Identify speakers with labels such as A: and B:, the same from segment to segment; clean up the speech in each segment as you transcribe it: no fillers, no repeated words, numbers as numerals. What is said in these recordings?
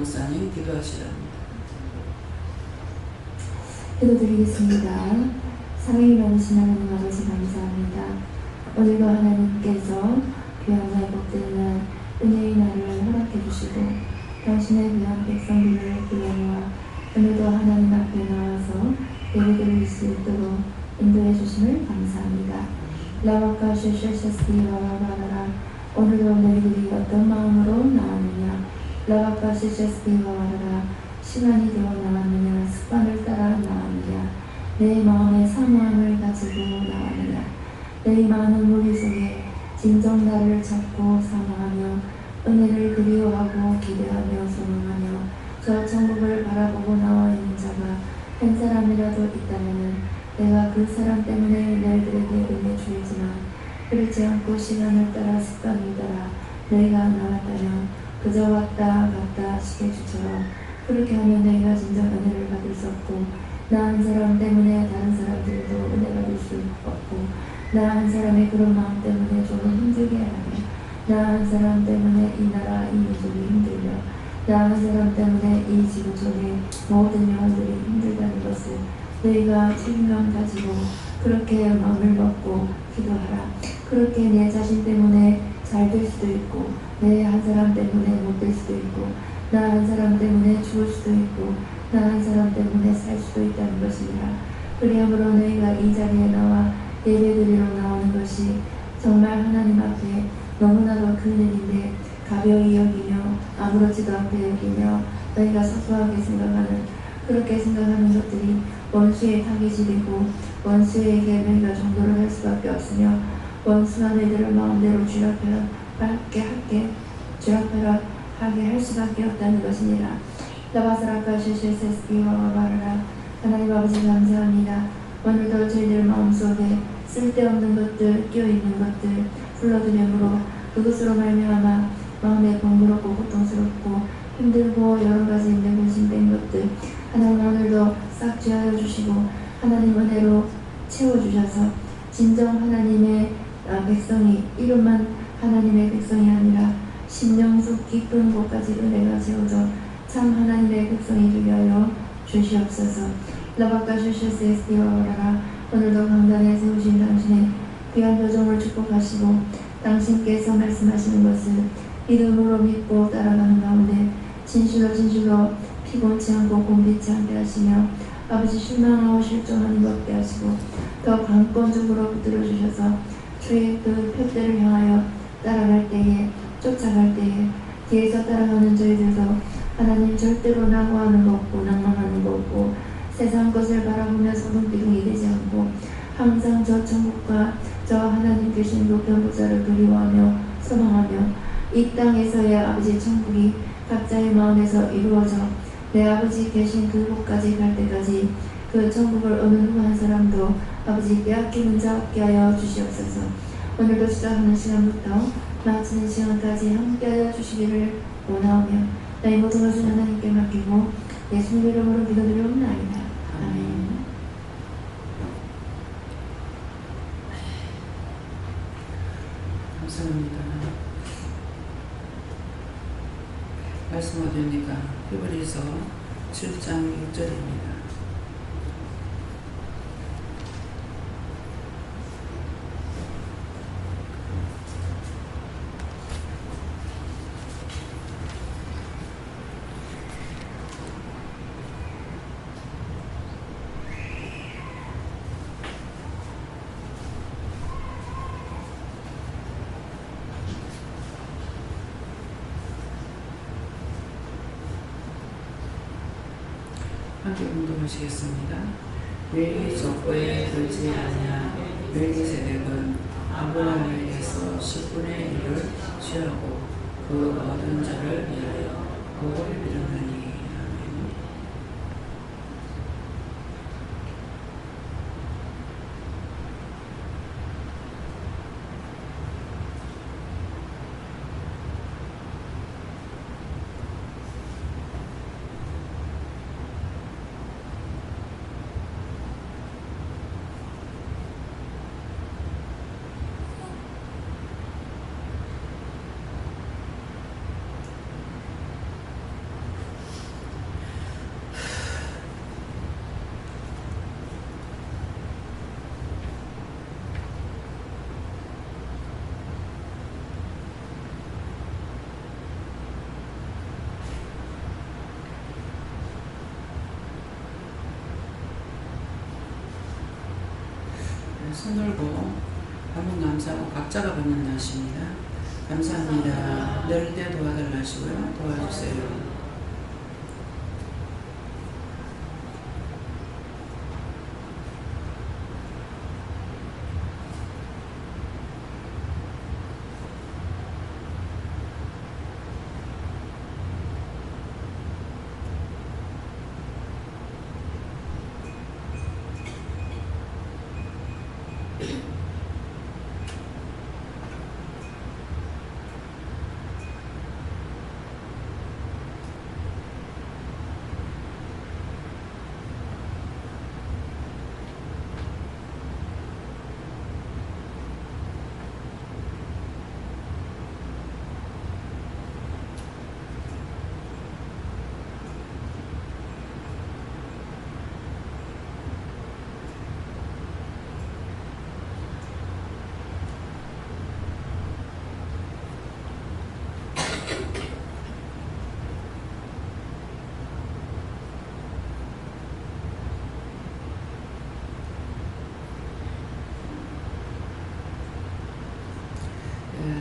A: 목사님 기도하시랍니다.
B: 기도드리겠습니다. 사랑이 많으신 하나님 아버지 감사합니다. 오늘도 하나님께서 귀한 날 복된 날 은혜의 날을 허락해 주시고 당신의 귀한 백성들을 불러모아 오늘도 하나님 앞에 나와서 예배드릴 수 있도록 인도해 주심을 감사합니다. 라와카 셰셰스키와라라라 오늘도 너희들이 어떤 마음으로 나왔느냐 라와카 셰셰스키와라라 시간이 되어 나왔느냐 습관을 따라 나왔느냐 내 마음의 사모함을 가지고 나왔느냐 내 많은 무리 속에 진정 나를 찾고 사모하며 은혜를 그리워하고 기대하며 소망하며 저 천국을 바라보고 나와 있는 자가 한 사람이라도 있다면 내가 그 사람 때문에 너희들에게 은혜 주이지만 그렇지 않고 시간을 따라 습관을 따라 너희가 나왔다면 그저 왔다 갔다 시계주처럼 그렇게 하면 너희가 진정 은혜를 받을 수 없고 나 한 사람 때문에 다른 사람들도 은혜 받을 수 없고 나 한 사람의 그런 마음 때문에 조금 힘들게 하며 나 한 사람 때문에 이 나라 이 민족이 힘들며 나 한 사람 때문에 이 지구 속의 모든 영혼들이 힘들다는 것을 너희가 책임감 가지고 그렇게 마음을 먹고 기도하라. 그렇게 내 자신 때문에 잘 될 수도 있고 내 한 사람 때문에 못 될 수도 있고 나 한 사람 때문에 죽을 수도 있고 나 한 사람 때문에 살 수도 있다는 것이니라. 그리함으로 너희가 이 자리에 나와 예배드리러 나오는 것이 정말 하나님 앞에 너무나도 큰 일인데 가벼이 여기며 아무렇지도 않게 여기며 너희가 사소하게 생각하는 그렇게 생각하는 것들이 원수의 타깃이 되고 원수에게 너희가 정도를 할 수밖에 없으며 원수가 너희들을 마음대로 쥐락펴락 하게 할 수밖에 없다는 것이니라. 라바사라카 셰셰세스키와 바라라. 하나님 아버지 감사합니다. 오늘도 저희들 마음속에 쓸데없는 것들, 끼어있는 것들 불러드림으로 그것으로 말미암아 마음에 번거롭고 고통스럽고 힘들고 여러가지 힘들고 힘든 것들 하나님 오늘도 싹 죄하여 주시고 하나님 은혜로 채워주셔서 진정 하나님의 백성이 이름만 하나님의 백성이 아니라 심령속 깊은 곳까지 은혜가 채워져 참 하나님의 백성이 되게 하여 주시옵소서. 라바카 슈슈세스티와라라 오늘도 강단에 세우신 당신의 귀한 표정을 축복하시고 당신께서 말씀하시는 것을 믿음으로 믿고 따라가는 가운데 진실로 피곤치 않고 곤비치 않게 하시며 아버지 실망하고 실종하는 것 없게 하시고 더 강권적으로 붙들어 주셔서 주의 그 표대를 향하여 따라갈 때에 쫓아갈 때에 뒤에서 따라가는 저희들도 하나님 절대로 낙오하는 거 없고 낭망하는 거 없고 세상 것을 바라보며 소동비동이 되지 않고 항상 저 천국과 저 하나님 계신 높은 보좌를 그리워하며 소망하며 이 땅에서의 아버지 천국이 각자의 마음에서 이루어져 내 아버지 계신 그곳까지 갈 때까지 그 천국을 어느 누구 한 사람도 아버지 빼앗기는 자 없게 하여 주시옵소서. 오늘도 시작하는 시간부터 마치는 시간까지 함께하여 주시기를 원하오며 나의 모든 것을 하나님께 맡기고 예수님 이름으로 기도드리옵나이다. 아멘.
A: 감사합니다. 말씀 어디입니까? 히브리서 7장 6절입니다. 함께 운동하시겠습니다. 멜기 족보에 들지 아니한 멜기세덱은 아브라함에게서 10분의 1을 취하고 그 얻은 자를 위하여 복을 빌었느니. 아멘. 손 들고 한번 감사하고 각자가 받는 날씨입니다. 감사합니다. 늘 때 도와달라 하시고요. 도와주세요.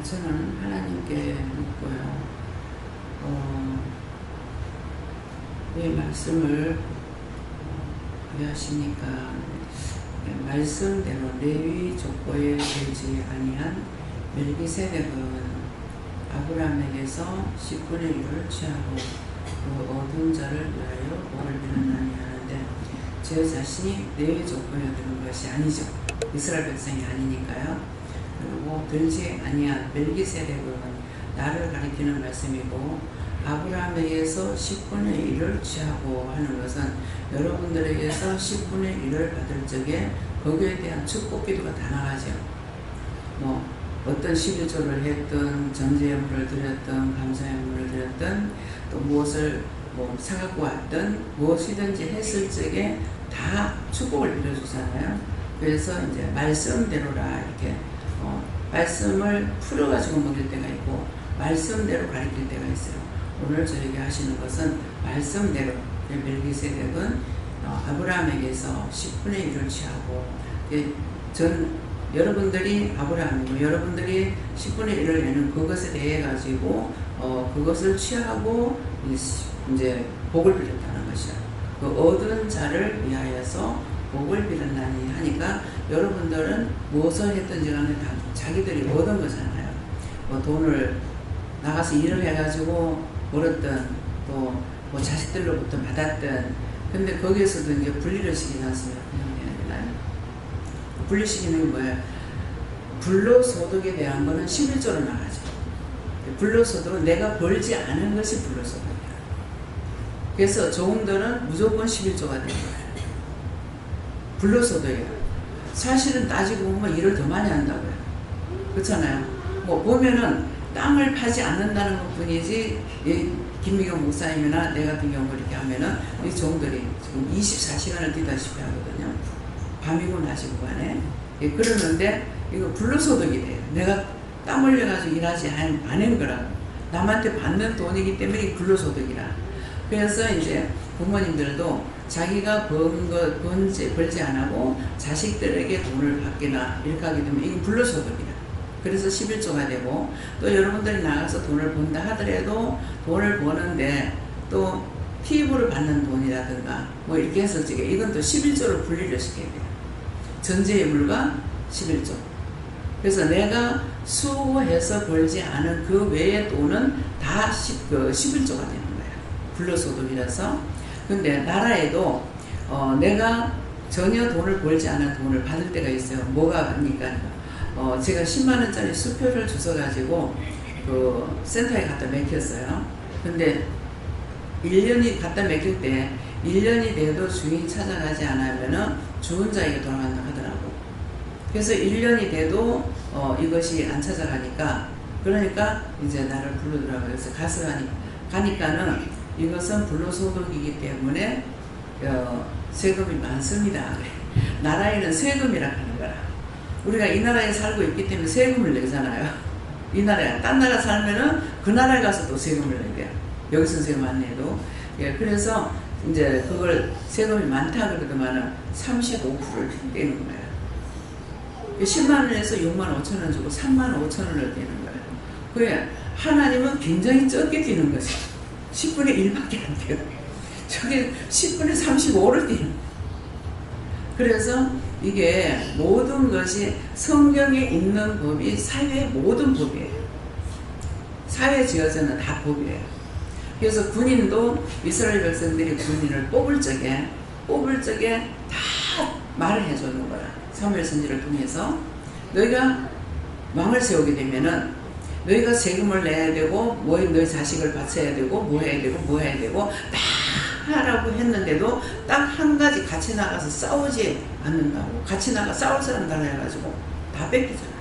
A: 저는 하나님께 묻고요. 왜 말씀을 왜 하십니까? 말씀대로 레위 족보에 되지 아니한 멜기세덱은 아브라함에게서 10분의 1을 취하고 그 얻은 자를 위하여 복을 빌었나니 하는데 제 자신이 레위 족보에 드는 것이 아니죠. 이스라엘 백성이 아니니까요. 그리고 들지 아니한 멜기세덱은 나를 가리키는 말씀이고 아브라함에게서 10분의 1을 취하고 하는 것은 여러분들에게서 10분의 1을 받을 적에 거기에 대한 축복 기도가 다 나가죠. 뭐 어떤 11조를 했든 전제예물을 드렸든 감사예물을 드렸든 또 무엇을 사갖고 왔든 무엇이든지 했을 적에 다 축복을 빌어주잖아요. 그래서 이제 말씀대로라 이렇게 말씀을 풀어가지고 먹일 때가 있고 말씀대로 가르칠 때가 있어요. 오늘 저에게 하시는 것은 말씀대로 멜기세덱은 아브라함에게서 10분의 1을 취하고 여러분들이 아브라함이고 여러분들이 10분의 1을 내는 그것에 대해 가지고 그것을 취하고 이제 복을 빌었다는 것이야. 그 얻은 자를 위하여서 복을 빌었나니 하니까 여러분들은 무엇을 했든지 간에 다 자기들이 얻은 거잖아요. 뭐 돈을 나가서 일을 해가지고 벌었든 또 뭐 자식들로부터 받았든 근데 거기에서도 이제 분리를 시키지 않습니까? 분리시키는 게 뭐예요? 불로소득에 대한 거는 11조로 나가죠. 불로소득은 내가 벌지 않은 것이 불로소득이야. 그래서 저분들은 무조건 11조가 되는 거예요. 불로소득이에요. 사실은 따지고 보면 일을 더 많이 한다고요. 그렇잖아요. 뭐 보면은 땅을 파지 않는다는 것 뿐이지 김미경 목사님이나 내 같은 경우 이렇게 하면은 이 종들이 지금 24시간을 뛰다시피 하거든요. 밤이고 낮이고 간에. 그러는데 이거 불로소득이 돼요. 내가 땀 흘려가지고 일하지 않은 거라고. 남한테 받는 돈이기 때문에 이 불로소득이라. 그래서 이제 부모님들도 자기가 벌지 안 하고 자식들에게 돈을 받거나 이렇게 하게 되면 이건 불로소득이라. 그래서 11조가 되고 또 여러분들이 나가서 돈을 번다 하더라도 돈을 버는데 또 팁으로 받는 돈이라든가 뭐 이렇게 해서 이건 또 11조로 분리를 시켜야 돼요. 전제예물과 11조. 그래서 내가 수고해서 벌지 않은 그 외의 돈은 다 11조가 되는 거예요. 불로소득이라서. 근데 나라에도 내가 전혀 돈을 벌지 않은 돈을 받을 때가 있어요. 뭐가 합니까? 제가 10만원짜리 수표를 주워가지고 그 센터에 갖다 맡겼어요. 근데 1년이 갖다 맡길 때 1년이 돼도 주인 찾아가지 않으면은 주은자에게 돌아간다 하더라고. 그래서 1년이 돼도 이것이 안 찾아가니까 그러니까 이제 나를 부르더라고요. 그래서 가서 가니까는 이것은 불로소득이기 때문에 세금이 많습니다. 나라에는 세금이라 하는 거라. 우리가 이 나라에 살고 있기 때문에 세금을 내잖아요. 이 나라에 딴 나라 살면은 그 나라에 가서 또 세금을 내게. 여기서 세금 안 내도. 예, 그래서 이제 그걸 세금이 많다 그러더만은 35%를 떼는 거예요. 10만 원에서 6만 5천 원 주고 3만 5천 원을 뛰는 거예요. 그래 하나님은 굉장히 적게 뛰는 거죠. 10분의 1밖에 안 돼요. 저게 10분의 35를 뛰는 거예요. 그래서 이게 모든 것이 성경에 있는 법이 사회의 모든 법이에요. 사회 지어서는 다 법이에요. 그래서 군인도 이스라엘 백성들이 군인을 뽑을 적에 다 말을 해주는 거야. 사무엘 선지를 통해서 너희가 왕을 세우게 되면은 너희가 세금을 내야 되고 너희 자식을 바쳐야 되고 뭐 해야 되고 다 하라고 했는데도 딱 한 가지 같이 나가서 싸우지 않는다고. 같이 나가 싸울 사람 달라 해가지고 다 뺏기잖아요.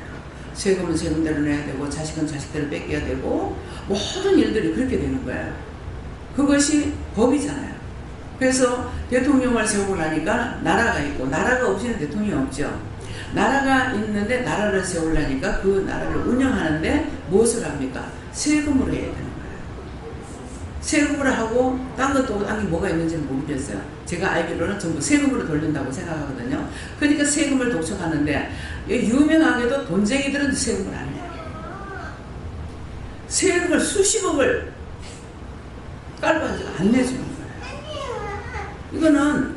A: 세금은 세금대로 내야 되고 자식은 자식대로 뺏겨야 되고 모든 일들이 그렇게 되는 거예요. 그것이 법이잖아요. 그래서 대통령을 세우고 나니까 나라가 있고 나라가 없이는 대통령이 없죠. 나라가 있는데 나라를 세우려니까 그 나라를 운영하는데 무엇을 합니까? 세금으로 해야 되는 거예요. 세금으로 하고 딴 것도 딴 게 뭐가 있는지는 모르겠어요. 제가 알기로는 전부 세금으로 돌린다고 생각하거든요. 그러니까 세금을 독촉하는데 유명하게도 돈쟁이들은 세금을 안 내요. 세금을 수십억을 깔아가지고 안 내주는 거예요. 이거는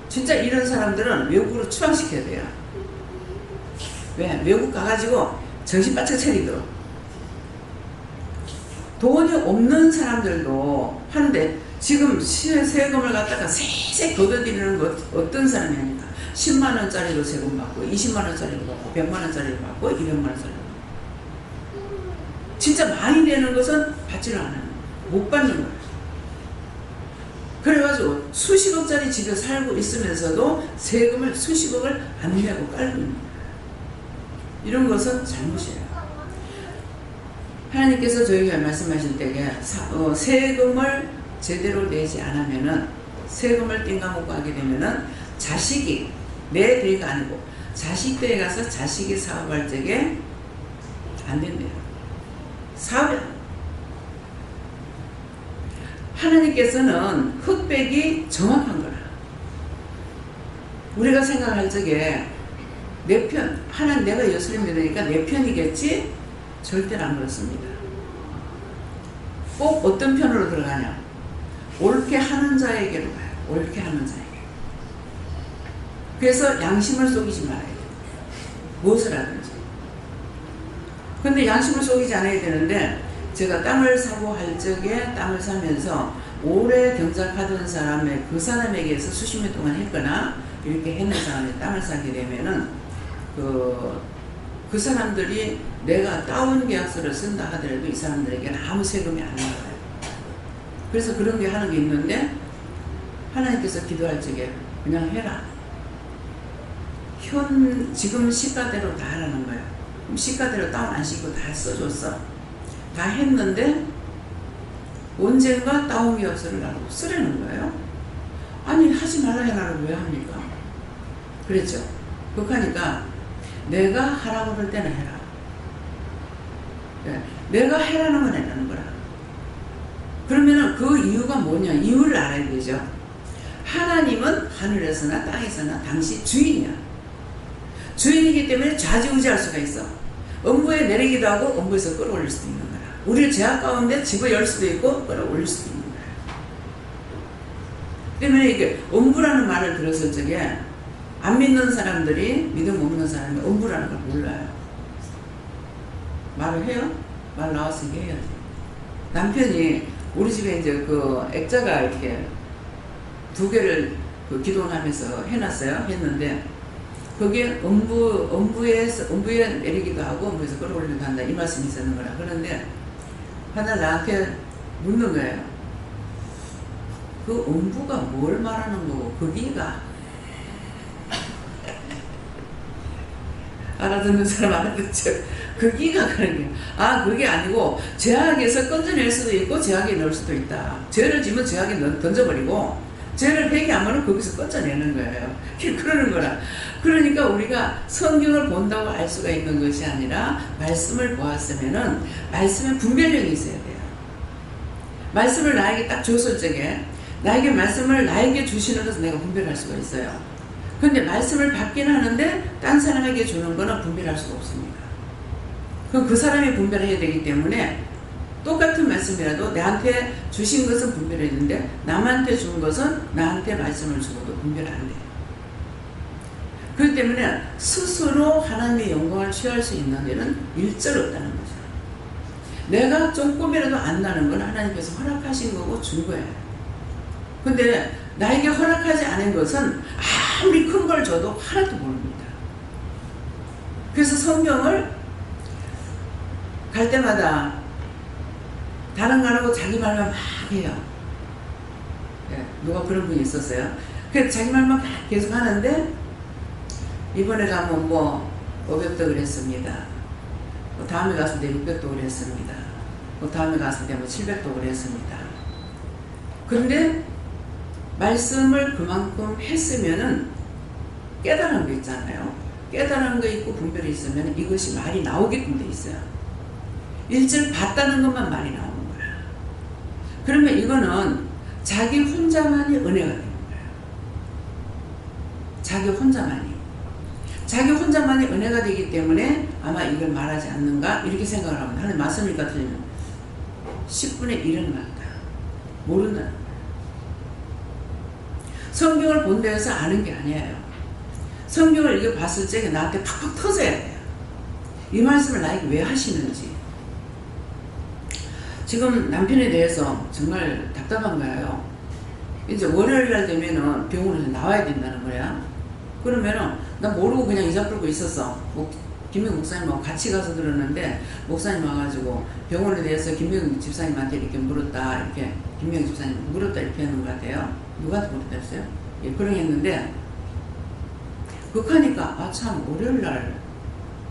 A: 진짜 이런 사람들은 외국으로 추방시켜야 돼요. 왜? 외국 가가지고 정신 바짝 차리도록. 돈이 없는 사람들도 하는데 지금 세금을 갖다가 세세 걷어들이는 것 어떤 사람이 아닙니까? 10만 원짜리로 세금 받고 20만 원짜리로 받고 100만 원짜리로 받고 200만 원짜리로 받고 진짜 많이 내는 것은 받지를 않아요. 못 받는 거예요. 그래가지고 수십억짜리 집에 살고 있으면서도 세금을 수십억을 안 내고 깔고 있는 거예요. 이런 것은 잘못이에요. 하나님께서 저희가 말씀하실 때에 세금을 제대로 내지 않으면은 세금을 띵가먹고 하게 되면은 자식이 내 대가 아니고 자식 대에 가서 자식이 사업할 적에 안 된대요. 사업이 하나님께서는 흑백이 정확한 거라. 우리가 생각할 적에 내 편, 하나님 내가 예수님 믿으니까 내 편이겠지? 절대로 안 그렇습니다. 꼭 어떤 편으로 들어가냐? 옳게 하는 자에게로 가요. 옳게 하는 자에게. 그래서 양심을 속이지 말아야 돼요. 무엇을 하든지. 근데 양심을 속이지 않아야 되는데 제가 땅을 사고 할 적에 땅을 사면서 오래 경작하던 사람의 그 사람에게서 수십 년 동안 했거나 이렇게 했는 사람의 땅을 사게 되면은 그 사람들이 내가 다운 계약서를 쓴다 하더라도 이 사람들에게는 아무 세금이 안 나가요. 그래서 그런 게 하는 게 있는데 하나님께서 기도할 적에 그냥 해라. 지금 시가대로 다 하라는 거예요. 그럼 시가대로 다운 안 시키고 다 써줬어. 다 했는데 언젠가 다운 계약서를 나라고 쓰라는 거예요. 아니 하지 말라 해라를 왜 합니까? 그랬죠. 그러니까 내가 하라고 할 때는 해라. 네. 내가 해라는 건 해라는 거라. 그러면은 그 이유가 뭐냐? 이유를 알아야 되죠. 하나님은 하늘에서나 땅에서나 당시 주인이야. 주인이기 때문에 좌지우지할 수가 있어. 음부에 내리기도 하고 음부에서 끌어올릴 수도 있는 거야. 우리를 제약 가운데 집어열 수도 있고 끌어올릴 수도 있는 거야. 때문에 이게 음부라는 말을 들었을 적에 안 믿는 사람들이 믿음 없는 사람이 음부라는 걸 몰라요. 말을 해요? 말 나왔으니까 해야지. 남편이 우리 집에 이제 그 액자가 이렇게 2개를 그 기도하면서 해놨어요. 했는데 그게 음부에 내리기도 하고 음부에서 끌어올리기도 한다 이 말씀이 있었는 거라. 그런데 하나 나한테 묻는 거예요. 그 음부가 뭘 말하는 거고 거기가 알아듣는 사람 알아듣죠. 거기가 그런 게 그게 아니고 죄악에서 건져낼 수도 있고 죄악에 넣을 수도 있다. 죄를 지면 죄악에 던져버리고 죄를 회개하면 거기서 건져내는 거예요. 그러는 거라. 그러니까 우리가 성경을 본다고 알 수가 있는 것이 아니라 말씀을 보았으면은 말씀에 분별력이 있어야 돼요. 말씀을 나에게 딱 줬을 적에 나에게 말씀을 나에게 주시는 것을 내가 분별할 수가 있어요. 근데 말씀을 받긴 하는데 딴 사람에게 주는 거는 분별할 수가 없습니다. 그럼 그 사람이 분별을 해야 되기 때문에 똑같은 말씀이라도 나한테 주신 것은 분별했는데 남한테 준 것은 나한테 말씀을 주고도 분별 안 돼요. 그렇기 때문에 스스로 하나님의 영광을 취할 수 있는 데는 일절 없다는 거죠. 내가 조금이라도 안다는 건 하나님께서 허락하신 거고 준 거예요. 근데 나에게 허락하지 않은 것은 아무리 큰 걸 줘도 하나도 모릅니다. 그래서 성경을 갈 때마다 다른 거 안 하고 자기 말만 막 해요. 네, 누가 그런 분이 있었어요. 그래서 자기 말만 계속 하는데 이번에 가면 뭐 500독을 했습니다. 뭐 다음에 갔을 때 600독을 했습니다. 뭐 다음에 갔을 때 뭐 700독을 했습니다. 그런데 말씀을 그만큼 했으면은 깨달은 거 있잖아요. 깨달은 거 있고 분별이 있으면 이것이 말이 나오게끔 돼 있어요. 일절 봤다는 것만 말이 나오는 거야. 그러면 이거는 자기 혼자만이 은혜가 되는 거야. 자기 혼자만이. 자기 혼자만이 은혜가 되기 때문에 아마 이걸 말하지 않는가 이렇게 생각을 합니다. 하나님 말씀이니까 틀리면 10분의 1은 맞다. 모른다는 거야. 성경을 본다 해서 아는 게 아니에요. 성경을 이게 봤을 적에 나한테 팍팍 터져야 돼요. 이 말씀을 나에게 왜 하시는지. 지금 남편에 대해서 정말 답답한 거예요. 이제 월요일 날 되면은 병원에서 나와야 된다는 거야. 그러면은 나 모르고 그냥 이자 풀고 있었어. 김명 목사님하고 같이 가서 들었는데 목사님 와가지고 병원에 대해서 김명 집사님한테 이렇게 물었다. 이렇게 김명 집사님 물었다 이렇게 하는 것 같아요. 누구한테 물었다 했어요? 예, 그런 했는데 그러니까 아 참 월요일 날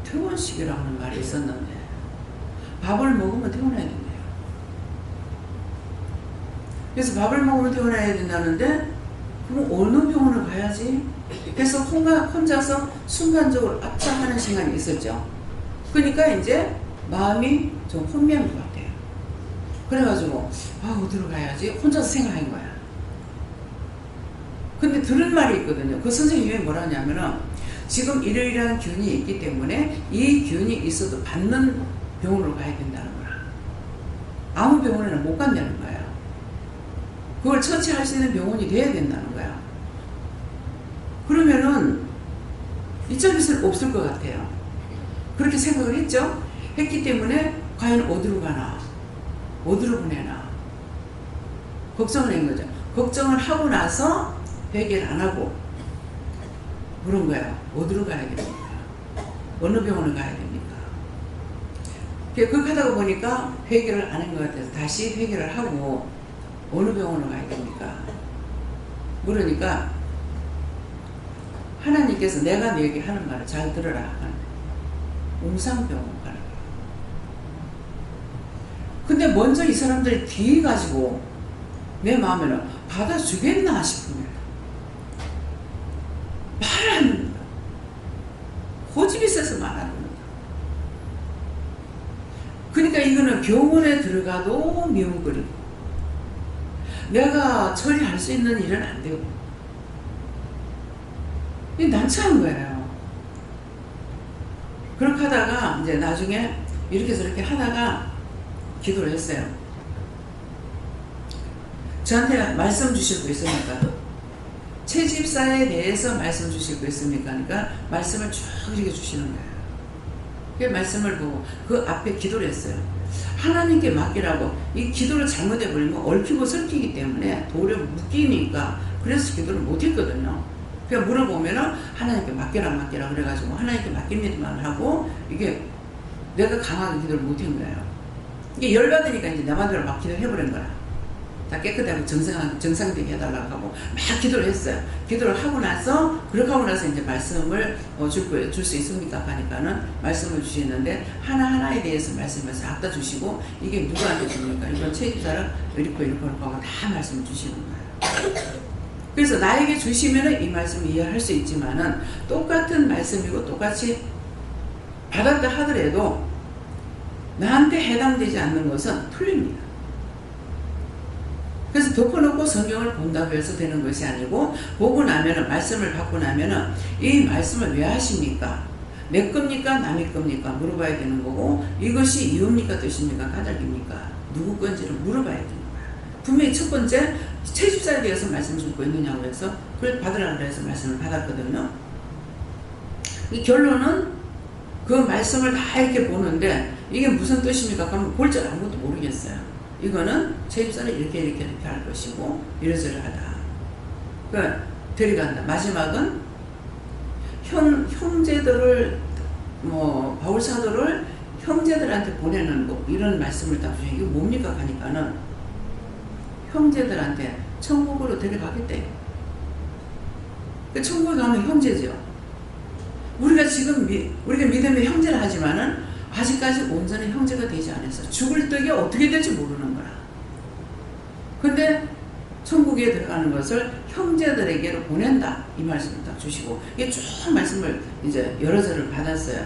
A: 퇴원식이라는 말이 있었는데 밥을 먹으면 퇴원해야 된대요. 그래서 밥을 먹으면 퇴원해야 된다는데 그럼 어느 병원을 가야지? 그래서 혼자서 순간적으로 압착하는 시간이 있었죠. 그러니까 이제 마음이 좀 혼미한 것 같아요. 그래가지고 어디로 가야지? 혼자서 생각한 거야. 근데 들은 말이 있거든요. 그 선생님이 뭐라 하냐면은 지금 이러이러한 균이 있기 때문에 이 균이 있어도 받는 병원으로 가야 된다는 거야. 아무 병원에는 못 간다는 거야. 그걸 처치할 수 있는 병원이 돼야 된다는 거야. 그러면은 이쪽에서는 없을 것 같아요. 그렇게 생각을 했죠. 했기 때문에 과연 어디로 가나 어디로 보내나 걱정을 한 거죠. 걱정을 하고 나서 회개를 안 하고 물은 거야. 어디로 가야 됩니까? 어느 병원을 가야 됩니까? 그렇게 하다가 보니까 회개를 안 한 것 같아서 다시 회개를 하고 어느 병원을 가야 됩니까? 그러니까 하나님께서 내가 너에게 하는 말을 잘 들어라. 웅상병원 가는 거야. 근데 먼저 이 사람들이 뒤에 가지고 내 마음에는 받아주겠나 싶으면 말을 안 듣는다. 고집이 세서 말 안 듣는다. 그러니까 이거는 병원에 들어가도 미움거리고 내가 처리할 수 있는 일은 안 되고 이게 난처한 거예요. 그렇게 하다가 이제 나중에 이렇게 저렇게 하다가 기도를 했어요. 저한테 말씀 주실 거 있습니까? 채집사에 대해서 말씀 주실 거 있습니까? 그러니까 말씀을 쭉 이렇게 주시는 거예요. 그 말씀을 보고 그 앞에 기도를 했어요. 하나님께 맡기라고. 이 기도를 잘못해버리면 얽히고 설키기 때문에 도리어 묶이니까 그래서 기도를 못했거든요. 그냥 물어보면은 하나님께 맡겨라 그래가지고 하나님께 맡깁니다만 하고 이게 내가 강하게 기도를 못한 거예요. 이게 열받으니까 이제 내 맘대로 막 기도를 해버린 거야. 다 깨끗하고 정상되게 해달라고 하고 막 기도를 했어요. 기도를 하고 나서 그렇게 하고 나서 이제 말씀을 줄 수 있습니까? 하니까는 말씀을 주시는데 하나하나에 대해서 말씀을 싹 다 주시고 이게 누구한테 줍니까? 이건 채집사를 이렇게 하고 다 말씀을 주시는 거예요. 그래서 나에게 주시면은 이 말씀을 이해할 수 있지만은 똑같은 말씀이고 똑같이 받았다 하더라도 나한테 해당되지 않는 것은 틀립니다. 그래서 덮어놓고 성경을 본다고 해서 되는 것이 아니고, 보고 나면은, 말씀을 받고 나면은 이 말씀을 왜 하십니까? 내 겁니까? 남의 겁니까? 물어봐야 되는 거고, 이것이 이유입니까? 뜻입니까? 까닭입니까? 누구 건지를 물어봐야 되는 거야. 분명히 첫 번째 채집사에 대해서 말씀 줄 거 있느냐고 해서 그걸 받으라고 해서 말씀을 받았거든요. 이 결론은 그 말씀을 다 이렇게 보는데 이게 무슨 뜻입니까? 그러면 볼 줄 아무것도 모르겠어요. 이거는 채집사는 이렇게 할 것이고 이러저러하다. 그러니까 데려간다. 마지막은 형제들을 바울 사도를 형제들한테 보내는 거, 이런 말씀을 딱 주시고, 이게 뭡니까? 하니까는 형제들한테 천국으로 데려가겠대. 그러니까 천국에 가면 형제죠. 우리가 지금 우리가 믿음의 형제를 하지만은 아직까지 온전히 형제가 되지 않았어. 죽을 떡이 어떻게 될지 모르는 거야. 근데 천국에 들어가는 것을 형제들에게로 보낸다. 이 말씀을 딱 주시고, 이게 쭉 말씀을 이제 여러 절을 받았어요.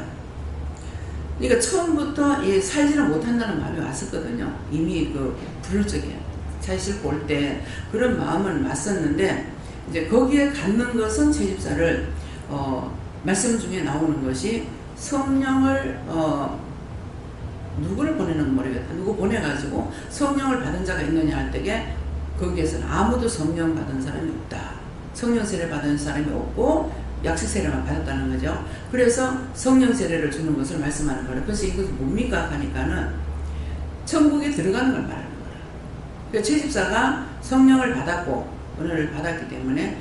A: 그러니까 처음부터 살지는 못한다는 마음이 왔었거든요. 이미 그 부를 적에 차 싣고 올 때 그런 마음은 왔었는데, 이제 거기에 갖는 것은 채집사를 말씀 중에 나오는 것이 성령을 누구를 보내는 모르겠다. 누구 보내가지고 성령을 받은 자가 있느냐 할 때에 거기에서는 아무도 성령 받은 사람이 없다. 성령 세례 받은 사람이 없고 약식 세례만 받았다는 거죠. 그래서 성령 세례를 주는 것을 말씀하는 거예요. 그래서 이것은 뭡니까? 하니까는 천국에 들어가는 걸 말하는 거예요. 그러니까 채집사가 성령을 받았고 은혜를 받았기 때문에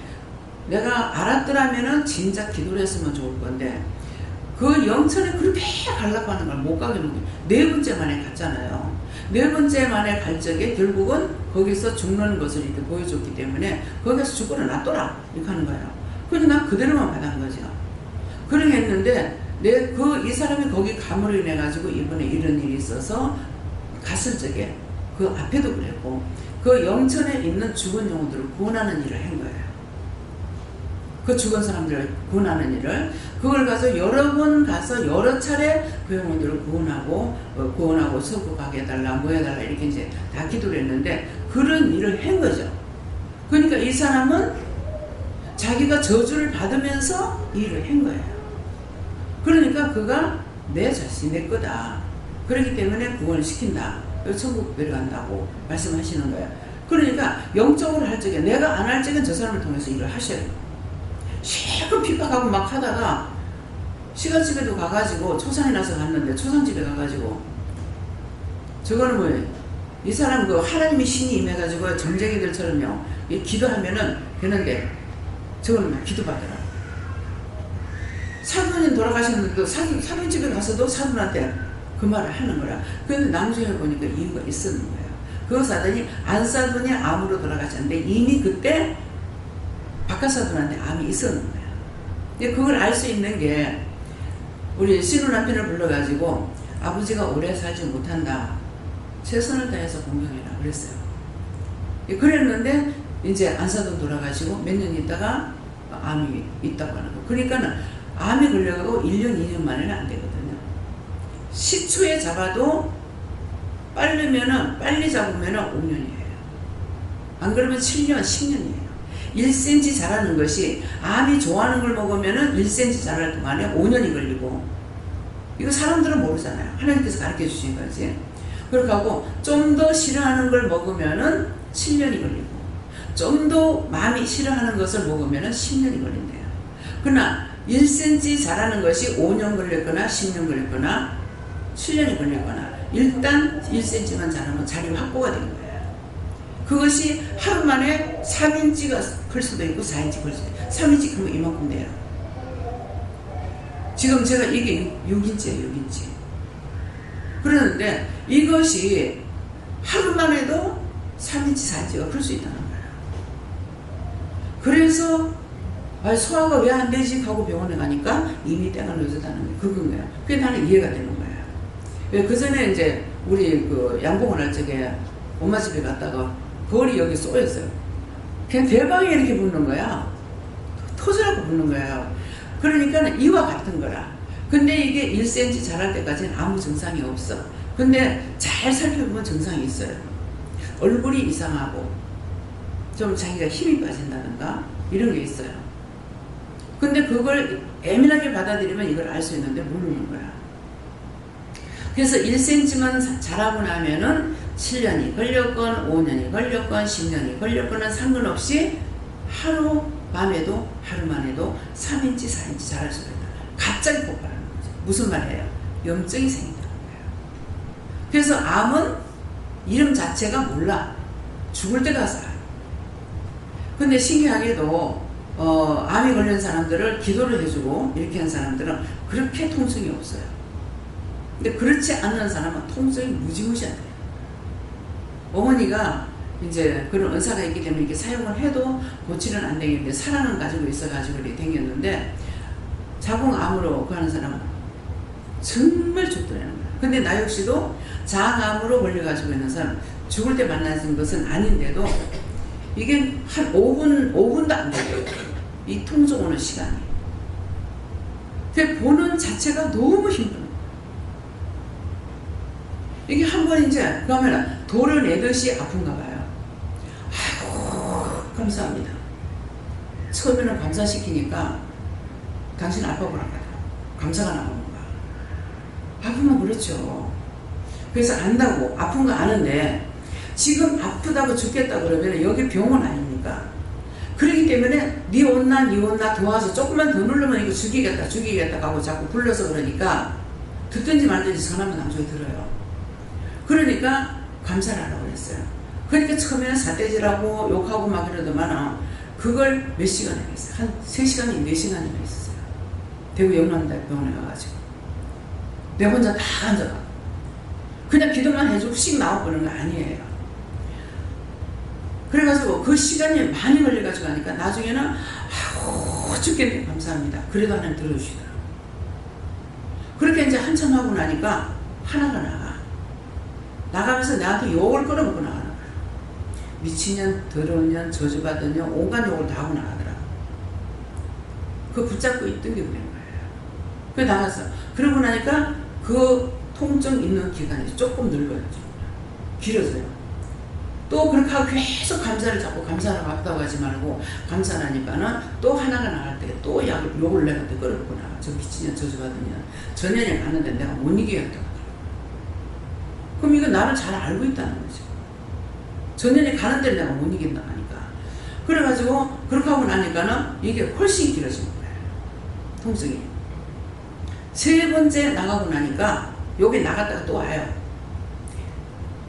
A: 내가 알았더라면은 진짜 기도를 했으면 좋을 건데, 그 영천에 그렇게 가려고 하는 걸 못 가게 하는 거예요. 네 번째 만에 갔잖아요. 네 번째 만에 갈 적에 결국은 거기서 죽는 것을 이렇게 보여줬기 때문에 거기서 죽어라 놔둬라 이렇게 하는 거예요. 그래서 난 그대로만 받은 거죠. 그렇게 했는데 이 사람이 거기 감으로 인해 가지고 이번에 이런 일이 있어서 갔을 적에 그 앞에도 그랬고, 그 영천에 있는 죽은 영혼들을 구원하는 일을 한 거예요. 그 죽은 사람들을 구원하는 일을, 그걸 가서 여러 번 가서 여러 차례 그 영혼들을 구원하고 서구하게 해달라, 뭐 해달라 이렇게 이제 다 기도를 했는데 그런 일을 한 거죠. 그러니까 이 사람은 자기가 저주를 받으면서 일을 한 거예요. 그러니까 그가 내 자신, 내 거다. 그렇기 때문에 구원을 시킨다. 천국 내려간다고 말씀하시는 거예요. 그러니까 영적으로 할 적에 내가 안 할 적엔 저 사람을 통해서 일을 하셔요. 실컷 핍박하고 막 하다가 시간집에도 가가지고 초상에 나서 갔는데, 초상집에 가가지고 저거는 뭐예요? 이 사람 그 하나님의 신이 임해가지고 점쟁이들처럼요 기도하면은 되는데 저거는 막 기도받더라. 사돈님 돌아가셨는데 그 사돈집에 가서도 사돈한테 그 말을 하는 거야. 그런데 나중에 보니까 이유가 있었는 거예요. 그 사돈이 안사돈이 암으로 돌아가셨는데 이미 그때 박하사돈한테 암이 있었는 거야. 근데 그걸 알 수 있는 게 우리 신우 남편을 불러가지고 아버지가 오래 살지 못한다. 최선을 다해서 공경해라 그랬어요. 그랬는데 이제 안사돈 돌아가시고 몇 년 있다가 암이 있다고 하는 거. 그러니까는 암이 걸려가고 1년, 2년 만에는 안 되거든요. 시초에 잡아도 빨리 잡으면은 5년이에요. 안 그러면 7년, 10년이에요. 1cm 자라는 것이, 암이 좋아하는 걸 먹으면은 1cm 자랄 동안에 5년이 걸리고, 이거 사람들은 모르잖아요. 하나님께서 가르쳐 주신 거지. 그렇게 하고 좀 더 싫어하는 걸 먹으면은 7년이 걸리고, 좀 더 마음이 싫어하는 것을 먹으면은 10년이 걸린대요. 그러나 1cm 자라는 것이 5년 걸렸거나 10년 걸렸거나 7년이 걸렸거나 일단 1cm만 자라면 자리 확보가 되는 거예요. 그것이 하루 만에 3인치가 클 수도 있고 4인치 클 수도 있고, 3인치 크면 이만큼 돼요. 지금 제가 이게 6인치예요. 6인치. 그러는데 이것이 하루만 해도 3인치, 4인치가 클 수 있다는 거예요. 그래서 소화가 왜 안 되지? 하고 병원에 가니까 이미 때가 늦었다는 게 그건 거예요. 그게 나는 이해가 되는 거예요. 그 전에 이제 우리 그 양봉을 할 적에 엄마 집에 갔다가 벌이 여기 쏘였어요. 그냥 대방에 이렇게 붙는 거야. 터지라고 붙는 거예요. 그러니까 이와 같은 거라. 근데 이게 1cm 자랄 때까지는 아무 증상이 없어. 근데 잘 살펴보면 증상이 있어요. 얼굴이 이상하고, 좀 자기가 힘이 빠진다든가 이런 게 있어요. 근데 그걸 예민하게 받아들이면 이걸 알 수 있는데 모르는 거야. 그래서 1cm만 자라고 나면은 7년이 걸렸건 5년이 걸렸건 10년이 걸렸건은 상관없이 하루 밤에도 하루만 해도 3인치 4인치 자랄 수가 있다. 갑자기 폭발하는 거죠. 무슨 말이에요? 염증이 생긴다는 거예요. 그래서 암은 이름 자체가 몰라. 죽을 때 가서 알아. 근데 신기하게도 암이 걸린 사람들을 기도를 해주고 이렇게 한 사람들은 그렇게 통증이 없어요. 근데 그렇지 않는 사람은 통증이 무지무지하대요. 어머니가 이제 그런 은사가 있기 때문에 이렇게 사용을 해도 고치는 안 되겠는데 사랑은 가지고 있어가지고 이렇게 댕겼는데 자궁암으로 그 하는 사람은 정말 죽더라는 거야. 근데 나 역시도 장암으로 걸려가지고 있는 사람 죽을 때 만나는 것은 아닌데도 이게 한 5분도 안 돼요. 이 통증 오는 시간이. 그 보는 자체가 너무 힘든 거예요. 이게 한번 이제 그러면 도려내듯이 아픈가 봐요. 아이고 감사합니다. 처음에는 감사시키니까 당신 아파보라 하더라고. 감사가 나오는 거야. 아프면 그렇죠. 그래서 안다고 아픈 거 아는데 지금 아프다고 죽겠다 그러면 여기 병원 아닙니까? 그렇기 때문에 니 온나 도와서 조금만 더 누르면 이거 죽이겠다 하고 자꾸 불러서 그러니까 듣든지 말든지 전하면 나중에 들어요. 그러니까 감사를 하라고 그랬어요. 그러니까 처음에는 사태질하고 욕하고 막 그러더만 그걸 몇 시간 했어요. 한 3시간이 4시간이나 했어요. 대구 영남대병원에 가가지고 내 혼자 다 앉아가 그냥 기도만 해주고 씩 나오고 그러는 거 아니에요. 그래가지고 그 시간이 많이 걸려가지고 하니까 나중에는 아우 죽겠네 감사합니다. 그래도 하나님 들어주시더라고요. 그렇게 이제 한참 하고 나니까 하나가 나가면서 나한테 욕을 끌어먹고 나가는 거야. 미친년, 더러운 년, 저주받은 년, 온갖 욕을 다 하고 나가더라고. 그거 붙잡고 있던 게 그런 거예요. 그래 나갔어. 그러고 나니까 그 통증 있는 기간이 조금 늘어요. 길어져요. 또 그렇게 하고 계속 감사를 잡고 감사를 받다고 하지 말고 감사를 하니까는 또 하나가 나갈 때 또 욕을 내가 또 끌어먹고 나가. 저 미친년, 저주받은 년. 저 년에 가는데 내가 못 이기겠다. 그럼 이거 나를 잘 알고 있다는 거죠. 전년에 가는 데를 내가 못 이긴다 하니까. 그래가지고 그렇게 하고 나니까는 이게 훨씬 길어진 거예요. 통증이. 3번째 나가고 나니까 여기 나갔다가 또 와요.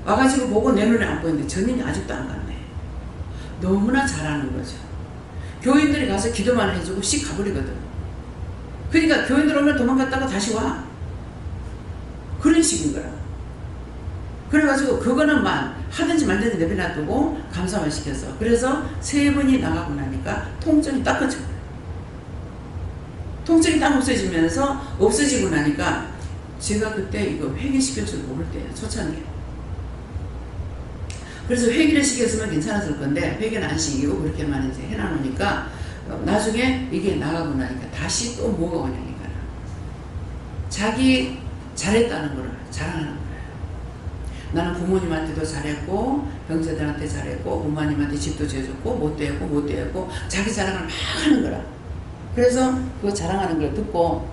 A: 와가지고 보고 내 눈에 안 보이는데 전년이 아직도 안 갔네. 너무나 잘하는 거죠. 교인들이 가서 기도만 해주고 씩 가버리거든. 그러니까 교인들 오면 도망갔다가 다시 와. 그런 식인 거야. 그래가지고 그거는 하든지 말든지 내버려두고 감사만 시켜서 그래서 3번이 나가고 나니까 통증이 딱 끊쳐요. 통증이 딱 없어지고 나니까 제가 그때 이거 회개시킬 줄 모를 때예요. 초창기에. 그래서 회개를 시켰으면 괜찮았을 건데 회개는 안 시키고 그렇게만 이제 해놔놓으니까 나중에 이게 나가고 나니까 다시 또 뭐가 오냐니까 자기 잘했다는 거를 자랑하는 거예요. 나는 부모님한테도 잘했고 형제들한테 잘했고 엄마님한테 집도 지어줬고 못도 했고 자기 자랑을 막 하는 거라. 그래서 그 자랑하는 걸 듣고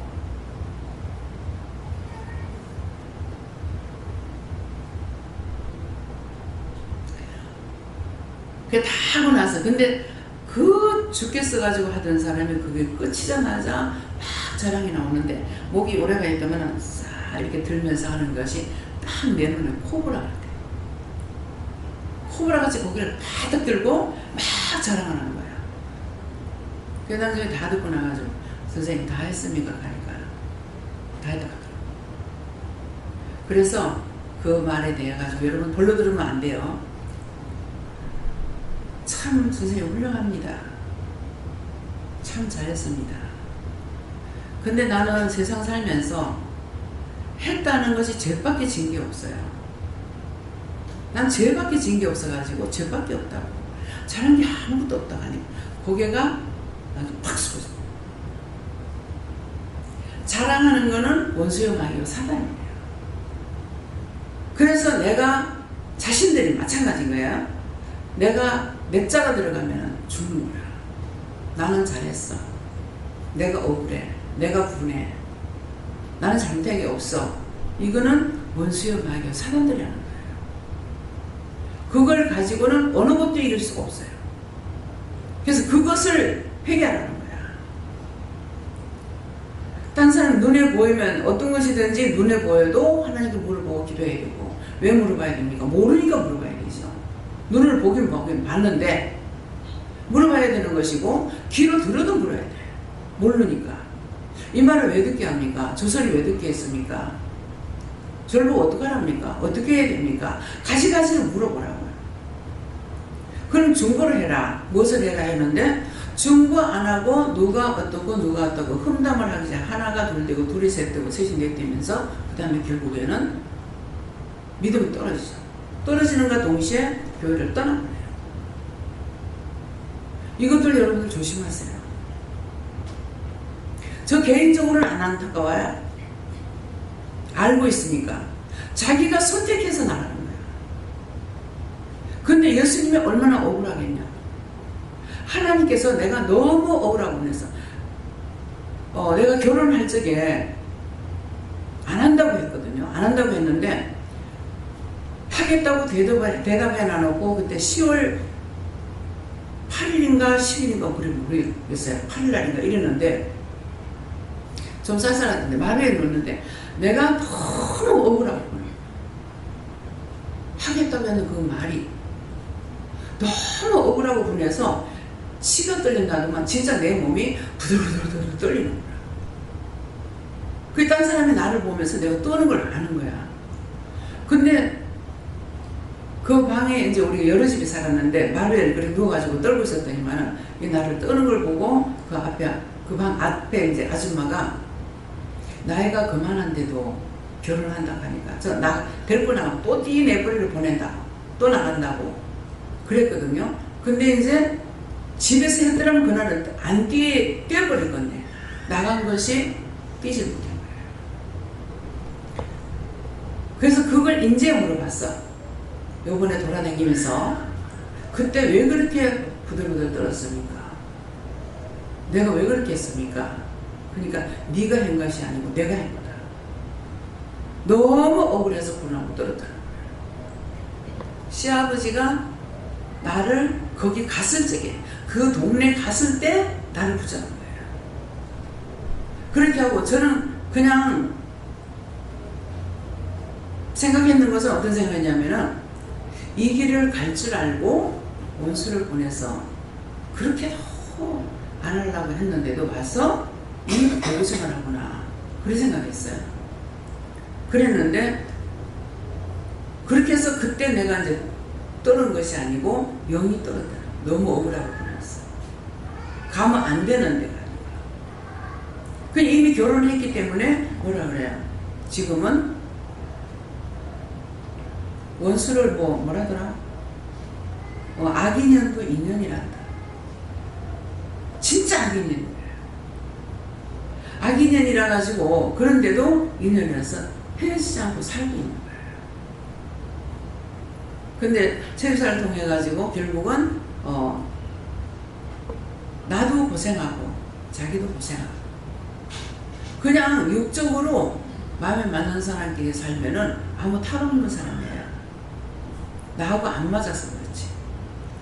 A: 그게 다 하고 나서 근데 그 죽겠어 가지고 하던 사람이 그게 끝이자마자 막 자랑이 나오는데 목이 오래가 있다면 싹 이렇게 들면서 하는 것이 딱 내 눈에 코브라 같아. 코브라 같이 고개를 바닥 들고 막 자랑하는 거야. 그 나중에 다 듣고 나가지고 선생님 다 했습니까? 가니까 다 했다 하더라고. 그래서 그 말에 대해 가지고 여러분 별로 들으면 안 돼요. 참 선생님 훌륭합니다. 참 잘했습니다. 근데 나는 세상 살면서 했다는 것이 죄밖에 진 게 없어요. 난 죄밖에 진 게 없어가지고 죄밖에 없다고. 잘한 게 아무것도 없다고 하니 고개가 아주 팍 숙여져. 자랑하는 거는 원수요 마귀요 사단이에요. 그래서 내가 자신들이 마찬가지인 거야. 내가 내 자가 들어가면 죽는 거야. 나는 잘했어. 내가 억울해. 내가 분해. 나는 잘못한 게 없어. 이거는 원수여 마귀여 사람들이 하는 거예요. 그걸 가지고는 어느 것도 이룰 수가 없어요. 그래서 그것을 회개하라는 거야. 딴 사람 눈에 보이면 어떤 것이든지 눈에 보여도 하나님께 물어보고 기도해야 되고. 왜 물어봐야 됩니까? 모르니까 물어봐야 되죠. 눈을 보긴 봤는데 물어봐야 되는 것이고 귀로 들어도 물어야 돼. 모르니까. 이 말을 왜 듣게 합니까? 저 소리 왜 듣게 했습니까? 저를 보고 어떡하랍니까? 어떻게 해야 됩니까? 가지가지로 물어보라고요. 그럼 증거를 해라. 무엇을 해라 했는데 증거 안 하고 누가 어떻고 누가 어떻고 험담을 하기 전에 하나가 둘 되고 둘이 셋 되고 셋이 넷 되면서 그 다음에 결국에는 믿음이 떨어지죠. 떨어지는과 동시에 교회를 떠나버려요. 이것들 여러분들 조심하세요. 저 개인적으로는 안 안타까워요. 알고 있으니까. 자기가 선택해서 나가는 거예요. 근데 예수님이 얼마나 억울하겠냐. 하나님께서 내가 너무 억울하고 해서 내가 결혼할 적에 안 한다고 했거든요. 안 한다고 했는데 하겠다고 대답해 놔놓고 그때 10월 8일인가 10일인가 모르겠어요. 8일날인가 이랬는데 좀 쌀쌀하던데 말에 놓는데 내가 너무 억울하고 하겠다고 하는 그 말이 너무 억울하고 분해서 치가 떨린다더만 진짜 내 몸이 부들부들 떨리는 거야. 그 딴 사람이 나를 보면서 내가 떠는 걸 아는 거야. 근데 그 방에 이제 우리가 여러 집이 살았는데 마루에 그렇게 누워가지고 떨고 있었더니만은 이 나를 떠는 걸 보고 그 방 앞에 이제 아줌마가 나이가 그만한데도 결혼한다고 하니까 나 데리고 나가면 또 내 뿌리를 보낸다고 또 나간다고 그랬거든요. 근데 이제 집에서 했더라면 그날은 안 뛰어버릴 건데 나간 것이 뛰지 못한 거예요. 그래서 그걸 인제 물어봤어. 요번에 돌아다니면서 그때 왜 그렇게 부들부들 떨었습니까? 내가 왜 그렇게 했습니까? 그러니까 네가 한 것이 아니고 내가 한 거다. 너무 억울해서 분하고 떨었다는 거예요. 시아버지가 나를 거기 갔을 적에 그 동네 갔을 때 나를 붙잡은 거예요. 그렇게 하고 저는 그냥 생각했는 것은 어떤 생각이냐면은 이 길을 갈 줄 알고 원수를 보내서 그렇게 너무 안 하려고 했는데도 와서 이 고생을 하구나. 그런 생각했어요. 그랬는데 그렇게 해서 그때 내가 이제 떠는 것이 아니고 영이 떨었다. 너무 억울하고 그랬어. 가면 안 되는 데가 아니고. 그 이미 결혼을 했기 때문에 뭐라 그래요? 지금은 원수를 뭐라더라? 악인년도 인연이란다. 진짜 악인년이에요. 악인년이라 가지고 그런데도 인연이라서 헤어지지 않고 살고 있는 거예요. 근데 체류사를 통해 가지고 결국은 나도 고생하고 자기도 고생하고 그냥 육적으로 마음에 맞는 사람끼리 살면은 아무 탈 없는 사람이에요. 나하고 안 맞아서 그렇지.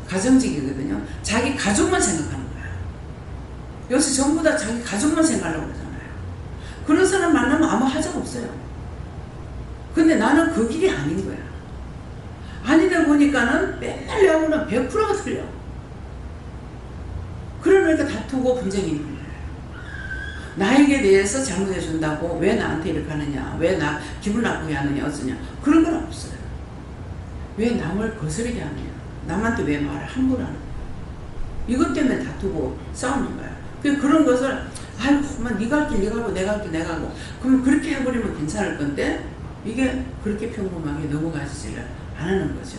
A: 가정직이거든요. 자기 가족만 생각하는 거야. 요새 전부 다 자기 가족만 생각하려고 그러잖아요. 그런 사람 만나면 아무 하자가 없어요. 근데 나는 그 길이 아닌 거야. 아니다 보니까는 맨날 내하고는 100%가 틀려. 그러니까 다투고 분쟁이 있는 거예요. 나에게 대해서 잘못해 준다고 왜 나한테 이렇게 하느냐, 왜 나 기분 나쁘게 하느냐, 어쩌냐, 그런 건 없어요. 왜 남을 거스르게 하느냐, 남한테 왜 말을 함부로 하느냐, 이것 때문에 다투고 싸우는 거야. 그런 것을 아이고 네가 할 길 네가 하고 내가 할 길 내가 하고 그럼 그렇게 해버리면 괜찮을 건데 이게 그렇게 평범하게 넘어가지를 안 하는 거죠.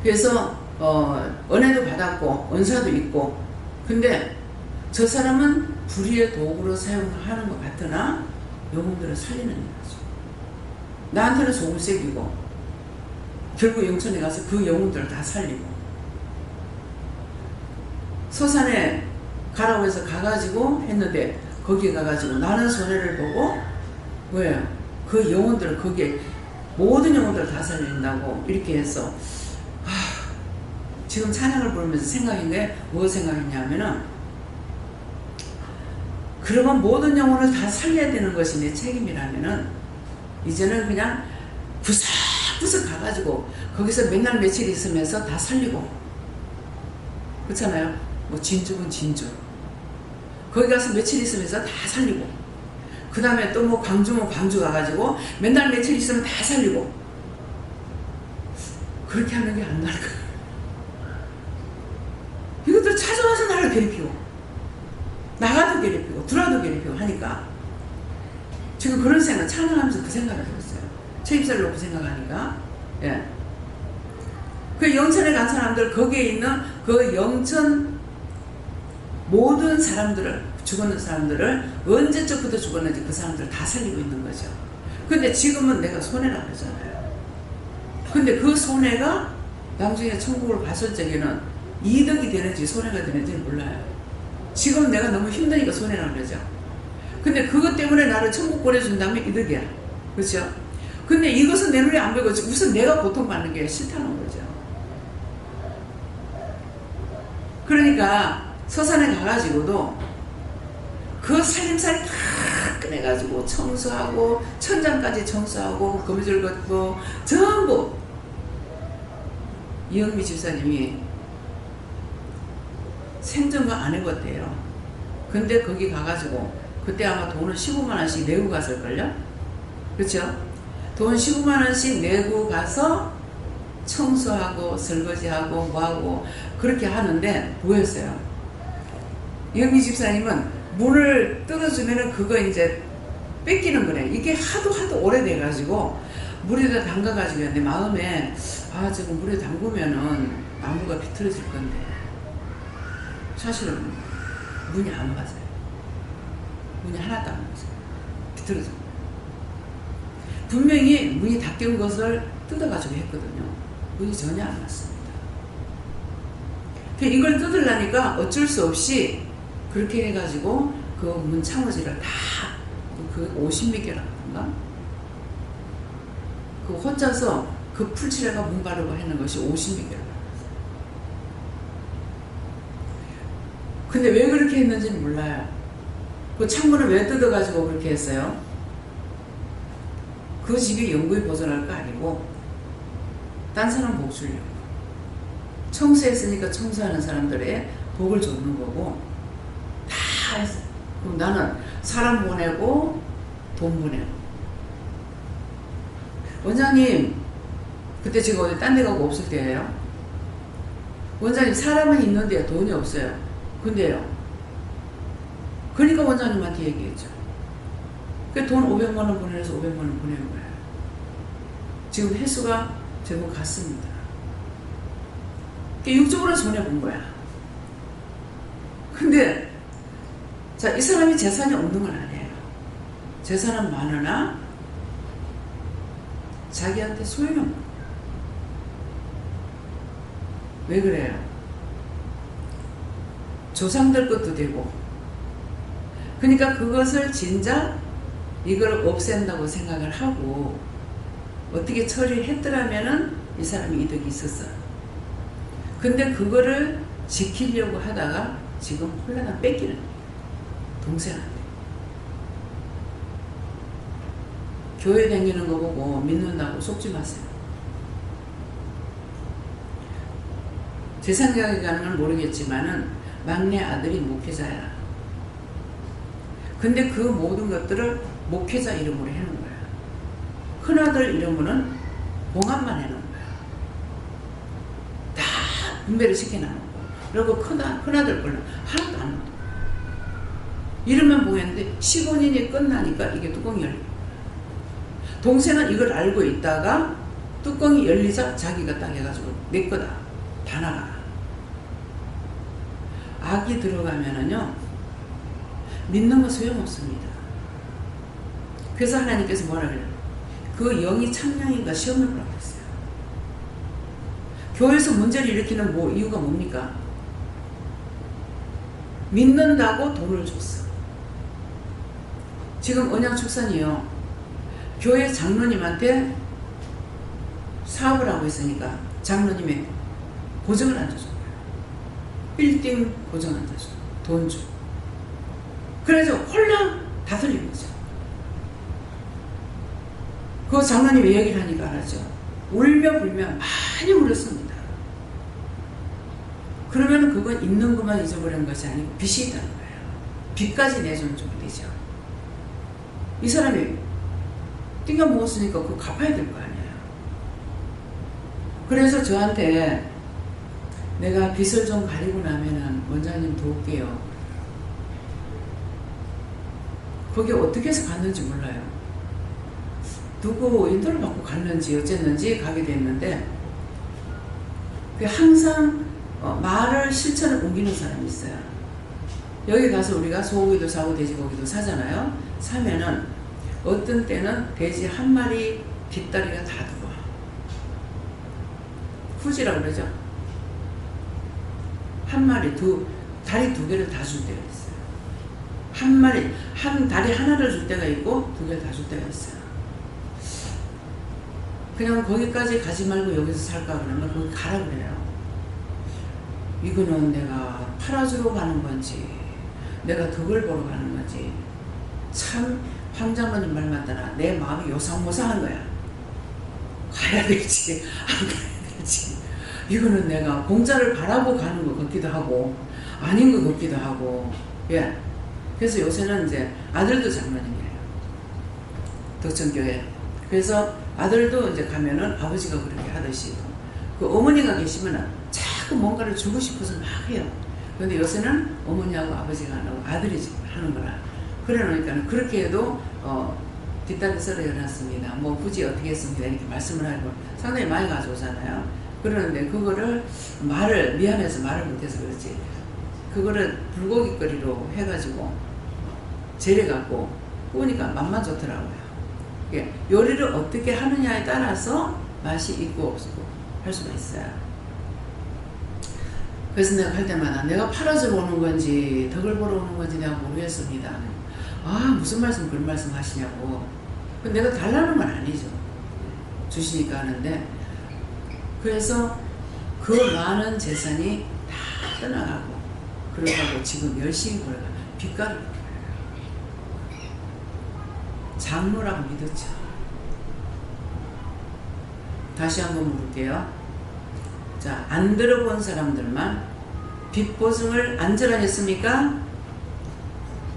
A: 그래서 은혜도 받았고 은사도 있고 근데 저 사람은 불의의 도구로 사용하는 것 같으나 영혼들을 살리는 거죠. 나한테는 속을 새기고 결국 영천에 가서 그 영혼들을 다 살리고 서산에 가라고 해서 가가지고 했는데 거기에 가가지고 나는 손해를 보고 뭐예요? 그 영혼들을 거기에 모든 영혼들을 다 살린다고 이렇게 해서 지금 찬양을 부르면서 생각인 게 뭐 생각했냐면은 그러면 모든 영혼을 다 살려야 되는 것이 내 책임이라면은 이제는 그냥 구석구석 가가지고 거기서 맨날 며칠 있으면서 다 살리고 그렇잖아요. 뭐 진주군 진주 거기 가서 며칠 있으면서 다 살리고 그 다음에 또 뭐 광주면 광주 가가지고 맨날 며칠 있으면 다 살리고 그렇게 하는 게 안 나을까. 이것들 찾아와서 나를 괴롭히고 나가도 괴롭히고 들어와도 괴롭히고 하니까 지금 그런 생각 찬양하면서 그 생각을 들었어요. 책임살을 놓고 생각하니까 예. 그 영천에 간 사람들 거기에 있는 그 영천 모든 사람들을 죽었는 사람들을 언제적부터 죽었는지 그 사람들을 다 살리고 있는 거죠. 근데 지금은 내가 손해라고 그러잖아요. 근데 그 손해가 나중에 천국을 갔을 적에는 이득이 되는지 손해가 되는지 몰라요. 지금 내가 너무 힘드니까 손해라고 그러죠. 근데 그것 때문에 나를 천국 보내준다면 이득이야. 그렇죠? 근데 이것은 내 눈에 안 보이고 우선 내가 고통받는 게 싫다는 거죠. 그러니까 서산에 가가지고도 그 살림살이 다 꺼내가지고 청소하고 천장까지 청소하고 거미줄 걷고 전부 이영미 집사님이 생전과 안 해봤대요. 근데 거기 가가지고 그때 아마 돈을 15만원씩 내고 갔을걸요? 그렇죠? 돈 15만원씩 내고 가서 청소하고 설거지하고 뭐하고 그렇게 하는데 뭐였어요? 영미 집사님은 문을 뜯어주면은 그거 이제 뺏기는 거네. 이게 하도 오래돼가지고 물에다 담가가지고 내 마음에 저거 물에 담그면은 나무가 비틀어질 건데 사실은 문이 안 맞아요. 문이 하나도 안 맞아요. 비틀어져. 분명히 문이 닫힌 것을 뜯어가지고 했거든요. 문이 전혀 안 맞습니다. 이걸 뜯으려니까 어쩔 수 없이 그렇게 해가지고 그 문 창호지를 다 그 50몇 개라던가 그 혼자서 그 풀칠해가 문 바르고 하는 것이 50몇 개라. 근데 왜 그렇게 했는지는 몰라요. 그 창문을 왜 뜯어가지고 그렇게 했어요? 그 집이 영구히 보존할 거 아니고 딴 사람 복 주려고. 청소했으니까 청소하는 사람들의 복을 줬는 거고 다 했어요. 그럼 나는 사람 보내고 돈 보내고. 원장님 그때 제가 어디 딴 데 가고 없을 때예요. 원장님 사람은 있는데 돈이 없어요. 근데요. 그러니까 원장님한테 얘기했죠. 그 돈 500만원 보내서 500만원 보낸 거예요. 지금 횟수가 제법 같습니다. 육적으로 손해본 거야. 근데 자, 이 사람이 재산이 없는 건 아니에요. 재산은 많으나 자기한테 소용이 없는 거예요. 왜 그래요? 조상들 것도 되고 그러니까 그것을 진작 이걸 없앤다고 생각을 하고 어떻게 처리를 했더라면은 이 사람이 이득이 있었어요. 근데 그거를 지키려고 하다가 지금 홀라당 뺏기는 거예요. 동생한테. 교회 다니는 거 보고 믿는다고 속지 마세요. 재산가에 가는 건 모르겠지만은 막내 아들이 목회자야. 근데 그 모든 것들을 목회자 이름으로 해놓은 거야. 큰아들 이름으로는 봉합만 해놓은 거야. 다 분배를 시켜놓은 거. 그리고 큰아들 걸로 하나도 안 넣어. 이름만 봉했는데 15년이 끝나니까 이게 뚜껑이 열려. 동생은 이걸 알고 있다가 뚜껑이 열리자 자기가 딱 해가지고 내 거다. 다 나가. 악이 들어가면은요 믿는 거 소용없습니다. 그래서 하나님께서 뭐라 그래요? 그 영이 참영인가 시험을 보라고 했어요. 교회에서 문제를 일으키는 이유가 뭡니까? 믿는다고 돈을 줬어. 지금 언양축산이요. 교회 장로님한테 사업을 하고 있으니까 장로님이 보증을 안 줘줘. 빌딩 보증 안 줘줘. 돈 줘. 그래서 홀랑 다 틀린 거죠. 그 장로님이 얘기를 하니까 알았죠. 울며 불며 많이 울었습니다. 그러면 그건 있는 것만 잊어버린 것이 아니고 빚이 있다는 거예요. 빚까지 내주는 쪽이 되죠. 이 사람이 띵겨 먹었으니까 그거 갚아야 될 거 아니에요. 그래서 저한테 내가 빚을 좀 가리고 나면은 원장님 도울게요. 거기 어떻게 해서 갔는지 몰라요. 누구 인도를 받고 갔는지 어쨌는지 가게 됐는데 항상 말을 실천을 옮기는 사람이 있어요. 여기 가서 우리가 소고기도 사고 돼지고기도 사잖아요. 사면은 어떤 때는 돼지 한 마리 뒷다리가 다 들어와. 후지라고 그러죠. 한 마리 다리 두 개를 다 줄 때가 있어요. 한 마리 한 다리 하나를 줄 때가 있고 두 개를 다 줄 때가 있어요. 그냥 거기까지 가지 말고 여기서 살까 그러면 거기 가라 그래요. 이거는 내가 팔아주러 가는 건지 내가 덕을 보러 가는 건지 참 황장로님 말 맞다나 내 마음이 요상모상한 거야. 가야 될지 안 가야 될지. 이거는 내가 공짜를 바라고 가는 것 같기도 하고 아닌 것 같기도 하고. 예. 그래서 요새는 이제 아들도 장로님이에요. 덕천교회. 그래서 아들도 이제 가면은 아버지가 그렇게 하듯이 그 어머니가 계시면 자꾸 뭔가를 주고 싶어서 막 해요. 그런데 요새는 어머니하고 아버지가 안 하고 아들이 하는 거라. 그래 놓으니까 그렇게 해도 뒷다리 썰어 열었습니다. 뭐 굳이 어떻게 했습니다. 이렇게 말씀을 하고 상당히 많이 가져오잖아요. 그러는데 그거를 미안해서 말을 못해서 그렇지. 그거를 불고기거리로 해가지고 재래갖고 구우니까 맛만 좋더라고요. 요리를 어떻게 하느냐에 따라서 맛이 있고 없고 할 수가 있어요. 그래서 내가 할 때마다 내가 팔아주러 오는 건지 덕을 보러 오는 건지 내가 모르겠습니다. 아 무슨 말씀 그런 말씀 하시냐고. 내가 달라는 건 아니죠. 주시니까 하는데 그래서 그 많은 재산이 다 떠나가고 그러고 지금 열심히 벌어가 빚가루 장로라고 믿었죠. 다시 한번 물을게요. 자, 안 들어본 사람들만 빚 보증을 안전하 했습니까?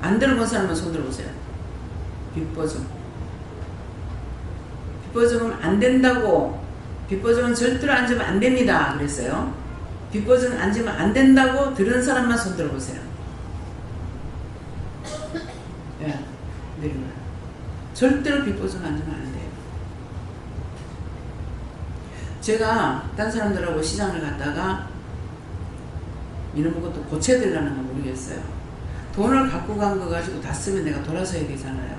A: 안 들어본 사람만 손 들어보세요. 빚 보증. 빚 보증은 안 된다고. 빚 보증은 절대로 앉으면 안 됩니다. 그랬어요. 빚 보증은 앉으면 안 된다고 들은 사람만 손 들어보세요. 예, 내리면. 절대로 빚 보증 앉으면 안 돼요. 제가 딴 사람들하고 시장을 갔다가 이런 것도 고쳐드리려는 건 모르겠어요. 돈을 갖고 간 거 가지고 다 쓰면 내가 돌아서야 되잖아요.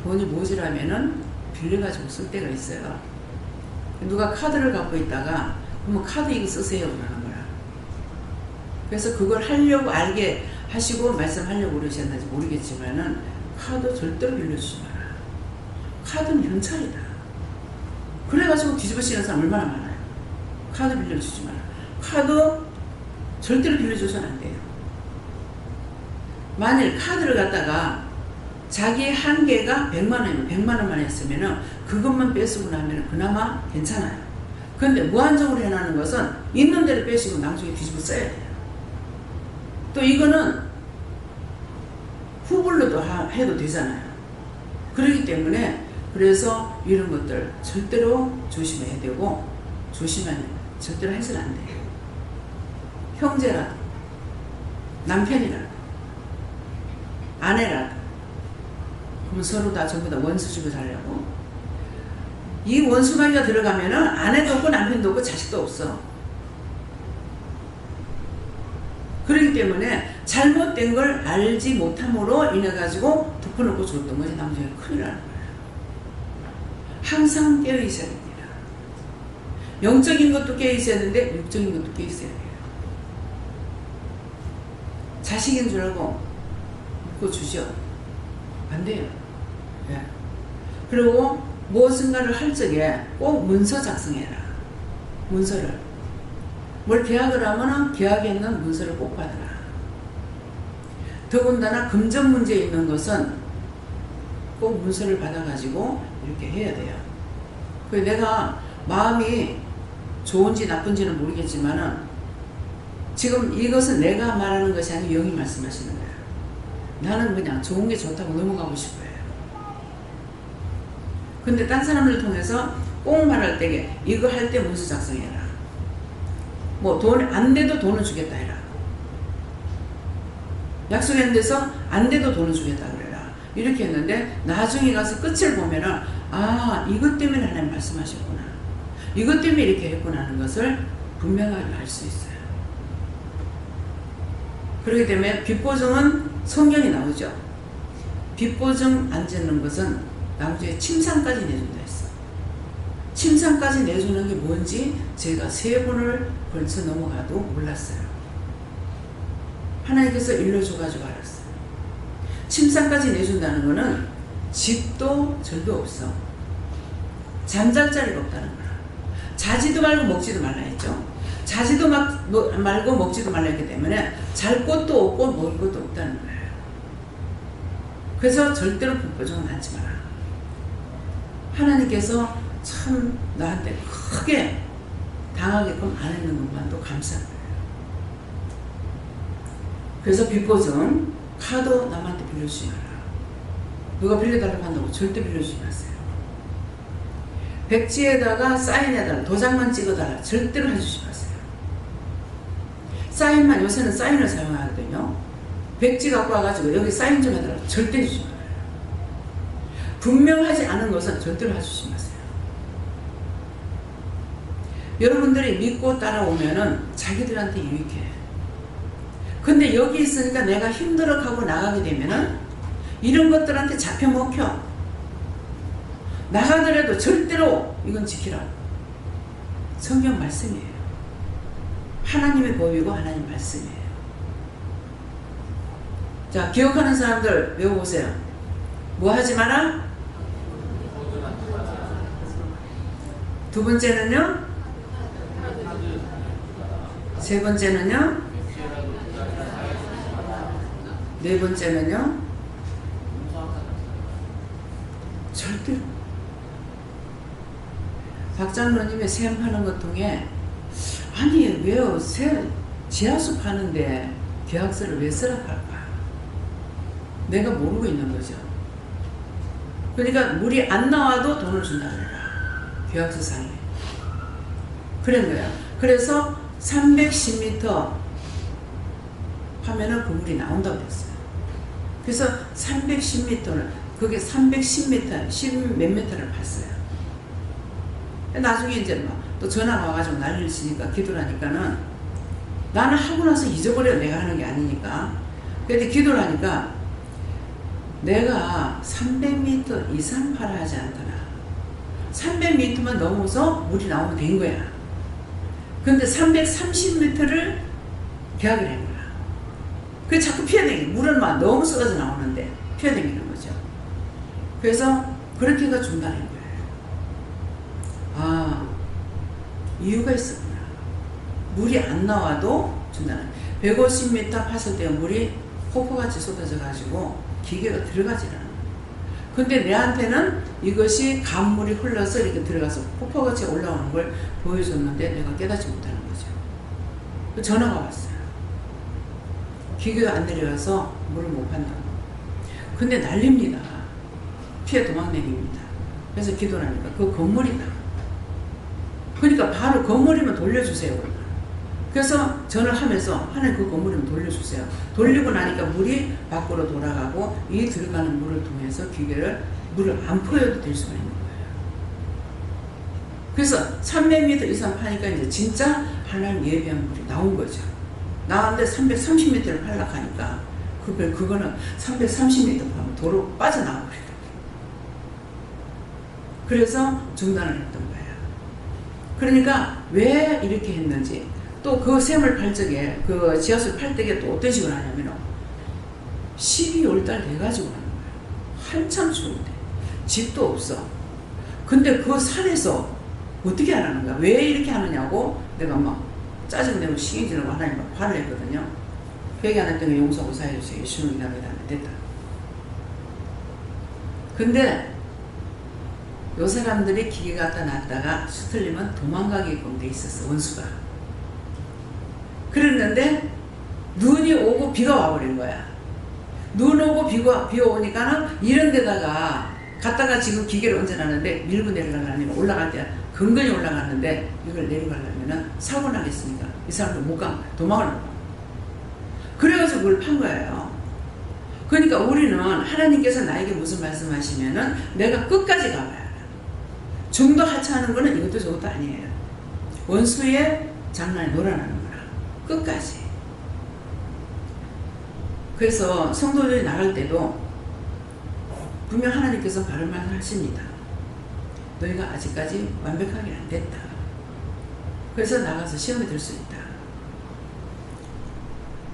A: 돈이 모자라면은 빌려가지고 쓸 때가 있어요. 누가 카드를 갖고 있다가 그러면 카드 이거 쓰세요 그러는 거야. 그래서 그걸 하려고 알게 하시고 말씀하려고 그러셨는지 모르겠지만은 카드 절대로 빌려주지 마라. 카드는 현찰이다. 그래가지고 뒤집어쓰는 사람 얼마나 많아요. 카드 빌려주지 마라. 카드 절대로 빌려줘서는 안 돼요. 만일 카드를 갖다가 자기의 한계가 100만 원이면 100만 원만 했으면은 그것만 빼쓰고 나면 그나마 괜찮아요. 그런데 무한정으로 해놓는 것은 있는 대로 빼시고 나중에 뒤집어 써야 돼요. 또 이거는 후불로도 해도 되잖아요. 그렇기 때문에 그래서 이런 것들 절대로 조심해야 되고 조심하면 절대로 해서는 안 돼요. 형제라도 남편이라도 아내라도 그럼 서로 다 전부 다 원수 주고 살려고. 이 원수관계가 들어가면은 아내도 없고 남편도 없고 자식도 없어. 그렇기 때문에 잘못된 걸 알지 못함으로 인해 가지고 덮어놓고 줬던 것이 나중에 큰일 나는 거예요. 항상 깨어 있어야 됩니다. 영적인 것도 깨어 있어야 되는데 육적인 것도 깨어 있어야 돼요. 자식인 줄 알고 묶어주죠. 안 돼요. 예. 그리고 무엇인가를 할 적에 꼭 문서 작성해라. 문서를. 뭘 계약을 하면은 계약에 있는 문서를 꼭 받아라. 더군다나 금전 문제 있는 것은 꼭 문서를 받아가지고 이렇게 해야 돼요. 그래서 내가 마음이 좋은지 나쁜지는 모르겠지만은 지금 이것은 내가 말하는 것이 아니고 영이 말씀하시는 거예요. 나는 그냥 좋은 게 좋다고 넘어가고 싶어요. 근데 딴 사람을 통해서 꼭 말할 때에 이거 할 때 문서 작성해라. 뭐 돈 안 돼도 돈을 주겠다 해라. 약속한 데서 안 돼도 돈을 주겠다 그래라. 이렇게 했는데 나중에 가서 끝을 보면은 아 이것 때문에 하나님 말씀하셨구나. 이것 때문에 이렇게 했구나 하는 것을 분명하게 알 수 있어요. 그렇기 때문에 빚보증은 성경이 나오죠. 빚보증 안 짓는 것은 나중에 침상까지 내준다 했어. 침상까지 내주는 게 뭔지 제가 3번을 걸쳐 넘어가도 몰랐어요. 하나님께서 일러줘가지고 알았어요. 침상까지 내준다는 거는 집도 절도 없어. 잠잘 자리가 없다는 거야. 자지도 말고 먹지도 말라 했죠. 자지도 말고 먹지도 말라 했기 때문에 잘 곳도 없고 먹을 것도 없다는 거예요. 그래서 절대로 빚보증은 하지 마라. 하나님께서 참 나한테 크게 당하게끔 안 했는 것만도 감사한 거예요. 그래서 빚보증 카드 남한테 빌려주지 마라. 누가 빌려달라고 한다고 절대 빌려주지 마세요. 백지에다가 사인해달라, 도장만 찍어달라 절대로 해주지 마세요. 사인만, 요새는 사인을 사용하거든요. 백지 갖고 와가지고 여기 사인 좀 해달라 절대 해주지 마세요. 분명하지 않은 것은 절대로 해주지 마세요. 여러분들이 믿고 따라오면은 자기들한테 유익해. 근데 여기 있으니까 내가 힘들어하고 나가게 되면은 이런 것들한테 잡혀 먹혀. 나가더라도 절대로 이건 지키라. 성경 말씀이에요. 하나님의 법이고 하나님 말씀이에요. 자, 기억하는 사람들 외워보세요. 뭐 하지 마라? 두 번째는요? 세 번째는요? 네 번째는요? 절대로. 박장로님의 샘 하는 것 통해 아니 왜요? 지하수 파는데 계약서를 왜 쓰라 할까? 내가 모르고 있는 거죠. 그러니까 물이 안 나와도 돈을 준다 그래라. 계약서상에. 그런 거야. 그래서 310m 하면은 그 물이 나온다고 했어요. 그래서 310m를 그게 310m, 10몇 m를 팠어요. 나중에 이제 막 또 전화가 와가지고 난리를 치니까 기도를 하니까는 나는 하고 나서 잊어버려. 내가 하는 게 아니니까. 근데 기도를 하니까 내가 300m 이상 파라 하지 않더라. 300m만 넘어서 물이 나오면 된 거야. 근데 330m를 계약을 한 거야. 그래서 자꾸 피해다니는 물은 막 너무 쏟아져 나오는데 피해다니는 거죠. 그래서 그렇게가 중단한 거예요. 아, 이유가 있었구나. 물이 안 나와도 중단한. 150m 팠을 때 물이 폭포같이 쏟아져 가지고 기계가 들어가지 않아. 근데 내한테는 이것이 강물이 흘러서 이렇게 들어가서 폭포같이 올라오는 걸 보여줬는데 내가 깨닫지 못하는 거죠. 전화가 왔어요. 기계가 안 내려가서 물을 못 판다고. 근데 난립니다. 피해 도망내기입니다. 그래서 기도를 하니까 그 건물이다. 그러니까 바로 건물이면 돌려주세요. 그래서 전화를 하면서 하나님 그 건물이면 돌려주세요. 돌리고 나니까 물이 밖으로 돌아가고 이 들어가는 물을 통해서 기계를 물을 안 퍼여도 될 수가 있는 거예요. 그래서 300m 이상 파니까 이제 진짜 하나님 예비한 물이 나온 거죠. 나왔는데 330m를 팔락하니까 그거는 330m 파면 도로 빠져나와 버리더라고요. 그래서 중단을 했던 거예요. 그러니까 왜 이렇게 했는지 또 그 샘을 팔 적에 그 지하수를 팔 때에 또 어떤 식으로 하냐면 12월 달 돼가지고 하는 거예요. 한참 추운데 집도 없어. 근데 그 산에서 어떻게 하라는 거야? 왜 이렇게 하느냐고 내가 막 짜증내고 시기질하고 하나님 막 화를 냈거든요. 회개 안 했던 게 용서하고 사해주세요. 예수님 기도합니다. 됐다. 근데 요 사람들이 기계 갖다 놨다가 수틀리면 도망가게끔 돼 있었어. 원수가. 그랬는데 눈이 오고 비가 와버린 거야. 눈 오고 비가 오니까는 이런 데다가 갔다가 지금 기계를 얹어놨는데 밀고 내려가려면 올라갈 때 근근히 올라갔는데 이걸 내려가려면 사고 나겠으니까 이 사람도 못 가. 도망을 못 가. 그래가지고 그걸 판 거예요. 그러니까 우리는 하나님께서 나에게 무슨 말씀하시면은 내가 끝까지 가봐야 돼. 중도 하차하는 거는 이것도 저것도 아니에요. 원수의 장난에 놀아나는 거라. 끝까지. 그래서 성도들이 나갈 때도 분명 하나님께서 바른 말을 하십니다. 너희가 아직까지 완벽하게 안 됐다. 그래서 나가서 시험에 들 수 있다.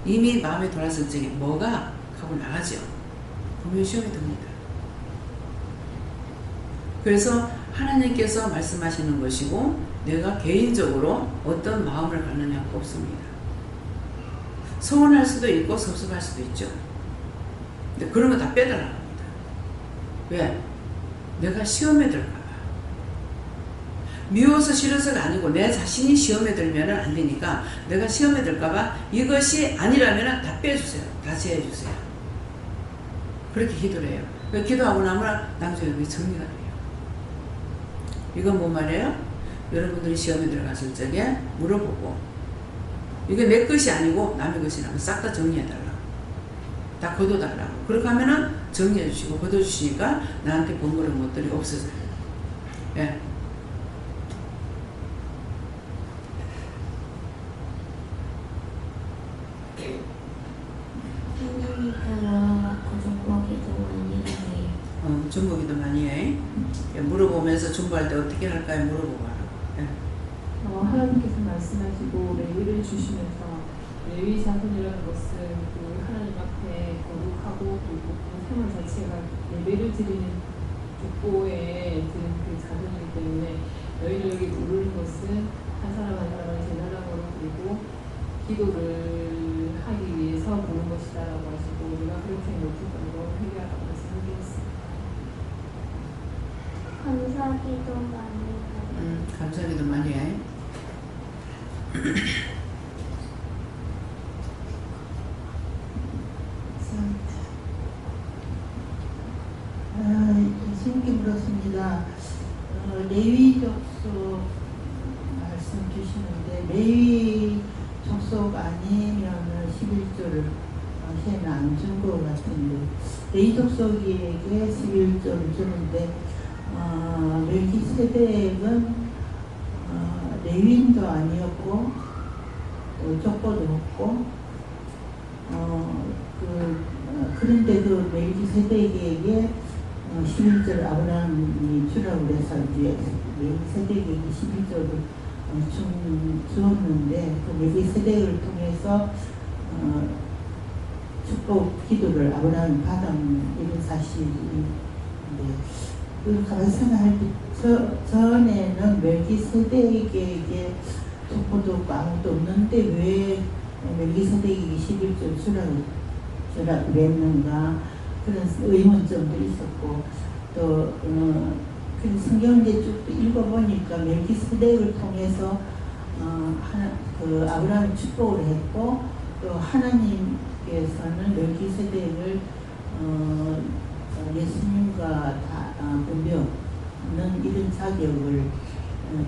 A: 이미 마음에 돌았을 적에 뭐가 하고 나가죠. 분명히 시험에 듭니다. 그래서 하나님께서 말씀하시는 것이고 내가 개인적으로 어떤 마음을 갖느냐가 없습니다. 서운할 수도 있고 섭섭할 수도 있죠. 근데 그런 거 다 빼달라고 합니다. 왜? 내가 시험에 들까봐. 미워서 싫어서가 아니고 내 자신이 시험에 들면 안 되니까 내가 시험에 들까봐 이것이 아니라면 다 빼주세요. 다 제해주세요. 그렇게 기도를 해요. 기도하고 나면 나중에 그게 정리가 돼요. 이건 뭔 말이에요? 여러분들이 시험에 들어갔을 적에 물어보고 이게 내 것이 아니고 남의 것이라면 싹 다 정리해달라고. 다 걷어달라고. 그렇게 하면은 정리해주시고 걷어주시니까 나한테 번거로운 것들이 없어져요. 예. 중보기도 많이 해. 물어보면서 중보할 때 어떻게 할까요? 물어보고 하라고. 예.
C: 하나님께서 말씀하시고 레위를 주시면서 레위 자손이라는 것은 그 하나님 앞에 거룩하고 그리고 그 생활 자체가 예배를 드리는 족보에 드는 그 자손이기 때문에 너희를 여기 부르는 것은 한 사람 한 사람을 제사장으로 그리고 기도를 하기 위해서 부른 것이다라고 하시고 우리가 그렇게 못했다고 회개하라고 말씀하셨습니다.
B: 감사기도 많이 해요.
A: 감사기도 많이 해.
D: 예수님께 물었습니다. 레위 족속 말씀 주시는데 레위 족속 아니면 11조를 당시에는 안 준 것 같은데 레위 족속에게 11조를 주는데 멜기세덱은 레위인도 아니었고 족보도 없고 그런데 그 멜기세덱에게 11조를 아브라함이 주라고 해서 이제 멜기세덱에게 11조를 주었는데 그 멜기세덱을 통해서 축복 기도를 아브라함이 받은 이런 사실인데 그 가만히 생각할 때 전에는 멜기세덱에게 족보도 없고 아무것도 없는데 왜 멜기세덱에게 11조를 주라고 그랬는가 그런 의문점도 있었고 또 성경을 쭉 읽어보니까 멜기세덱을 통해서 그 아브라함이 축복을 했고 또 하나님께서는 멜기세덱을 예수님과 다 분별하는 이런 자격을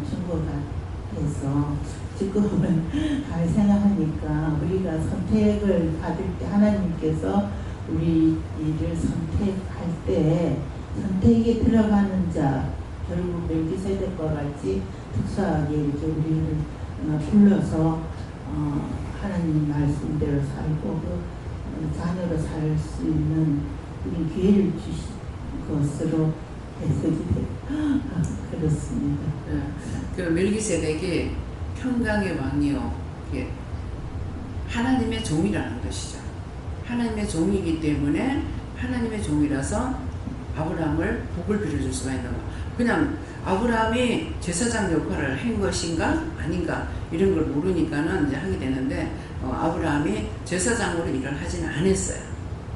D: 준 것 같아서 지금은 잘 생각하니까 우리가 선택을 받을 때 하나님께서 우리를 선택할 때 선택에 들어가는 자 결국 멜기세덱과 같이 특수하게 이렇게 우리를 불러서 하나님 말씀대로 살고 그 자녀로 살 수 있는 우리 기회를 주신 것으로 해석이 그렇습니다.
A: 그 멜기세덱이 평강의 왕이요 예. 하나님의 종이라는 것이죠. 하나님의 종이기 때문에 하나님의 종이라서 아브라함을 복을 빌어줄 수가 있는 거. 그냥 아브라함이 제사장 역할을 한 것인가 아닌가 이런 걸 모르니까는 이제 하게 되는데 아브라함이 제사장으로 일을 하지는 않았어요.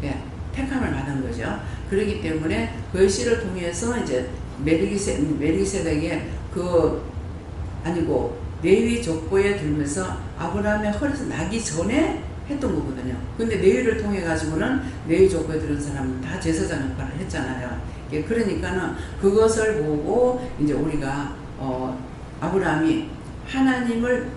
A: 예, 택함을 받은 거죠. 그렇기 때문에 그 씨를 통해서 이제 멜기세덱의 아니고 레위 족보에 들면서 아브라함의 허리에서 나기 전에 했던 거거든요. 근데 레위를 통해 가지고는 레위 족보에 들은 사람은 다 제사장 역할을 했잖아요. 그러니까는 그것을 보고 이제 우리가 아브라함이 하나님을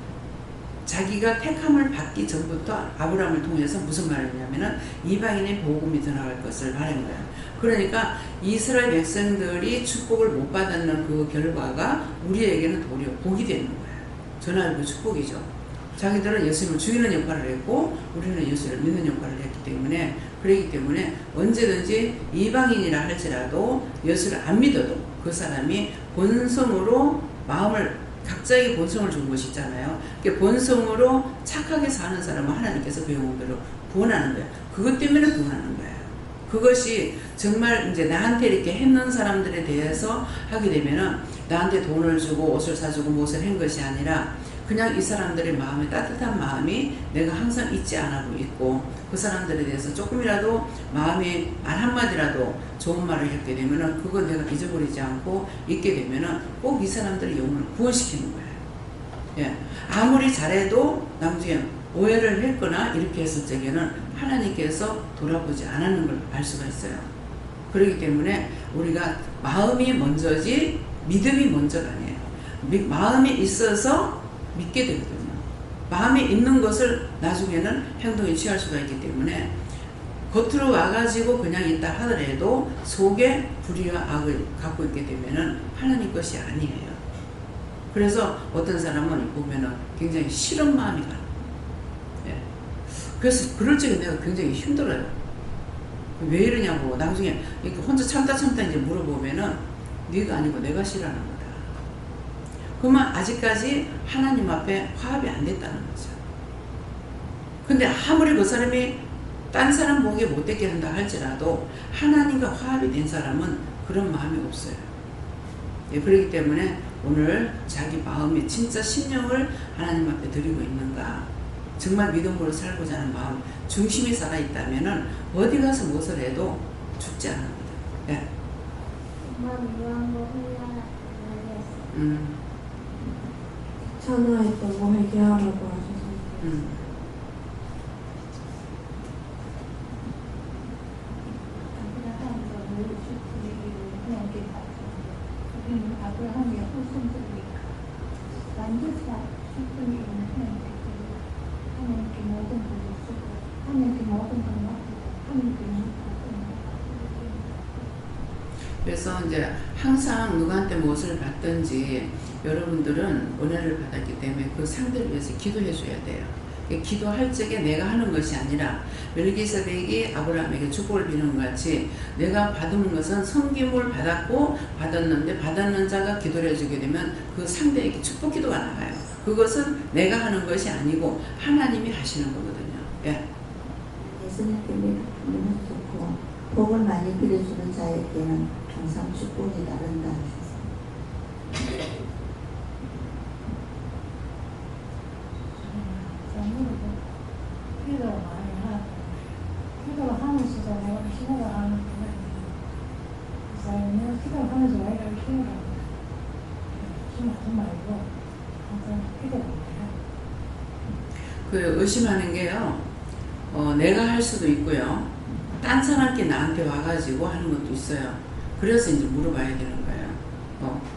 A: 자기가 택함을 받기 전부터 아브라함을 통해서 무슨 말을 했냐면은 이방인의 복음이 전할 것을 말한 거예요. 그러니까 이스라엘 백성들이 축복을 못 받았는 그 결과가 우리에게는 도리어 복이 되는 거예요. 전하는 그 축복이죠. 자기들은 예수님을 죽이는 역할을 했고 우리는 예수를 믿는 역할을 했기 때문에 그렇기 때문에 언제든지 이방인이라 할지라도 예수를 안 믿어도 그 사람이 본성으로 마음을 각자에게 본성을 준 것이 있잖아요. 본성으로 착하게 사는 사람은 하나님께서 배운 대로 구원하는 거예요. 그것 때문에 구원하는 거예요. 그것이 정말 이제 나한테 이렇게 했는 사람들에 대해서 하게 되면은 나한테 돈을 주고 옷을 사주고 무엇을 한 것이 아니라 그냥 이 사람들의 마음에 따뜻한 마음이 내가 항상 잊지 않고 있고 그 사람들에 대해서 조금이라도 마음에 말 한마디라도 좋은 말을 했게 되면은 그거 내가 잊어버리지 않고 있게 되면은 꼭 이 사람들의 영혼을 구원시키는 거예요. 예. 아무리 잘해도 나중에 오해를 했거나 이렇게 했을 적에는 하나님께서 돌아보지 않았는 걸 알 수가 있어요. 그렇기 때문에 우리가 마음이 먼저지 믿음이 먼저가 아니에요. 마음이 있어서 믿게 되거든요. 마음이 있는 것을 나중에는 행동에 취할 수가 있기 때문에 겉으로 와가지고 그냥 있다 하더라도 속에 불의와 악을 갖고 있게 되면은 하나님 것이 아니에요. 그래서 어떤 사람은 보면은 굉장히 싫은 마음이 가요. 예. 그래서 그럴 적에 내가 굉장히 힘들어요. 왜 이러냐고 나중에 이렇게 혼자 참다 이제 물어보면은 네가 아니고 내가 싫어하는 거다. 그러면 아직까지 하나님 앞에 화합이 안 됐다는 거죠. 근데 아무리 그 사람이 딴 사람 보기에 못되게 한다 할지라도 하나님과 화합이 된 사람은 그런 마음이 없어요. 예, 그렇기 때문에 오늘 자기 마음의 진짜 심령을 하나님 앞에 드리고 있는가, 정말 믿음으로 살고자 하는 마음 중심이 살아있다면 어디 가서 무엇을 해도 죽지 않습니다. 예.
B: 전화했던 거 회개하라고 하셔서
E: 아브라함이 후손들이니까 완전히 후손이 하나님께 모든 것을 쓰고 하나님께 모든 걸 맡기고 하나님께
A: 그래서 이제 항상 누구한테 무엇을 받든지 여러분들은 은혜를 받았기 때문에 그 상대를 위해서 기도해 줘야 돼요. 기도할 적에 내가 하는 것이 아니라 멜기세덱이 아브라함에게 축복을 비는 것 같이 내가 받은 것은 섬김을 받았는데 받았는 자가 기도를 해주게 되면 그 상대에게 축복 기도가 나가요. 그것은 내가 하는 것이 아니고 하나님이 하시는 거거든요. 예.
D: 예수님께 믿으면 좋고 복을 많이 빌어주는 자에게는 항상 축복이 따른다.
E: 기도를 많이 하고 기도를 하면서도 내가 신호를 하는 거야. 그래서 내가 기도를 하면서 내가 신호를 하는 거야. 신호하지 말고 항상 기도를 해요.
A: 그 의심하는 게요. 내가 할 수도 있고요. 딴 사람께 나한테 와가지고 하는 것도 있어요. 그래서 이제 물어봐야 되는 거예요.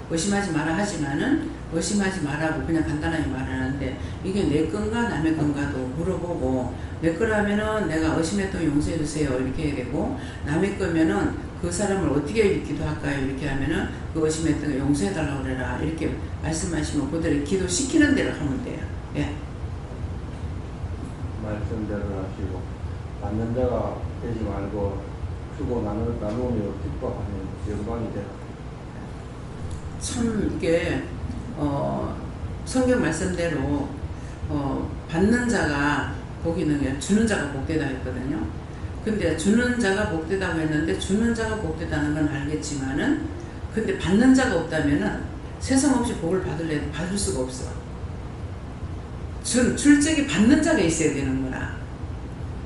A: 의심하지 마라 하지만은 의심하지 말라고 그냥 간단하게 말하는데 이게 내 건가 남의 건가도 물어보고 내 거라면은 내가 의심했던 용서해 주세요 이렇게 해야 되고 남의 거면은 그 사람을 어떻게 기도할까요 이렇게 하면은 그 의심했던 거 용서해 달라고 그래라 이렇게 말씀하시면 그대로 기도시키는 대로 하면 돼요. 예.
F: 말씀대로 하시고 받는 자가 되지 말고 주고 나누며 기뻐하는 영광이 되라.
A: 참 이게 성경 말씀대로 받는 자가 복이 있는 게 주는 자가 복되다 했거든요. 근데 주는 자가 복되다고 했는데 주는 자가 복되다는 건 알겠지만은 근데 받는 자가 없다면은 세상 없이 복을 받을래도 받을 수가 없어. 줄 적이 받는 자가 있어야 되는 거라.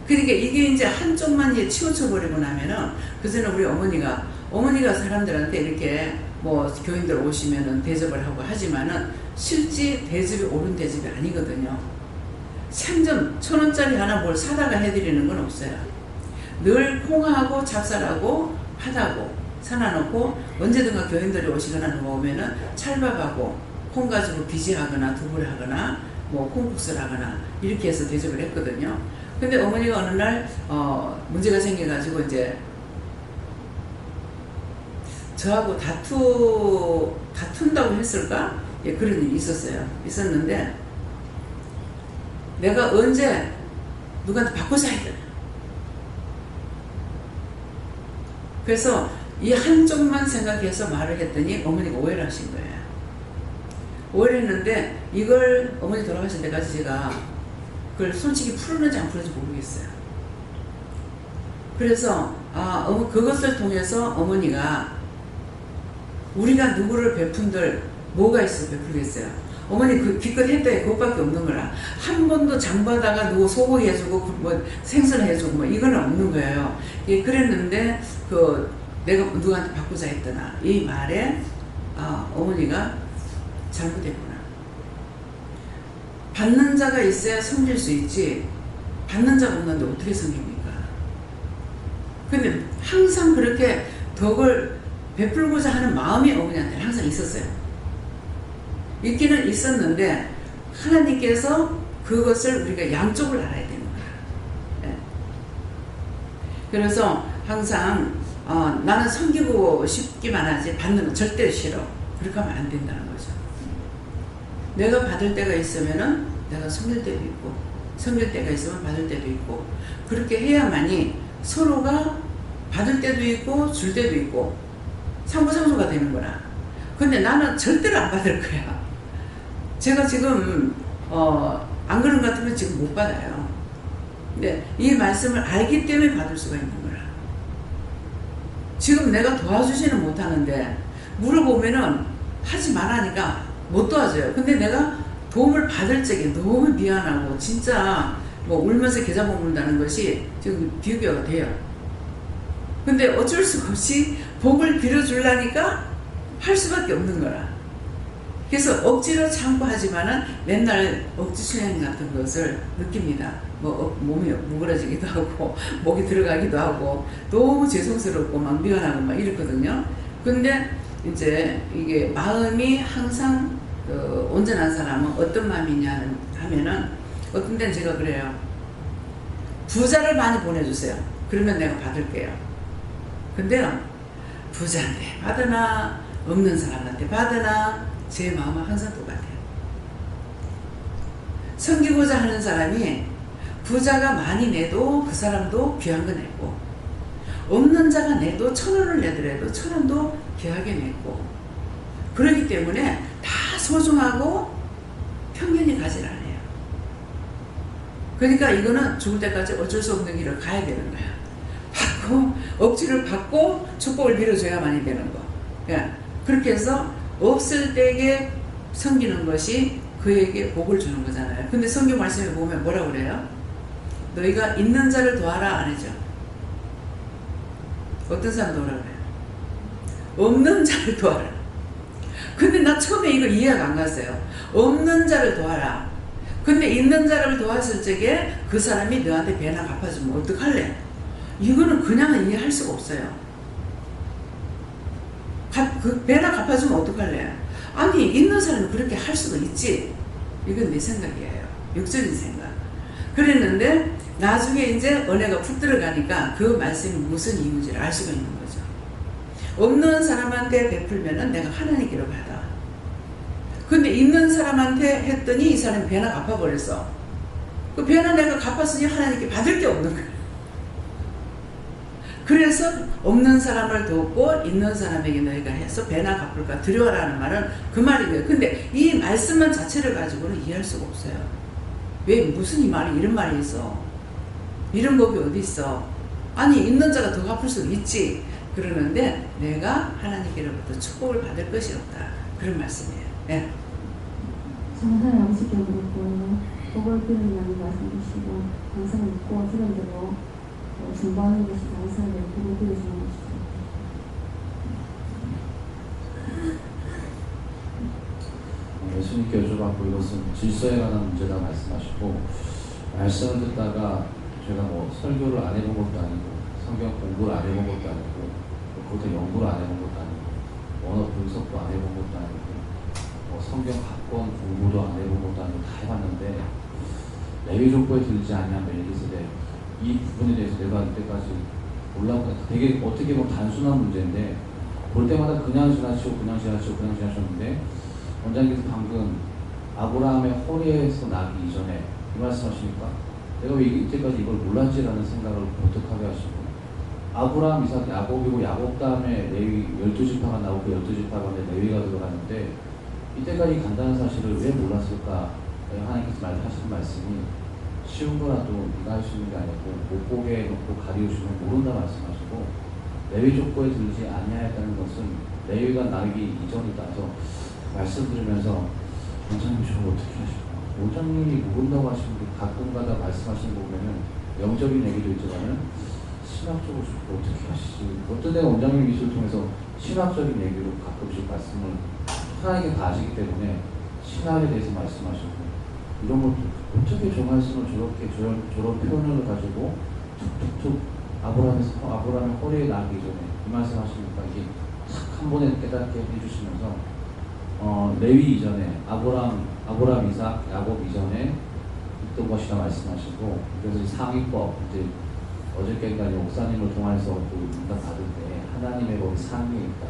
A: 그러니까 이게 이제 한쪽만 치우쳐 버리고 나면은 그전에 우리 어머니가 사람들한테 이렇게 뭐 교인들 오시면은 대접을 하고 하지만은 실제 대접이 옳은 대접이 아니거든요. 생전 1,000원짜리 하나 뭘 사다가 해드리는 건 없어요. 늘 콩하고 찹쌀하고 팥하고 사놔놓고 언제든가 교인들이 오시거나 오면은 찰밥하고 콩 가지고 비지하거나 두부를 하거나 뭐 콩국수를 하거나 이렇게 해서 대접을 했거든요. 근데 어머니가 어느 날 문제가 생겨가지고 이제 저하고 다툰다고 했을까? 예, 그런 일이 있었는데 내가 언제 누구한테 바꿔서 했더라. 그래서 이 한쪽만 생각해서 말을 했더니 어머니가 오해를 하신 거예요. 오해를 했는데 이걸 어머니 돌아가실 때까지 제가 그걸 솔직히 풀었는지 안 풀었는지 모르겠어요. 그래서 그것을 통해서 어머니가 우리가 누구를 베푼들 뭐가 있어 베풀겠어요. 어머니 그 기껏 했더니 그것밖에 없는 거라. 한 번도 장바다가 누구 소고기 해주고 뭐 생선 해주고 뭐 이거는 없는 거예요. 예, 그랬는데 내가 누구한테 바꾸자 했더나 이 말에 어머니가 잘못했구나. 받는 자가 있어야 섬길 수 있지 받는 자가 없는데 어떻게 섬깁니까? 근데 항상 그렇게 덕을 베풀고자 하는 마음이 어머니한테 항상 있었어요. 있기는 있었는데 하나님께서 그것을 우리가 양쪽을 알아야 되는 거야. 네. 그래서 항상 나는 섬기고 싶기만 하지 받는 건 절대 싫어. 그렇게 하면 안 된다는 거죠. 내가 받을 때가 있으면은 내가 섬길 때도 있고 섬길 때가 있으면 받을 때도 있고 그렇게 해야만이 서로가 받을 때도 있고 줄 때도 있고 상부상조가 되는 거라. 근데 나는 절대로 안 받을 거야. 제가 지금 안 그런 것 같으면 지금 못 받아요. 근데 이 말씀을 알기 때문에 받을 수가 있는 거라. 지금 내가 도와주지는 못하는데 물어보면은 하지 말라니까 못 도와줘요. 근데 내가 도움을 받을 적에 너무 미안하고 진짜 뭐 울면서 계좌 머문다는 것이 지금 비교가 돼요. 근데 어쩔 수 없이 복을 빌어주려니까 할 수밖에 없는 거라. 그래서 억지로 참고 하지만은 맨날 억지 수행 같은 것을 느낍니다. 뭐 몸이 무거워지기도 하고 목이 들어가기도 하고 너무 죄송스럽고 막 미안하고 막 이렇거든요. 근데 이제 이게 마음이 항상 온전한 사람은 어떤 마음이냐 하면은 어떤 데는 제가 그래요. 부자를 많이 보내주세요. 그러면 내가 받을게요. 근데요 부자한테 받으나 없는 사람한테 받으나 제 마음은 항상 똑같아요. 섬기고자 하는 사람이 부자가 많이 내도 그 사람도 귀한 거 냈고 없는 자가 내도 1,000원을 내더라도 1,000원도 귀하게 냈고 그렇기 때문에 다 소중하고 편견이 가지 않아요. 그러니까 이거는 죽을 때까지 어쩔 수 없는 길을 가야 되는 거야. 받고 억지를 받고 축복을 빌어줘야만이 되는 거. 그러니까 그렇게 해서 없을 때에 섬기는 것이 그에게 복을 주는 거잖아요. 근데 성경 말씀에 보면 뭐라고 그래요? 너희가 있는 자를 도와라 안 하죠. 어떤 사람 도와라 그래요? 없는 자를 도와라. 근데 나 처음에 이거 이해가 안 갔어요. 없는 자를 도와라. 근데 있는 자를 도왔을 적에 그 사람이 너한테 배나 갚아주면 어떡할래? 이거는 그냥은 이해할 수가 없어요. 그 배나 갚아주면 어떡할래? 아니 있는 사람은 그렇게 할 수가 있지. 이건 내 생각이에요. 육적인 생각. 그랬는데 나중에 이제 은혜가 푹 들어가니까 그 말씀이 무슨 이유인지를 알 수가 있는 거죠. 없는 사람한테 베풀면은 내가 하나님께로 받아. 근데 있는 사람한테 했더니 이 사람이 배나 갚아버렸어. 그 배나 내가 갚았으니 하나님께 받을 게 없는 거야. 그래서 없는 사람을 돕고 있는 사람에게 너희가 해서 배나 갚을까 드려라는 말은 그 말이에요. 근데 이 말씀만 자체를 가지고는 이해할 수가 없어요. 왜 무슨 이 말이 이런 말이 있어? 이런 법이 어디 있어? 아니 있는 자가 더 갚을 수 있지. 그러는데 내가 하나님께로부터 축복을 받을 것이 없다. 그런 말씀이에요. 예.
B: 정말 양식에 그렇고 복을 빌으라는 말씀 주시고 항상 믿고 들은 대로 중보하는 것이 항상 복을 빌어주는 것이죠.
G: 예수님께 여쭤봤고 이것은 질서에 관한 문제다 말씀하시고 말씀을 듣다가 제가 뭐 설교를 안 해본 것도 아니고 성경 공부를 안 해본 것도 아니고 그것도 연구를 안 해본 것도 아니고 언어 분석도 안 해본 것도 아니고 뭐 성경 학권 공부도 안 해본 것도 아니고 다 해봤는데 레위 족보에 들지 아니한 멜기세덱 이 부분에 대해서 내가 이때까지 몰랐다. 되게 어떻게 보면 단순한 문제인데 볼 때마다 그냥 지나치셨는데 원장님께서 방금 아브라함의 허리에서 나기 이전에 이 말씀하시니까 내가 왜 이때까지 이걸 몰랐지라는 생각을 버뜩하게 하시고 아브라함, 이삭, 야곱이고 야곱 다음에 레위 12지파가 나오고 12지파 가운데 레위가 들어가는데 이때까지 간단한 사실을 왜 몰랐을까? 하나님께서 하시는 말씀이 쉬운 거라도 네가 할 수 있는 게 아니고 못 보게 해놓고 가리우시면 모른다 말씀하시고 레위 족보에 들지 아니하였다는 것은 레위가 나기 이전이다. 그래서 말씀 들으면서 원장님이 저걸 어떻게 하실까? 원장님이 모른다고 하시는 게 가끔가다 말씀하시는 거 보면은 영적인 얘기도 있지만은 신학적으로 저걸 어떻게 하시지? 어떤 때는 원장님 미술을 통해서 신학적인 얘기로 가끔씩 말씀을 하나님께 다 아시기 때문에 신학에 대해서 말씀하시고 이런 것도 어떻게 저 말씀을 저렇게 저런 표현을 가지고 툭툭툭 아브라함의 허리에 나기 전에 이 말씀하시니까 이게 탁 한 번에 깨닫게 해주시면서 레위 이전에 아브라함, 이삭, 야곱 이전에 있던 것이라 말씀하시고 그래서 상위법 이제 어저께까지 목사님을 통해서 응답 받을 때 하나님의 법이 상위에 있다.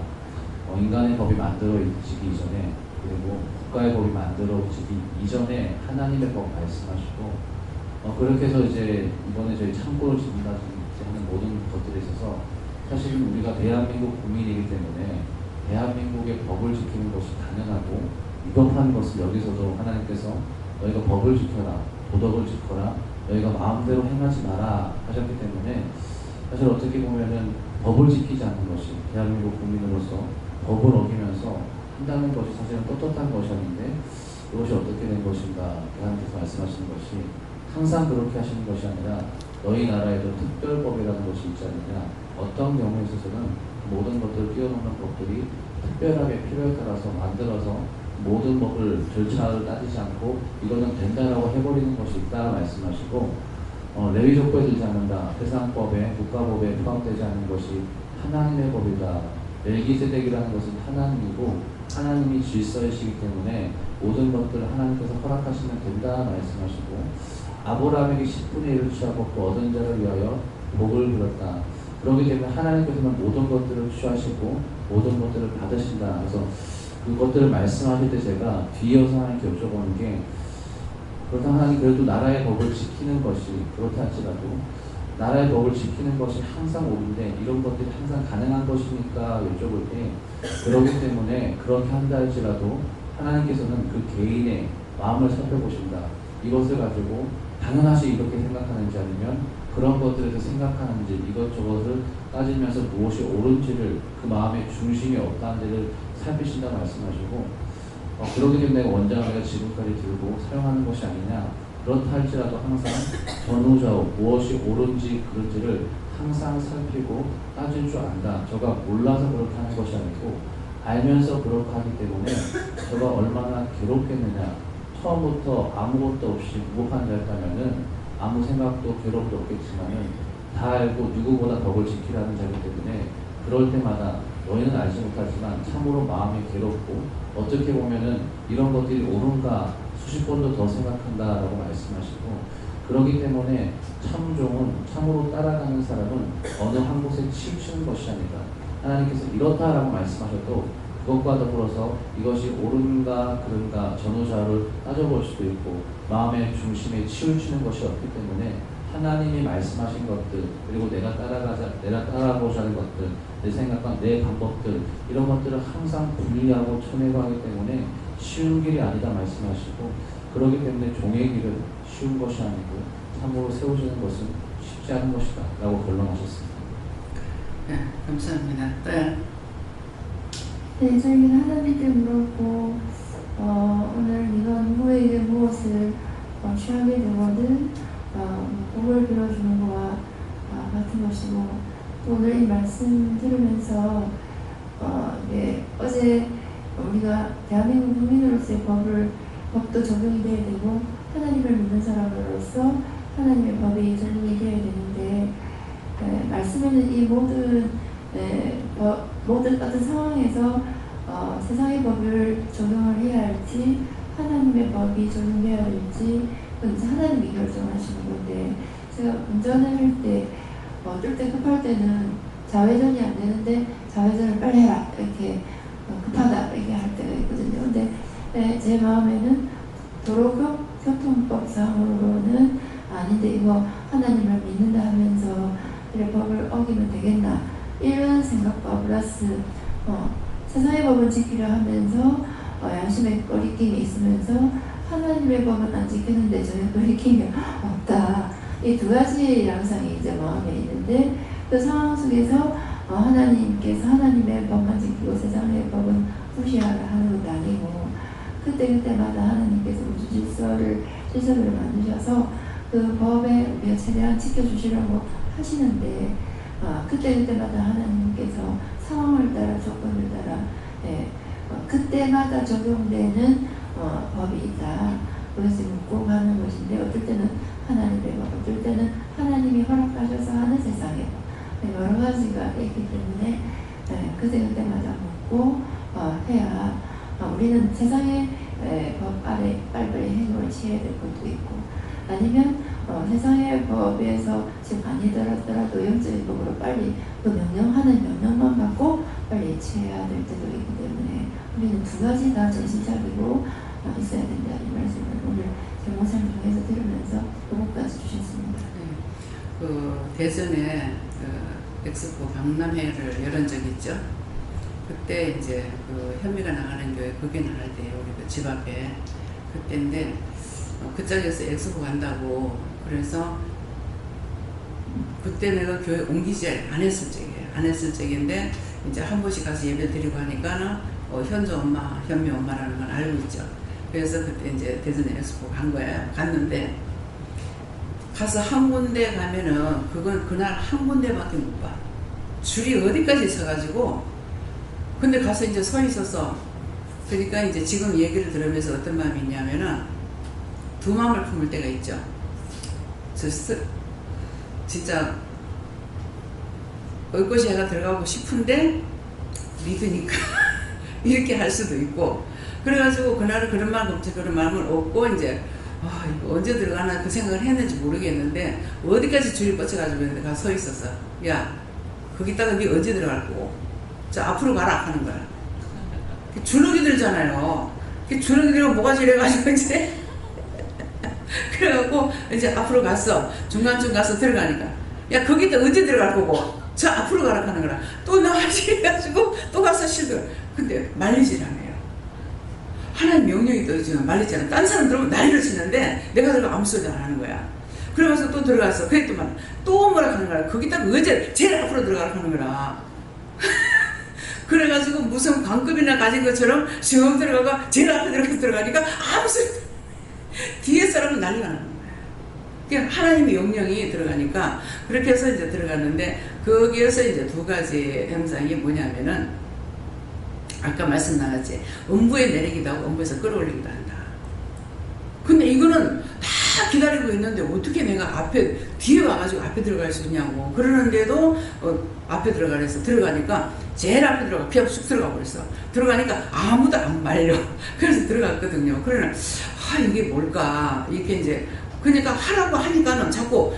G: 인간의 법이 만들어지기 이전에 그리고 국가의 법이 만들어지기 이전에 하나님의 법 말씀하시고 그렇게 해서 이제 이번에 저희 참고를 지금까지 하는 모든 것들에 있어서 사실은 우리가 대한민국 국민이기 때문에 대한민국의 법을 지키는 것이 당연하고 위법한 것을 여기서도 하나님께서 너희가 법을 지켜라, 도덕을 지켜라, 너희가 마음대로 행하지 마라 하셨기 때문에 사실 어떻게 보면은 법을 지키지 않는 것이 대한민국 국민으로서 법을 어기면서 한다는 것이 사실은 떳떳한 것이었는데 이것이 어떻게 된 것인가 하나님께서 말씀하시는 것이 항상 그렇게 하시는 것이 아니라 너희 나라에도 특별법이라는 것이 있지 않느냐. 어떤 경우에 있어서는 모든 것들을 뛰어넘는 법들이 특별하게 필요에 따라서 만들어서 모든 법을 절차를 따지지 않고 이거는 된다라고 해버리는 것이 있다 말씀하시고 레위 족보에 들지 않는다. 세상법에 국가법에 포함되지 않는 것이 하나님의 법이다. 멜기세덱이라는 것은 하나님이고 하나님이 질서이시기 때문에 모든 것들을 하나님께서 허락하시면 된다 말씀하시고 아브라함에게 10분의 1을 취하고 그 얻은 자를 위하여 복을 빌었다. 그렇기 때문에 하나님께서는 모든 것들을 취하시고 모든 것들을 받으신다. 그래서 그것들을 말씀하실 때 제가 뒤이어서 하나님께 여쭤보는 게 그렇다 하나님 그래도 나라의 법을 지키는 것이 그렇다 할지라도 나라의 법을 지키는 것이 항상 옳은데 이런 것들이 항상 가능한 것이니까 여쭤볼 때 그렇기 때문에 그렇게 한다 할지라도 하나님께서는 그 개인의 마음을 살펴보신다. 이것을 가지고 당연하시 이렇게 생각하는지 아니면 그런 것들에서 생각하는지 이것저것을 따지면서 무엇이 옳은지를 그 마음의 중심이 어떠한지를 살피신다 말씀하시고 그렇기 때문에 원장을 내가 지금까지 들고 사용하는 것이 아니냐. 그렇다 할지라도 항상 전후좌우 무엇이 옳은지 그른지를 항상 살피고 따질 줄 안다. 저가 몰라서 그렇게 하는 것이 아니고 알면서 그렇게 하기 때문에 저가 얼마나 괴롭겠느냐. 처음부터 아무것도 없이 무법한 자였다면은 아무 생각도 괴롭도 없겠지만은 다 알고 누구보다 법을 지키라는 자이기 때문에 그럴 때마다 너희는 알지 못하지만 참으로 마음이 괴롭고 어떻게 보면은 이런 것들이 옳은가 수십 번도 더 생각한다라고 말씀하시고 그렇기 때문에 참종은 참으로 따라가는 사람은 어느 한 곳에 치우치는 것이 아니다. 하나님께서 이렇다라고 말씀하셔도 그것과 더불어서 이것이 옳은가 그른가 전후좌우를 따져볼 수도 있고 마음의 중심에 치우치는 것이 없기 때문에 하나님이 말씀하신 것들 그리고 내가 따라가고자 하는 것들 내 생각과 내 방법들 이런 것들을 항상 분리하고 쳐내고 하기 때문에 쉬운 길이 아니다 말씀하시고 그렇기 때문에 종의 길은 쉬운 것이 아니고 참으로 세우시는 것은 쉽지 않은 것이다 라고 결론하셨습니다.
A: 네, 감사합니다. 네.
B: 네, 저희는 하나님께 물었고 오늘 네가 누구에게 무엇을 취하게 되거든 복을 빌어주는 것과 같은 것이고 또 오늘 이 말씀 들으면서 어제 우리가 대한민국 국민으로서의 법도 적용이 돼야 되고 하나님을 믿는 사람으로서 하나님의 법이 적용이 돼야 되는데 말씀에는 이 모든 어떤 상황에서 세상의 법을 적용을 해야 할지 하나님의 법이 적용돼야 될지 그건 이제 하나님이 결정하시는 건데 제가 운전을 할 때 어떨 때 급할 때는 좌회전이 안 되는데 좌회전을 빨리 해라 이렇게 급하다 이렇게 할 때가 있거든요. 근데 제 마음에는 도로교통법상으로는 아닌데 이거 하나님을 믿는다 하면서 이래 법을 어기면 되겠나 이런 생각과 플러스 세상의 법은 지키려 하면서 양심의 거리낌이 있으면서 하나님의 법은 안 지키는데 전혀 거리낌이 없다. 이 두 가지 양상이 이제 마음에 있는데 그 상황 속에서 하나님께서 하나님의 법만 지키고 세상의 법은 무시하라 하는 것도 아니고 그때마다 하나님께서 우주 질서를 만드셔서 그 법에 우리가 최대한 지켜주시려고 하시는데 그때마다 하나님께서 상황을 따라 조건을 따라 그때마다 적용되는 법이 있다. 그것을 묻고 가는 것인데 어떨 때는 하나님의 법, 어떨 때는 하나님이 허락하셔서 하는 세상의 법 여러 가지가 있기 때문에 그때마다 묻고 해야 우리는 세상의 법 아래 빨리빨리 행동을 취해야 될 것도 있고 아니면 세상의 법에서 지금 아니더라도 영적인 법으로 빨리 그 명령만 받고 빨리 취해야 될 때도 있기 때문에 우리는 두 가지 다 정신 차리고 있어야 된다 이 말씀을 오늘 제 목사님 통해서 들으면서 요거까지 주셨습니다.
A: 네. 그 대전에 그 엑스포 박람회를 열은 적이 있죠. 그때 이제 그 현미가 나가는 교회 그게 나갈 때요. 우리 그 집 앞에 그때인데 그쪽에서 엑스포 간다고 그래서 그때 내가 교회 옮기지 안 했을 적인데 이제 한 번씩 가서 예배 드리고 하니까 현주 엄마, 현미 엄마라는 걸 알고 있죠. 그래서 그때 이제 대전에 엑스포 간 거예요. 갔는데 가서 한 군데 가면은 그건 그날 한 군데밖에 못 봐. 줄이 어디까지 서가지고 근데 가서 이제 서 있어서 그러니까 이제 지금 얘기를 들으면서 어떤 마음이 있냐면은 두 마음을 품을 때가 있죠. 진짜 얼것이 해가 들어가고 싶은데 믿으니까 이렇게 할 수도 있고 그래가지고 그날은 그런 마음을 얻고 이제 이거 언제 들어가나 그 생각을 했는지 모르겠는데 어디까지 줄이 뻗쳐가지고 있는데 가서 서 있었어. 야 거기다가 네 언제 들어갈 거고 자 앞으로 가라 하는 거야. 주눅이 들잖아요. 주눅이 들고 뭐가 지래가지고 이제 그래갖고 이제 앞으로 갔어. 중간쯤 가서 들어가니까 야 거기다 언제 들어갈 거고 저 앞으로 가라 하는 거라. 또 나와지 해가지고 또 가서 실드. 근데 말리질 않아요. 하나님 명령이 떨어지면 말리지 않아. 딴 사람 들어오면 난리를 치는데 내가 들어가 아무 소리도 안 하는 거야. 그러면서 또 들어갔어. 그랬더만 또 뭐라 하는 거야. 거기다가 어제 제일 앞으로 들어가라 하는 거라. 그래가지고 무슨 관급이나 가진 것처럼 시험 들어가가 제일 앞에 들어가니까 아무 소리도 뒤에 사람은 난리가 나는 거야. 그러니까 하나님의 영령이 들어가니까 그렇게 해서 이제 들어갔는데 거기에서 이제 두 가지 현상이 뭐냐면은 아까 말씀 나갔지. 음부에 내리기도 하고 음부에서 끌어올리기도 한다. 근데 이거는 다 기다리고 있는데 어떻게 내가 뒤에 와가지고 앞에 들어갈 수 있냐고. 그러는데도 앞에 들어가래서 들어가니까 제일 앞에 들어가 피하고 쑥 들어가 버렸어. 들어가니까 아무도 안 말려. 그래서 들어갔거든요. 그러나 이게 뭘까 이렇게 이제 그러니까 하라고 하니까는 자꾸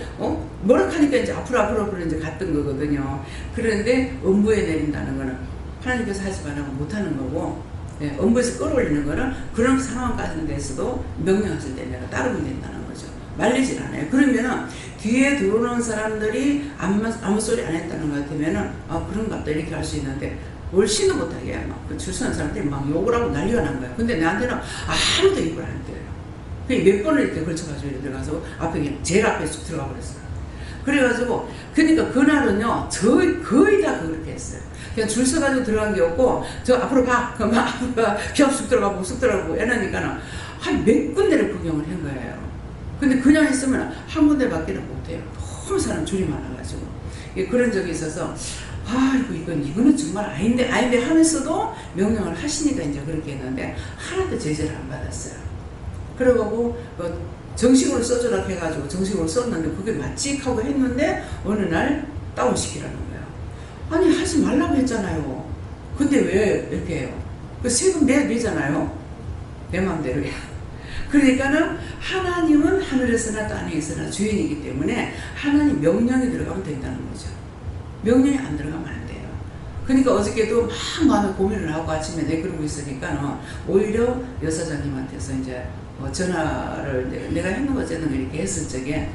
A: 뭐라 하니까 이제 앞으로 이제 갔던 거거든요. 그런데 음부에 내린다는 거는 하나님께서 하지 말라고 못하는 거고 음부에서 끌어올리는 거는 그런 상황까지 돼서도 명령하실 때 내가 따르면 된다는 거죠. 말리질 않아요. 그러면은 뒤에 들어오는 사람들이 아무 소리 안 했다는 것 같으면은 그런가 보다 이렇게 할 수 있는데 월신도 못하게 막 그 출소한 사람들이 막 욕을 하고 난리가 난 거야. 근데 나한테는 아무도 욕을 안 해요. 몇 번을 이렇게 걸쳐가지고 이렇게 들어가서 앞에 그냥 제일 앞에 쑥 들어가 버렸어요. 그래가지고 그러니까 그날은요 거의 다 그렇게 했어요. 그냥 줄 서가지고 들어간 게 없고 저 앞으로 가 그러면 앞으로 가 기업 쑥 들어가고 쑥 들어가고 이러니까는 한 몇 군데를 구경을 한 거예요. 근데 그냥 했으면 한 군데밖에는 못해요. 너무 사람 줄이 많아가지고 그런 적이 있어서 아이고 이거는 정말 아닌데 하면서도 명령을 하시니까 이제 그렇게 했는데 하나도 제재를 안 받았어요. 그러고 정식으로 써주라 해가지고 정식으로 썼는데 그게 맞지 하고 했는데 어느 날 다운시키라는 거예요. 아니 하지 말라고 했잖아요. 근데 왜 이렇게 해요? 그 세금 내잖아요. 내 마음대로야. 그러니까는 하나님은 하늘에서나 땅에서나 주인이기 때문에 하나님 명령이 들어가면 된다는 거죠. 명령이 안 들어가면 안 돼요. 그러니까 어저께도 막 마음에 고민을 하고 아침에 내 그러고 있으니까 오히려 여사장님한테서 이제 전화를 내가 했는 거잖아 이렇게 했을 적에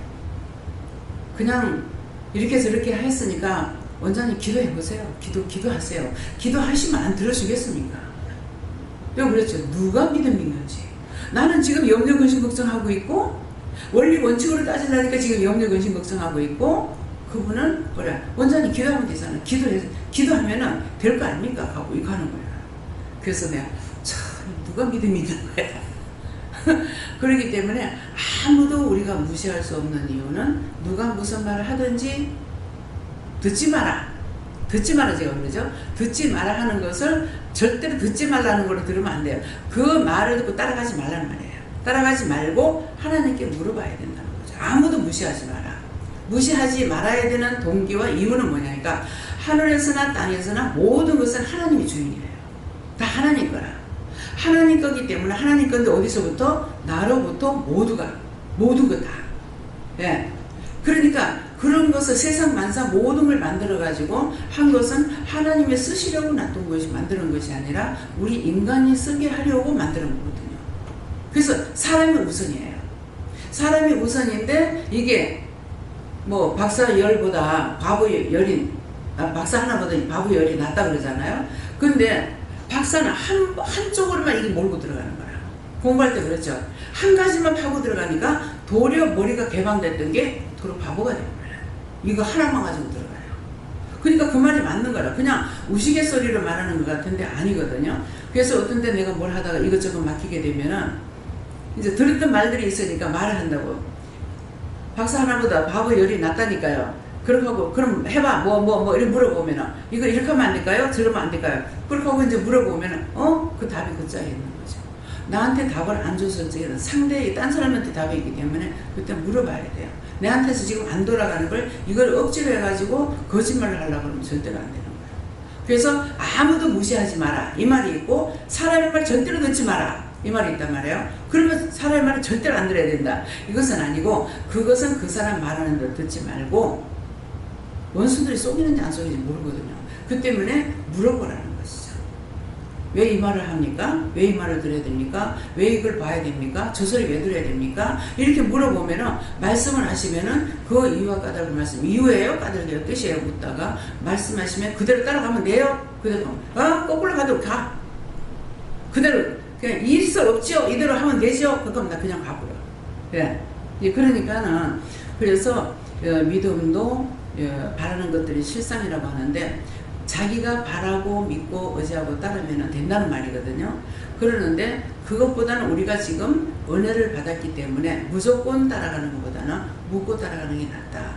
A: 그냥 이렇게 저렇게 했으니까 원장님 기도해 보세요. 기도하세요. 기도하시면 안 들어주겠습니까? 그렇죠. 누가 믿음 믿는지. 나는 지금 염려 근심 걱정하고 있고 원리 원칙으로 따지려니까 지금 염려 근심 걱정하고 있고 그분은 그래 원장님 기도하면 되잖아. 기도하면은 될 거 아닙니까? 하고 이거 하는 거야. 그래서 내가 참 누가 믿음 믿는 거야. 그렇기 때문에 아무도 우리가 무시할 수 없는 이유는 누가 무슨 말을 하든지 듣지 마라 제가 그러죠. 듣지 마라 하는 것을 절대로 듣지 말라는 걸로 들으면 안 돼요. 그 말을 듣고 따라가지 말라는 말이에요. 따라가지 말고 하나님께 물어봐야 된다는 거죠. 아무도 무시하지 마라. 무시하지 말아야 되는 동기와 이유는 뭐냐니까 하늘에서나 땅에서나 모든 것은 하나님이 주인이에요. 다 하나님 거라. 하나님 거기 때문에 하나님 건데 어디서부터? 나로부터 모든 것 다. 예. 그러니까 그런 것을 세상 만사 모든 걸 만들어가지고 한 것은 하나님의 쓰시려고 놔둔 것이 만드는 것이 아니라 우리 인간이 쓰게 하려고 만드는 거거든요. 그래서 사람이 우선이에요. 사람이 우선인데 이게 뭐 박사 열보다 바보 열이 박사 하나보다 바보 열이 낫다 그러잖아요. 근데 박사는 한쪽으로만 이게 몰고 들어가는 거야. 공부할 때 그렇죠. 한 가지만 파고 들어가니까 도리어 머리가 개방됐던 게 도로 바보가 된 거야. 이거 하나만 가지고 들어가요. 그러니까 그 말이 맞는 거라. 그냥 우스갯소리로 말하는 것 같은데 아니거든요. 그래서 어떤 때 내가 뭘 하다가 이것저것 맡기게 되면은 이제 들었던 말들이 있으니까 말을 한다고. 박사 하나보다 바보 열이 낫다니까요. 그렇게 하고 그럼 해봐 뭐 이렇게 물어보면은 이거 이렇게 하면 안 될까요? 저러면 안 될까요? 그렇게 하고 이제 물어보면은 그 답이 그 짝에 있는 거죠. 나한테 답을 안 줬을 적에는 상대의 딴 사람한테 답이 있기 때문에 그때 물어봐야 돼요. 내한테서 지금 안 돌아가는 걸 이걸 억지로 해가지고 거짓말을 하려고 하면 절대로 안 되는 거예요. 그래서 아무도 무시하지 마라 이 말이 있고 사람의 말 절대로 듣지 마라 이 말이 있단 말이에요. 그러면 사람의 말을 절대로 안 들어야 된다. 이것은 아니고 그것은 그 사람 말하는 걸 듣지 말고 원수들이 속이는지 안 속이는지 모르거든요. 그 때문에 물어보라는 것이죠. 왜 이 말을 합니까? 왜 이 말을 들어야 됩니까? 왜 이걸 봐야 됩니까? 저 소리 왜 들어야 됩니까? 이렇게 물어보면은 말씀을 하시면은 그 이유와 까닭을 말씀 이유예요? 까닭이에요? 뜻이에요? 묻다가 말씀하시면 그대로 따라가면 돼요? 그대로 거꾸로 가도 가. 그대로 그냥 일서 없지요? 이대로 하면 되죠? 그럼 나 그냥 가버려. 예. 그러니까는 그래서 믿음도 바라는 것들이 실상이라고 하는데 자기가 바라고 믿고 의지하고 따르면 된다는 말이거든요. 그러는데 그것보다는 우리가 지금 은혜를 받았기 때문에 무조건 따라가는 것보다는 묻고 따라가는 게 낫다.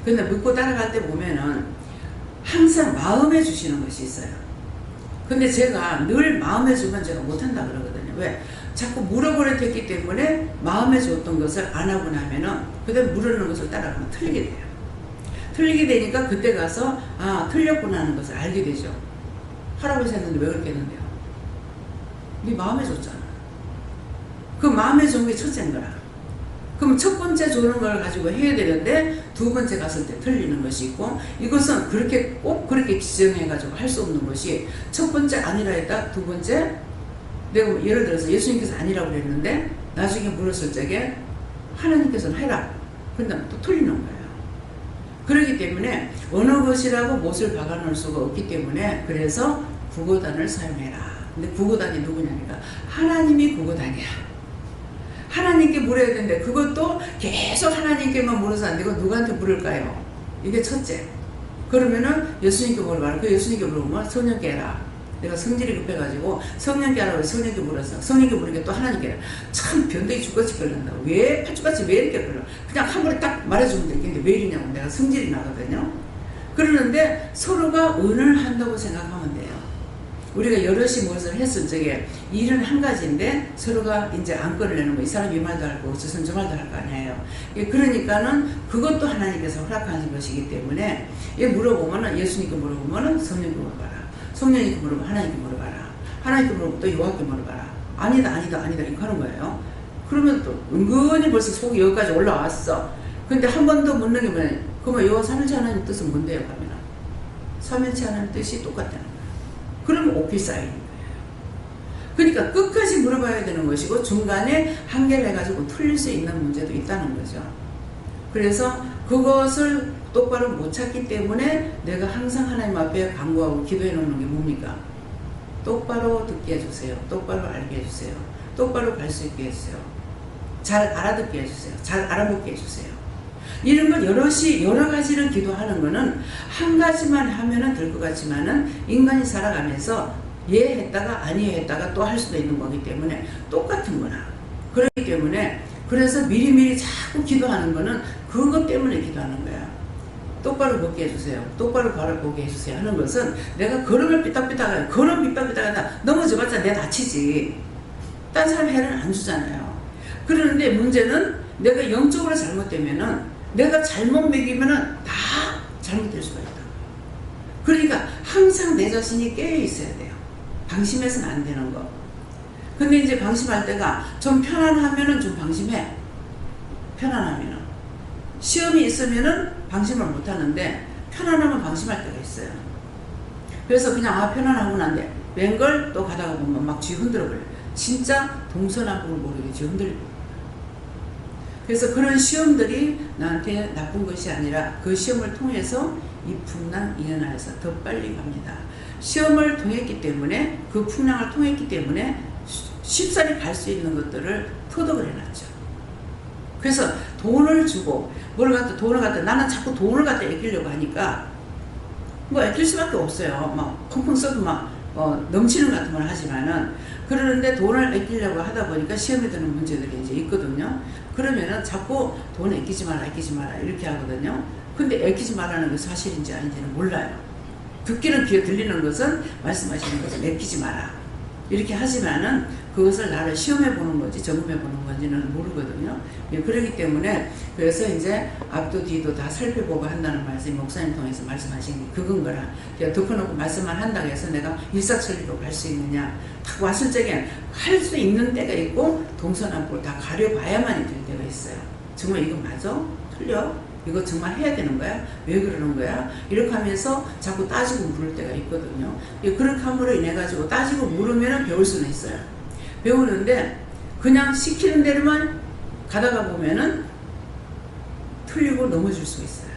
A: 근데 묻고 따라갈 때 보면은 항상 마음에 주시는 것이 있어요. 근데 제가 늘 마음에 주면 제가 못한다 그러거든요. 왜? 자꾸 물어버려 했기 때문에 마음에 줬던 것을 안 하고 나면은 그다음에 물어는 것을 따라가면 틀리게 돼요. 틀리게 되니까 그때 가서 틀렸구나 하는 것을 알게 되죠. 할아버지 했는데 왜 그렇게 했는데요? 네 마음에 줬잖아. 그 마음에 준 게 첫째인 거라. 그럼 첫 번째 주는 걸 가지고 해야 되는데 두 번째 갔을 때 틀리는 것이 있고 이것은 그렇게 꼭 그렇게 지정해 가지고 할 수 없는 것이 첫 번째 아니라 했다 두 번째 내가 예를 들어서 예수님께서 아니라고 그랬는데 나중에 물었을 적에 하나님께서는 해라. 그런데 또 틀리는 거예요. 그렇기 때문에 어느 것이라고 못을 박아놓을 수가 없기 때문에 그래서 구구단을 사용해라. 근데 구구단이 누구냐니까 하나님이 구구단이야. 하나님께 물어야 되는데 그것도 계속 하나님께만 물어서 안 되고 누구한테 물을까요? 이게 첫째. 그러면은 예수님께 물어봐라. 그 예수님께 물어보면 성령께 해라. 내가 성질이 급해가지고 성령께 하라고 성령께 물었어. 성령께 물으니까 또 하나님께 해라. 참 변덕이 죽같이 걸린다고. 왜 팔죽같이 왜 이렇게 걸려? 그냥 한 번에 딱 말해주면 되겠는데 왜 이러냐고. 내가 성질이 나거든요. 그러는데 서로가 은을 한다고 생각하면 돼요. 우리가 여럿이 무엇을 했을 적에 일은 한 가지인데 서로가 이제 안건을 내는 거. 이 사람이 이 말도 할 거고 저 사람 저 말도 할 거 아니에요. 그러니까는 그것도 하나님께서 허락하신 것이기 때문에 물어보면은 예수님께 물어보면은 성령께 물어봐라. 성령님께 물어보면 하나님께 물어봐라. 하나님께 물어보면 또 여호와께 물어봐라. 아니다 이렇게 하는 거예요. 그러면 또 은근히 벌써 속이 여기까지 올라왔어. 근데 한 번 더 묻는 게 뭐냐. 그러면 여호와 삼일체 하나님 뜻은 뭔데요? 하면 삼일체 하나님 뜻이 똑같다는 거예요. 그러면 오피 쌓이는 거예요. 그러니까 끝까지 물어봐야 되는 것이고 중간에 한계를 해가지고 틀릴 수 있는 문제도 있다는 거죠. 그래서 그것을 똑바로 못 찾기 때문에 내가 항상 하나님 앞에 간구하고 기도해 놓는 게 뭡니까? 똑바로 듣게 해주세요. 똑바로 알게 해주세요. 똑바로 갈 수 있게 해주세요. 잘 알아듣게 해주세요. 잘 알아보게 해주세요. 이런 걸 여러 가지를 기도하는 거는 한 가지만 하면은 될 것 같지만은 인간이 살아가면서 예 했다가 아니 했다가 또 할 수도 있는 거기 때문에 똑같은 거나. 그렇기 때문에 그래서 미리미리 자꾸 기도하는 거는 그것 때문에 기도하는 거야. 똑바로 걷게 해주세요. 똑바로 발을 보게 해주세요. 하는 것은 내가 걸음을 삐딱삐딱 걸음 삐딱삐딱 하다 넘어져봤자 내 다치지. 딴 사람 해를 안 주잖아요. 그러는데 문제는 내가 영적으로 잘못되면은 내가 잘못 먹이면은 다 잘못될 수가 있다. 그러니까 항상 내 자신이 깨어 있어야 돼요. 방심해서는 안 되는 거. 근데 이제 방심할 때가 좀 편안하면은 좀 방심해. 편안하면은. 시험이 있으면은 방심을 못 하는데 편안하면 방심할 때가 있어요. 그래서 그냥 편안하고 난데 웬걸 또 가다가 보면 막 쥐 흔들어 버려요. 진짜 동서남북을 모르게 쥐 흔들리고. 그래서 그런 시험들이 나한테 나쁜 것이 아니라 그 시험을 통해서 이 풍랑 이연하여서 더 빨리 갑니다. 시험을 통했기 때문에 그 풍랑을 통했기 때문에 쉽사리 갈 수 있는 것들을 터득을 해놨죠. 그래서 돈을 주고 돈을 갖다 나는 자꾸 돈을 갖다 아끼려고 하니까 뭐 아낄 수밖에 없어요. 막 펑펑 써도 막 넘치는 것 같은 걸 하지만은 그러는데 돈을 아끼려고 하다 보니까 시험에 드는 문제들이 이제 있거든요. 그러면은 자꾸 돈 아끼지 마라 이렇게 하거든요. 근데 아끼지 말라는 게 사실인지 아닌지는 몰라요. 듣기는 귀에 들리는 것은 말씀하시는 것은 아끼지 마라 이렇게 하지만은 그것을 나를 시험해 보는 건지 점검해 보는 건지는 모르거든요. 그렇기 때문에 그래서 이제 앞도 뒤도 다 살펴보고 한다는 말씀이 목사님 통해서 말씀하신 게 그건 거라. 덮어놓고 말씀만 한다고 해서 내가 일사천리로 갈 수 있느냐. 딱 왔을 적에 할 수 있는 때가 있고 동서남북을 다 가려봐야만이 될 때가 있어요. 정말 이거 맞아? 틀려? 이거 정말 해야 되는 거야? 왜 그러는 거야? 이렇게 하면서 자꾸 따지고 물을 때가 있거든요. 그렇게 함으로 인해가지고 따지고 물으면 배울 수는 있어요. 배우는데 그냥 시키는 대로만 가다가 보면은 틀리고 넘어질 수 있어요.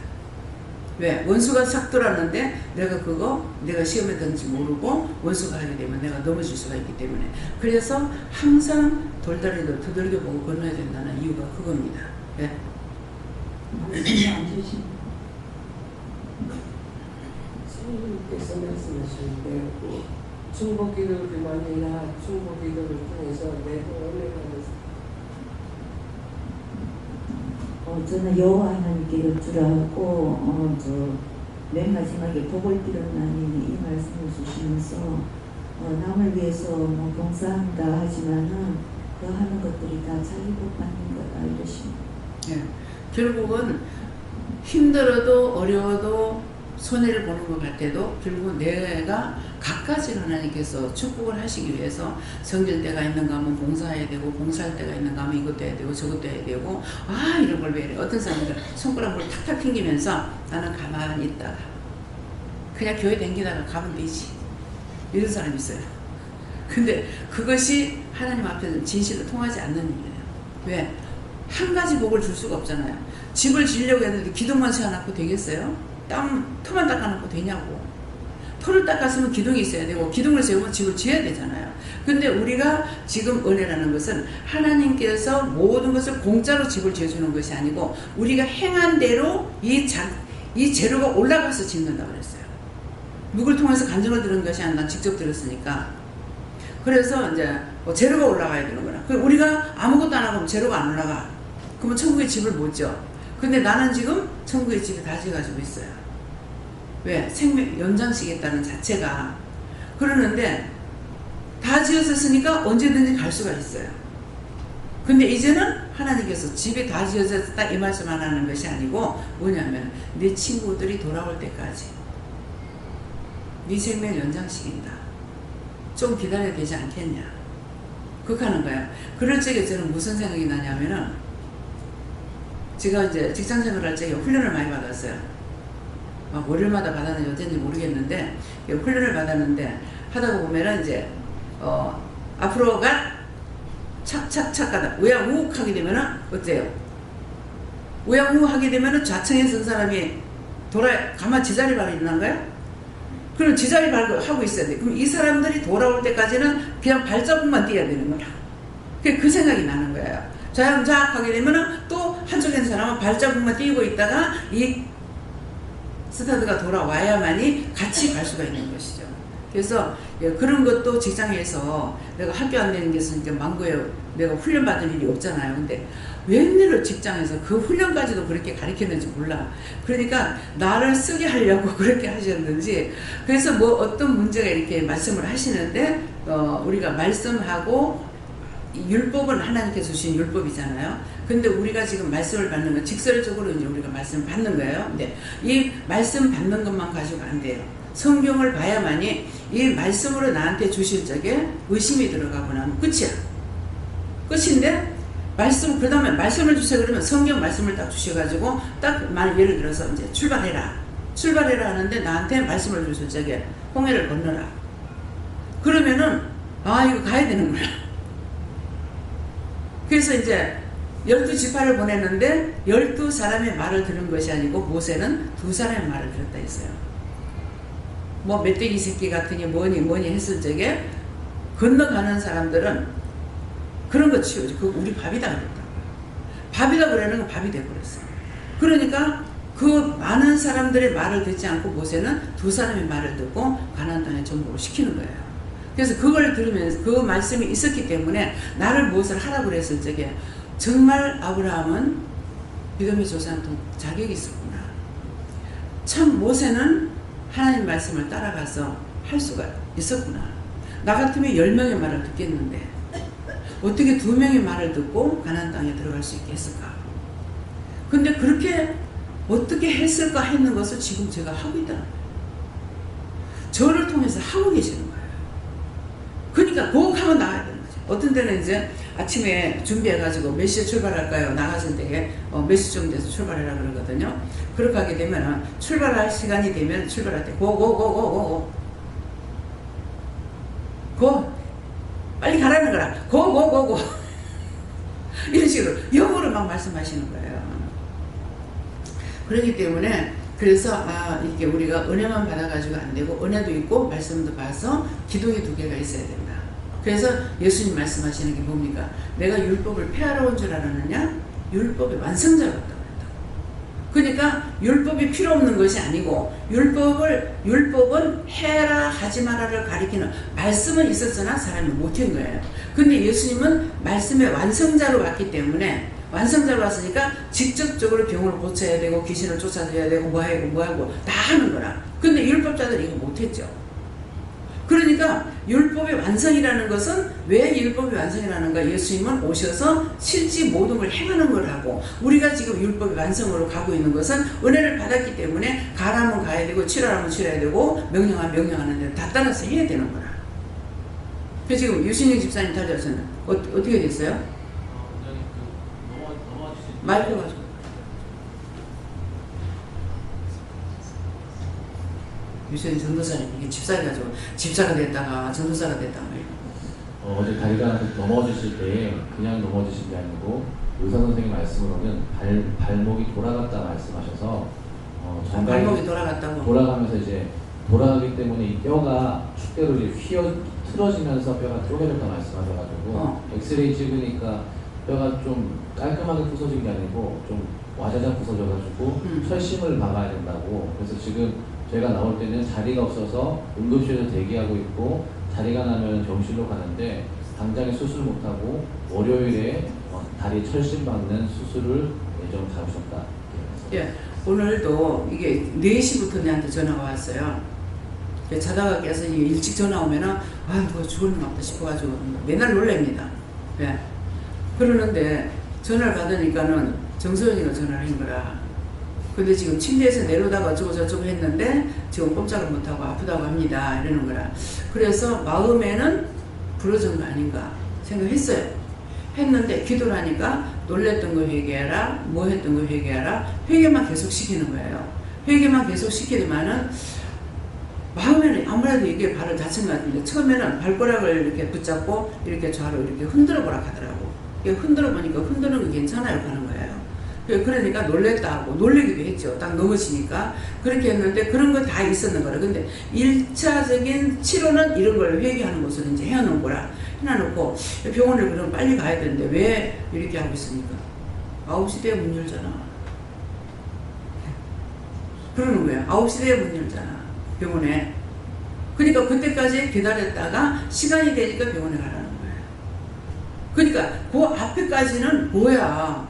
A: 왜? 원수가 싹 들어왔는데 내가 시험에 든지 모르고 원수가 하게 되면 내가 넘어질 수가 있기 때문에 그래서 항상 돌다리도 두들겨 보고 건너야 된다는 이유가 그겁니다. 네.
H: 스님께서 말씀하시는데 중보기도를만이나 중보기도를 통해서 내가 올라가면서
D: 저는 여호와 하나님께 여쭈라고 맨 마지막에 복을 빌었나니 이 말씀을 주시면서 남을 위해서 봉사한다 하지만은 그 하는 것들이 다 자기 복 받는 거다 이러십니다.
A: 네. 결국은 힘들어도 어려워도 손해를 보는 것 같아도 결국 내가 갖가지를 하나님께서 축복을 하시기 위해서 성질 때가 있는가 하면 봉사해야 되고 봉사할 때가 있는가 하면 이것도 해야 되고 저것도 해야 되고 이런 걸 왜 이래. 어떤 사람들은 손가락을 탁탁 튕기면서 나는 가만히 있다가 그냥 교회 다니다가 가면 되지 이런 사람이 있어요. 근데 그것이 하나님 앞에서는 진실로 통하지 않는 일이에요. 왜? 한 가지 복을 줄 수가 없잖아요. 집을 지으려고 했는데 기둥만 세워놓고 되겠어요? 터만 닦아놓고 되냐고. 터를 닦았으면 기둥이 있어야 되고 기둥을 세우면 집을 지어야 되잖아요. 근데 우리가 지금 은혜라는 것은 하나님께서 모든 것을 공짜로 집을 지어주는 것이 아니고 우리가 행한 대로 이 재료가 올라가서 짓는다고 그랬어요. 누굴 통해서 간증을 들은 것이 아니라 난 직접 들었으니까. 그래서 이제 재료가 올라가야 되는구나. 우리가 아무것도 안 하고 재료가 안 올라가. 그러면 천국의 집을 못 지어. 근데 나는 지금 천국의 집을 다 지어가지고 있어요. 왜? 생명 연장시겠다는 자체가. 그러는데 다 지어졌으니까 언제든지 갈 수가 있어요. 근데 이제는 하나님께서 집이 다 지어졌다 이 말씀 안 하는 것이 아니고 뭐냐면 네 친구들이 돌아올 때까지 네 생명 연장시킨다. 좀 기다려야 되지 않겠냐. 그렇게 하는 거예요. 그럴 적에 저는 무슨 생각이 나냐면은 제가 이제 직장생활 할 적에 훈련을 많이 받았어요. 막 월요일마다 받았는지 어쩐지 모르겠는데 훈련을 받았는데 하다가 보면은 이제 앞으로가 착착착 가다 우양우욱 하게 되면은 어때요? 우양우욱 하게 되면은 좌측에 선 사람이 가만 제자리 바로 일어난 거예요? 그럼 제자리 바로 하고 있어야 돼. 그럼 이 사람들이 돌아올 때까지는 그냥 발자국만 띄어야 되는 거야. 그 생각이 나는 거예요. 자양자악 하게 되면은 또 한쪽에 있는 사람은 발자국만 띄고 있다가 이 스타드가 돌아와야만이 같이 갈 수가 있는 것이죠. 그래서 그런 것도 직장에서 내가 학교 안 다니는 게 있으니까 망고에 내가 훈련 받을 일이 없잖아요. 근데 웬일로 직장에서 그 훈련까지도 그렇게 가르쳤는지 몰라. 그러니까 나를 쓰게 하려고 그렇게 하셨는지. 그래서 뭐 어떤 문제가 이렇게 말씀을 하시는데 우리가 말씀하고 율법은 하나님께서 주신 율법이잖아요. 근데 우리가 지금 말씀을 받는 건 직설적으로 이제 우리가 말씀을 받는 거예요. 근데 이 말씀 받는 것만 가지고 안 돼요. 성경을 봐야만이 이 말씀으로 나한테 주실 적에 의심이 들어가고 나면 끝이야. 끝인데 말씀 그 다음에 말씀을 주세요 그러면 성경 말씀을 딱 주셔가지고 딱 예를 들어서 이제 출발해라 하는데 나한테 말씀을 주실 적에 홍해를 건너라. 그러면은 이거 가야 되는 거야. 그래서 이제 12지파를 보냈는데 12사람의 말을 들은 것이 아니고 모세는 2사람의 말을 들었다 했어요. 뭐 멧돼지 새끼 같으니 뭐니 했을 적에 건너가는 사람들은 그런 거 치우지. 그거 우리 밥이다 그랬다. 밥이다 그러는 건 밥이 돼버렸어요. 그러니까 그 많은 사람들의 말을 듣지 않고 모세는 2사람의 말을 듣고 가나안 땅에 정복을 시키는 거예요. 그래서 그걸 들으면서 그 말씀이 있었기 때문에 나를 무엇을 하라고 그랬을 적에 정말 아브라함은 믿음의 조상한테 자격이 있었구나. 참 모세는 하나님 말씀을 따라가서 할 수가 있었구나. 나 같으면 10명의 말을 듣겠는데 어떻게 2명의 말을 듣고 가나안 땅에 들어갈 수 있게 했을까? 근데 그렇게 어떻게 했을까 했는 것을 지금 제가 하고 있다는 거예요. 저를 통해서 하고 계시는 거예요. 그러니까 꼭 하면 나가야 되는 거죠. 어떤 때는 이제 아침에 준비해가지고 몇 시에 출발할까요? 나가실 때에 몇 시쯤 돼서 출발해라 그러거든요. 그렇게 하게 되면 출발할 시간이 되면 출발할 때 고 빨리 가라는 거라. 고 이런 식으로 영어로 막 말씀하시는 거예요. 그렇기 때문에 그래서 이게 우리가 은혜만 받아가지고 안 되고 은혜도 있고 말씀도 봐서 기둥이 2개가 있어야 된다. 그래서 예수님 말씀하시는 게 뭡니까? 내가 율법을 폐하러 온 줄 알았느냐? 율법의 완성자가 없다고 했다고. 그러니까 율법이 필요 없는 것이 아니고 율법은 해라 하지 마라를 가리키는 말씀은 있었으나 사람이 못한 거예요. 근데 예수님은 말씀의 완성자로 왔기 때문에 완성자로 왔으니까 직접적으로 병을 고쳐야 되고 귀신을 쫓아내야 되고 뭐하고 다 하는 거라. 근데 율법자들이 이거 못했죠. 그러니까 율법의 완성이라는 것은 왜 율법의 완성이라는가? 예수님은 오셔서 실제 모든 걸 행하는 걸 하고 우리가 지금 율법의 완성으로 가고 있는 것은 은혜를 받았기 때문에 가라면 가야 되고 치라면 치러야 되고 명령하면 명령하는 대로 다 따라서 해야 되는 거라. 그래서 지금 유신영 집사님 탈자서는 어떻게 됐어요? 마이크 가지고 유신영 전도사님 이게 집사가 가지고 집사가 됐다가 전도사가 됐다가
G: 어제 다리가 넘어지실 때 그냥 넘어지신 게 아니고 의사 선생님 말씀으로는 발목이 돌아갔다 말씀하셔서
A: 발목이 돌아갔다고
G: 돌아가면서 이제 돌아가기 때문에 이 뼈가 축대로 이제 틀어지면서 뼈가 쪼개졌다 말씀하셔가지고 엑스레이 찍으니까 뼈가 좀 깔끔하게 부서진 게 아니고 좀 와자작 부서져가지고 철심을 막아야 된다고. 그래서 지금 제가 나올 때는 자리가 없어서 응급실에서 대기하고 있고 자리가 나면 병실로 가는데 당장에 수술 못하고 월요일에 다리 철심 막는 수술을 예정 잡으셨다.
A: 예, 오늘도 이게 4시부터 내한테 전화가 왔어요. 자다가 깨서 일찍 전화 오면은 뭐 죽을 놈 없다 싶어가지고 맨날 놀랍니다. 예. 그러는데 전화를 받으니까는 정소연이가 전화를 한 거라. 근데 지금 침대에서 내려오다가 어쩌고 저쩌고 했는데 지금 꼼짝을 못하고 아프다고 합니다. 이러는 거라. 그래서 마음에는 부러진 거 아닌가 생각했어요. 했는데 기도를 하니까 놀랬던 거 회개하라, 뭐 했던 거 회개하라, 회개만 계속 시키는 거예요. 회개만 계속 시키더만은 마음에는 아무래도 이게 발을 다친 것 같은데 처음에는 발가락을 이렇게 붙잡고 이렇게 좌로 이렇게 흔들어 보라 하더라고. 흔들어 보니까 흔드는 게 괜찮아요 하는 거예요. 그러니까 놀랬다 하고 놀래기도 했죠. 딱 넘어지니까. 그렇게 했는데 그런 거 다 있었는 거라. 근데 1차적인 치료는 이런 걸 회개하는 것을 이제 해놓은 거라. 해놔놓고 병원을 그럼 빨리 가야 되는데 왜 이렇게 하고 있습니까? 9시대에 문 열잖아. 그러는 거야. 9시대에 문 열잖아. 병원에. 그러니까 그때까지 기다렸다가 시간이 되니까 병원에 가라는 거예요. 그러니까 그 앞에까지는 뭐야.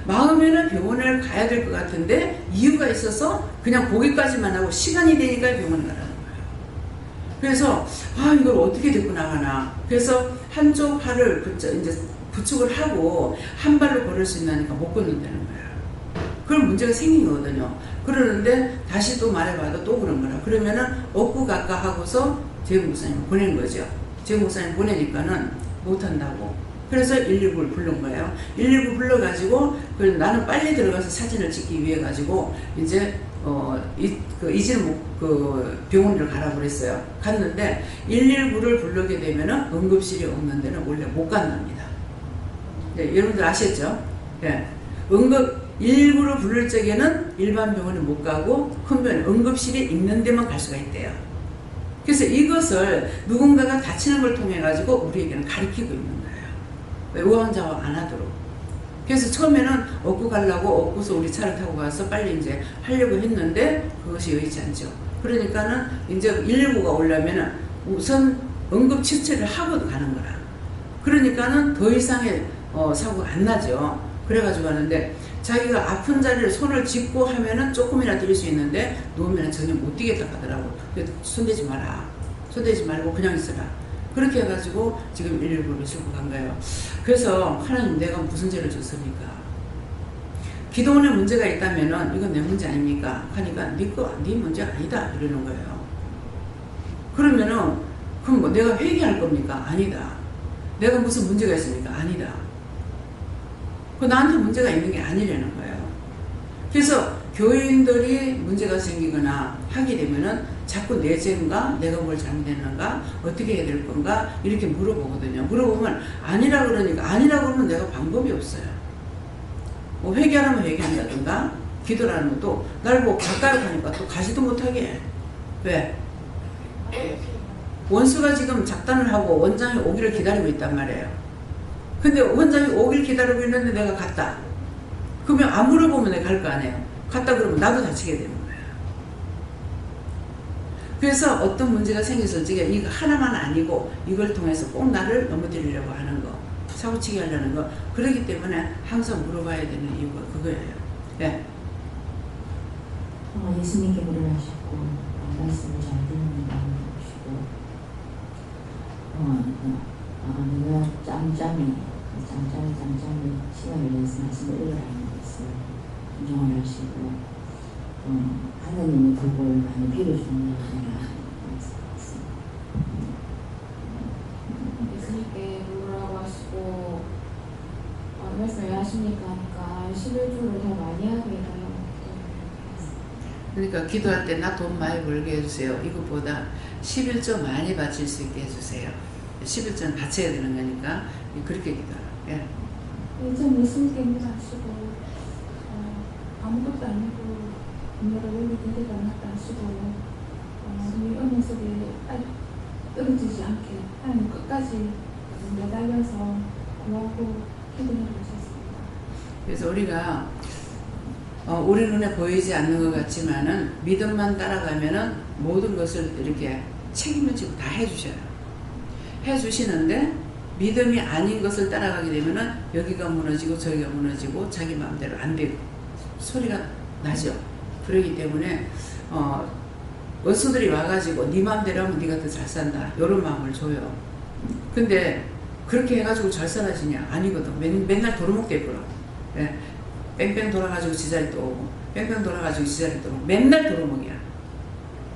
A: 마음에는 병원을 가야 될 것 같은데 이유가 있어서 그냥 거기까지만 하고 시간이 되니까 병원에 가라는 거예요. 그래서 이걸 어떻게 데리고 나가나. 그래서 한쪽 팔을 이제 부축을 하고 한 발로 걸을 수 있나니까 못 걷는다는 거예요. 그런 문제가 생긴 거거든요. 그러는데 다시 또 말해봐도 또 그런 거라. 그러면은 얻고 갈까 하고서 재영 목사님 보낸 거죠. 재영 목사님 보내니까는 못한다고. 그래서 119를 부른 거예요. 119 불러가지고 나는 빨리 들어가서 사진을 찍기 위해 가지고 이제 이제는 병원을 가라고 그랬어요. 갔는데 119를 부르게 되면은 응급실이 없는 데는 원래 못 간답니다. 네, 여러분들 아셨죠? 네. 119를 부를 적에는 일반 병원에 못 가고 큰 병원 응급실이 있는 데만 갈 수가 있대요. 그래서 이것을 누군가가 다치는 걸 통해 가지고 우리에게는 가르치고 있는 거예요. 우왕좌왕 안 하도록. 그래서 처음에는 얻고 가려고 얻고서 우리 차를 타고 가서 빨리 이제 하려고 했는데 그것이 여의치 않죠. 그러니까는 이제 119가 오려면은 우선 응급 치료를 하고 가는 거라. 그러니까는 더 이상의 사고가 안 나죠. 그래가지고 하는데 자기가 아픈 자리를 손을 짚고 하면은 조금이나 들릴 수 있는데 누우면 전혀 못 뛰겠다 하더라고. 그래서 손대지 마라. 손대지 말고 그냥 있어라. 그렇게 해가지고 지금 119를 싣고 간 거예요. 그래서 하나님 내가 무슨 죄를 졌습니까? 기도원에 문제가 있다면은 이건 내 문제 아닙니까? 하니까 네 문제 아니다 이러는 거예요. 그러면은 그럼 뭐 내가 회개할 겁니까? 아니다. 내가 무슨 문제가 있습니까? 아니다. 그 나한테 문제가 있는 게 아니라는 거예요. 그래서 교인들이 문제가 생기거나 하게 되면은 자꾸 내 죄인가? 내가 뭘 잘못했는가? 어떻게 해야 될 건가? 이렇게 물어보거든요. 물어보면 아니라 그러니까 아니라 그러면 내가 방법이 없어요. 뭐 회개하라면 회개한다든가 기도라는 것도 날 뭐 가까이 가니까 또 가지도 못하게 해. 왜? 원수가 지금 작단을 하고 원장이 오기를 기다리고 있단 말이에요. 근데 원장이 오기를 기다리고 있는데 내가 갔다. 그러면 안 물어보면 내가 갈 거 아니에요. 갔다 그러면 나도 다치게 되는 거예요. 그래서 어떤 문제가 생겼을 때 이거 하나만 아니고 이걸 통해서 꼭 나를 넘어뜨리려고 하는 거, 사고치게 하려는 거. 그렇기 때문에 항상 물어봐야 되는 이유가 그거예요. 네.
D: 예수님께 물어나셨고 말씀을 잘 듣는 마음이시고 내가 짬짬이 시간을 내서 말씀을 읽으라는 것을 인정을 하시고 하나님의 복을 많이 빌어주는 말씀이었습니다.
B: 예수님께 물으라고 하시고 말씀 왜 하십니까 하니까 11조를 더 많이 하게 해달라고
A: 그러니까 기도할 때 나 돈 많이 벌게 해주세요. 이것보다 11조 많이 바칠 수 있게 해주세요. 11조는 바쳐야 되는 거니까 그렇게 기도하라. 예.
E: 요즘 예수님께 인도하시고 아무것도 아니고 인도를 원리 기대가 안 났다 하시고 우리 은혜 속에
B: 떨어지지 않게 하나님 끝까지 매달려서 구하고 기도해 주셨습니다.
A: 그래서 우리가 우리 눈에 보이지 않는 것 같지만은 믿음만 따라가면은 모든 것을 이렇게 책임을 지고 다 해주셔요. 해주시는데 믿음이 아닌 것을 따라가게 되면은 여기가 무너지고 저기가 무너지고 자기 마음대로 안 되고 소리가 나죠. 그렇기 때문에 원수들이 와가지고 네 마음대로 하면 네가 더 잘 산다 이런 마음을 줘요. 근데 그렇게 해가지고 잘 살아지냐? 아니거든. 맨날 도루묵 돼버려. 예. 뺑뺑 돌아가지고 지자리 또 오고 뺑뺑 돌아가지고 지자리 또 오고 맨날 도루묵이야.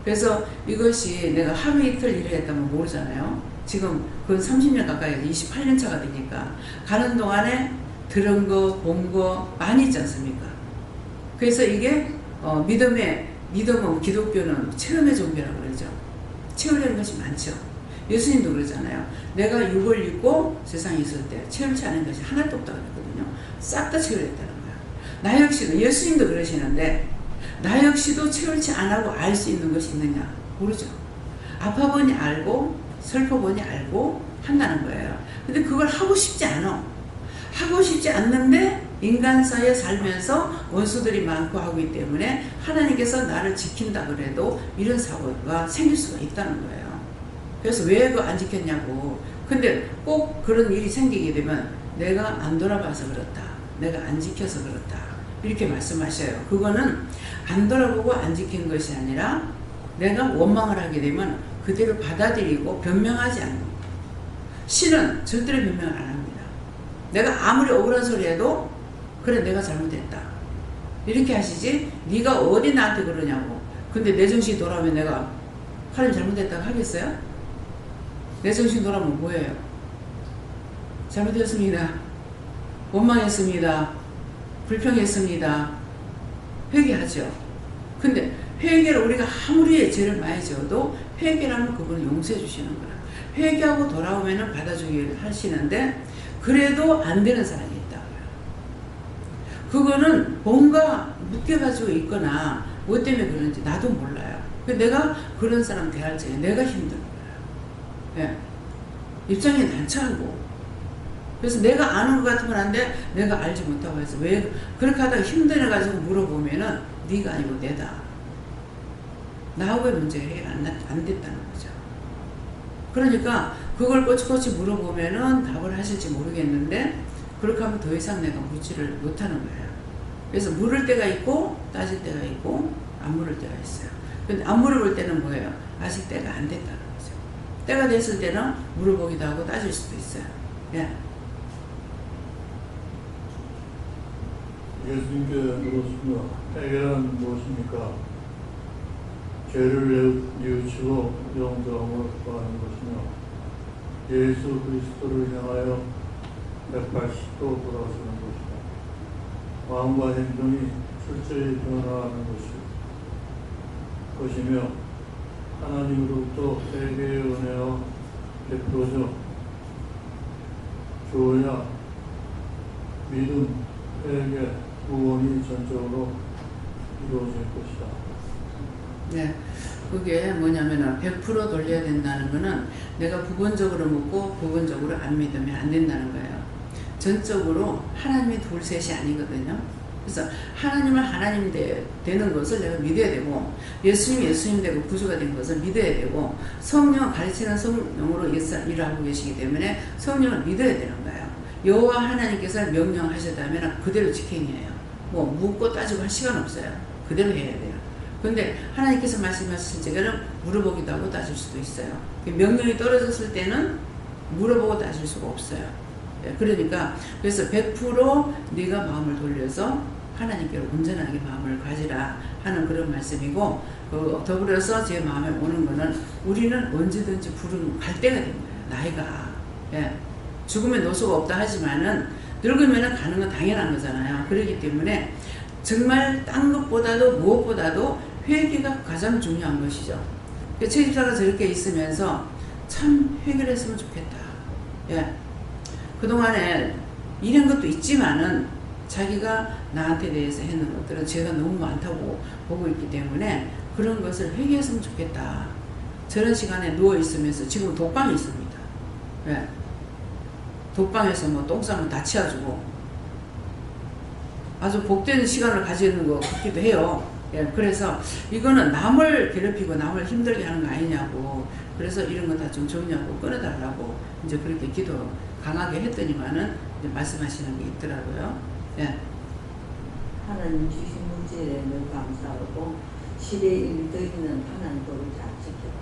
A: 그래서 이것이 내가 하루 이틀 일을 했다면 모르잖아요. 지금 그건 30년 가까이 28년 차가 되니까 가는 동안에 들은 거, 본 거 많이 있지 않습니까? 그래서 이게 믿음은 기독교는 체험의 종교라고 그러죠. 채우려는 것이 많죠. 예수님도 그러잖아요. 내가 육을 입고 세상에 있을 때 채울지 않은 것이 하나도 없다고 그랬거든요. 싹 다 채우렸다는 거야. 나 역시도 예수님도 그러시는데 나 역시도 채울지 안 하고 알 수 있는 것이 있느냐? 모르죠. 아파보니 알고 슬퍼보니 알고 한다는 거예요. 근데 그걸 하고 싶지 않아. 하고 싶지 않는데 인간사에 살면서 원수들이 많고 하기 때문에 하나님께서 나를 지킨다 그래도 이런 사고가 생길 수가 있다는 거예요. 그래서 왜 그거 안 지켰냐고. 근데 꼭 그런 일이 생기게 되면 내가 안 돌아봐서 그렇다. 내가 안 지켜서 그렇다. 이렇게 말씀하셔요. 그거는 안 돌아보고 안 지킨 것이 아니라 내가 원망을 하게 되면 그대로 받아들이고 변명하지 않는 거예요. 신은 절대로 변명을 안 합니다. 내가 아무리 억울한 소리 해도 그래 내가 잘못했다. 이렇게 하시지 네가 어디 나한테 그러냐고. 근데 내 정신이 돌아오면 내가 하나님 잘못했다고 하겠어요? 내 정신 돌아오면 뭐예요? 잘못했습니다. 원망했습니다. 불평했습니다. 회개하죠. 근데 회개를 우리가 아무리 죄를 많이 지어도 회개라면 그분을 용서해 주시는 거야. 회개하고 돌아오면은 받아주기를 하시는데 그래도 안 되는 사람이 있다고요. 그거는 뭔가 묶여가지고 있거나 뭐 때문에 그런지 나도 몰라요. 내가 그런 사람 대할 적에 내가 힘든 거예요. 예. 입장이 난처하고. 그래서 내가 아는 것 같으면 한데 내가 알지 못하고 해서 왜 그렇게 하다가 힘들어가지고 물어보면은 네가 아니고 내다. 나하고의 문제가 해결 안 됐다는 거죠. 그러니까 그걸 꼬치꼬치 물어보면은 답을 하실지 모르겠는데 그렇게 하면 더 이상 내가 묻지를 못하는 거예요. 그래서 물을 때가 있고 따질 때가 있고 안 물을 때가 있어요. 근데 안 물어볼 때는 뭐예요? 아직 때가 안 됐다는 거죠. 때가 됐을 때는 물어보기도 하고 따질 수도 있어요. 예.
I: 예수님께 물었습니다. 해결은 무엇입니까? 죄를 뉘우치고 영생을 구하는 것이며 예수 그리스도를 향하여 180도 돌아서는 것이다. 마음과 행동이 철저히 변화하는 것이며 하나님으로부터 세계의 은혜와 베풀어져 주어야 믿음, 회개, 구원이 전적으로 이루어질 것이다.
A: 네, 그게 뭐냐면은 100% 돌려야 된다는 거는 내가 부분적으로 묻고 부분적으로 안 믿으면 안 된다는 거예요. 전적으로 하나님이 둘셋이 아니거든요. 그래서 하나님을 하나님 되는 것을 내가 믿어야 되고 예수님 예수님 되고 구주가 된 것을 믿어야 되고 성령 가르치는 성령으로 일을 하고 계시기 때문에 성령을 믿어야 되는 거예요. 여호와 하나님께서 명령하셨다면 그대로 직행이에요. 뭐 묻고 따지고 할 시간 없어요. 그대로 해야 돼요. 근데 하나님께서 말씀하실 적에는 물어보기도 하고 따질 수도 있어요. 명령이 떨어졌을 때는 물어보고 따질 수가 없어요. 그러니까 그래서 100% 네가 마음을 돌려서 하나님께로 온전하게 마음을 가지라 하는 그런 말씀이고 더불어서 제 마음에 오는 거는 우리는 언제든지 갈 때가 된 거예요. 나이가. 예. 죽음에 노소가 없다 하지만은 늙으면 가는 건 당연한 거잖아요. 그렇기 때문에 정말 딴 것보다도 무엇보다도 회개가 가장 중요한 것이죠. 최 집사가 저렇게 있으면서 참 회개를 했으면 좋겠다. 예. 그동안에 이런 것도 있지만은 자기가 나한테 대해서 했는 것들은 죄가 너무 많다고 보고 있기 때문에 그런 것을 회개했으면 좋겠다. 저런 시간에 누워 있으면서 지금 독방에 있습니다. 예. 독방에서 뭐 똥 싸면 다 치워주고 아주 복된 시간을 가지는 것 같기도 해요. 예. 그래서 이거는 남을 괴롭히고 남을 힘들게 하는 거 아니냐고. 그래서 이런 거 다 좀 정리하고 끊어달라고 이제 그렇게 기도 강하게 했더니만은 이제 말씀하시는 게 있더라고요. 예.
D: 하나님 주신 문제에 늘 감사하고 시대에 일들이는 하나님 법을 잘 지켜라.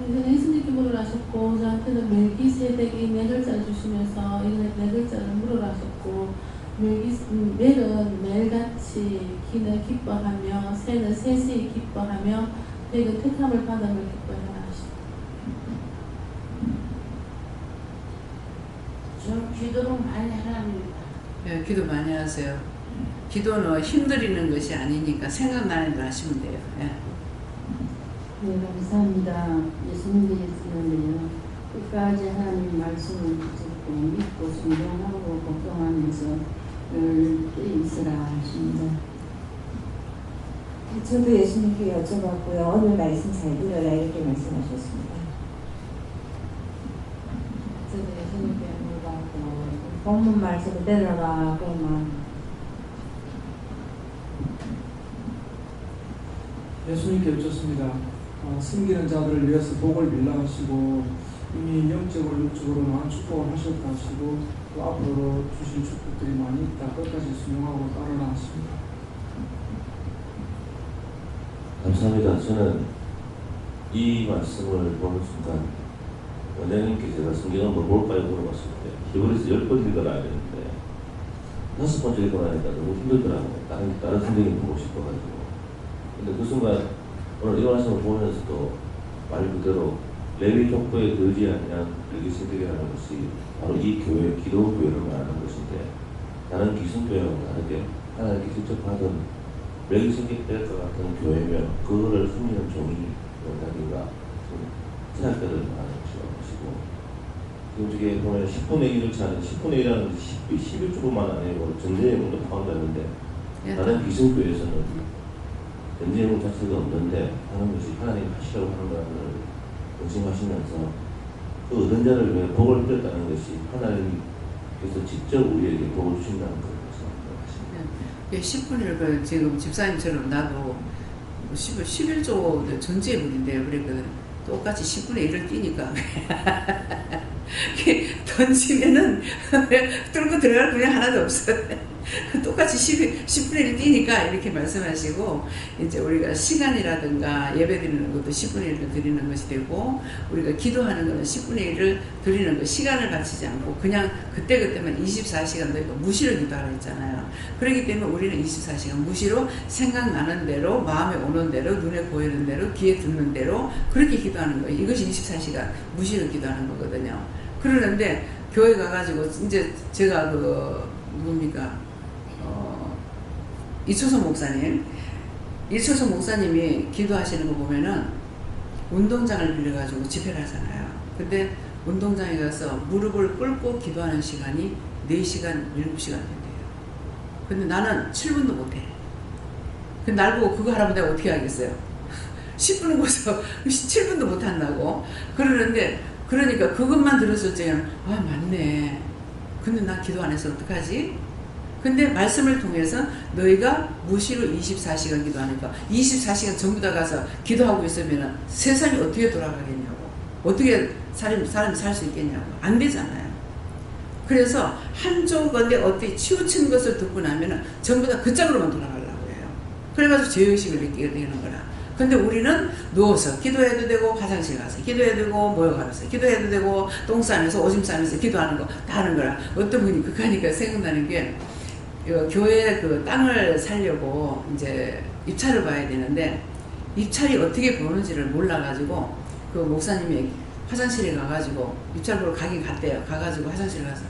C: 예수님께 물으라 하셨고 저한테는 멜기세덱이 네 글자를 주시면서 이번에 네 글자를 물으라 하셨고 멜은 멜같이 기는 기뻐하며 새는 셋이 기뻐하며 덱은 택함을 받음을 기뻐해라 하시고
J: 저 기도를 많이 하랍니다.
A: 예, 기도 많이 하세요. 기도는 힘들이는 것이 아니니까 생각나는 대로 하시면 돼요. 예.
J: 네, 감사합니다. 예수님께서는요, 끝까지 하나님 말씀을 듣고 믿고 순종하고 걱정하면서 늘 있으라 하십니다.
D: 저도 예수님께 여쭤봤고요. 오늘 말씀 잘 들어라 이렇게 말씀하셨습니다.
C: 저도 예수님께 물어봤고
D: 본문 말씀을 들어라 그러면
K: 예수님께 여쭙습니다. 숨기는 자들을 위해서 복을 빌라 하시고 이미 영적으로 육적으로 많은 축복을 하셨다 하시고 또 앞으로 주실 축복들이 많이 있다. 끝까지 순종하고 따르라 하십니다.
G: 감사합니다. 저는 이 말씀을 보는 순간 원장님께 제가 성경을 뭐 볼까요 물어봤을 때 히브리서 10번 읽어라 했는데 5번째 읽고 나니까 너무 힘들더라고요. 다른 성경이 보고 싶어가지고. 근데 그 순간 오늘 이 말씀을 보면서도 말 그대로 레위 족보에 들지 않냐 멜기세덱이라는 것이 바로 이 교회, 기도 교회를 말하는 것인데 다른 기성교회와 다르게 하나님께 직접 받은 멜기세덱과 같은 교회면 그거를 숨기는 종이 원장님과 생각들을 말하는 것이고 지금 저게 보면 10분의 1을 차는 10분의 1이라는 것이 11조만 아니고 전제예물도 포함되는데 다른 기성교회에서는 전제예물 자체가 없는데 하는 것이 하나님 하시려고 하는 것을 의심하시면서 그 얻은 자를 위해 복을 드렸다는 것이 하나님께서 직접 우리에게 복을 주신다는 것을
A: 생각하십니다. 10분의 1을 지금 집사님처럼 나도 11조 전제예물인데요. 그랬거든. 똑같이 10분의 1을 띄니까 던지면은 뚫고 들어갈 분이 하나도 없어요. 똑같이 10분의 1 뛰니까 이렇게 말씀하시고 이제 우리가 시간이라든가 예배 드리는 것도 10분의 1을 드리는 것이 되고 우리가 기도하는 것은 10분의 1을 드리는 것 시간을 바치지 않고 그냥 그때그때만 24시간 너희가 무시로 기도하라 했잖아요. 그렇기 때문에 우리는 24시간 무시로 생각나는 대로 마음에 오는 대로 눈에 보이는 대로 귀에 듣는 대로 그렇게 기도하는 거예요. 이것이 24시간 무시로 기도하는 거거든요. 그러는데 교회 가가지고 이제 제가 누굽니까 이초선 목사님이 기도하시는 거 보면은 운동장을 빌려가지고 집회를 하잖아요. 근데 운동장에 가서 무릎을 꿇고 기도하는 시간이 4시간, 7시간 된대요. 근데 나는 7분도 못해. 근데 날 보고 그거 하라면 내가 어떻게 하겠어요? 10분은 거기서 7분도 못한다고. 그러는데 그러니까 그것만 들었을 때는 아 맞네. 근데 나 기도 안 해서 어떡하지? 근데 말씀을 통해서 너희가 무시로 24시간 기도하니까 24시간 전부 다 가서 기도하고 있으면 세상이 어떻게 돌아가겠냐고. 어떻게 사람이 살 수 있겠냐고. 안 되잖아요. 그래서 한쪽 건데 어떻게 치우친 것을 듣고 나면은 전부 다 그 짝으로만 돌아가려고 해요. 그래가지고 죄의식을 느끼게 되는 거라. 근데 우리는 누워서 기도해도 되고 화장실 가서 기도해도 되고 모여가면서 기도해도 되고 똥 싸면서 오줌 싸면서 기도하는 거 다 하는 거라. 어떤 분이 그하니까 생각나는 게 교회 그 땅을 살려고 이제 입찰을 봐야 되는데 입찰이 어떻게 보는지를 몰라가지고 그 목사님이 화장실에 가가지고 입찰 보러 가긴 갔대요. 가가지고 화장실에 가서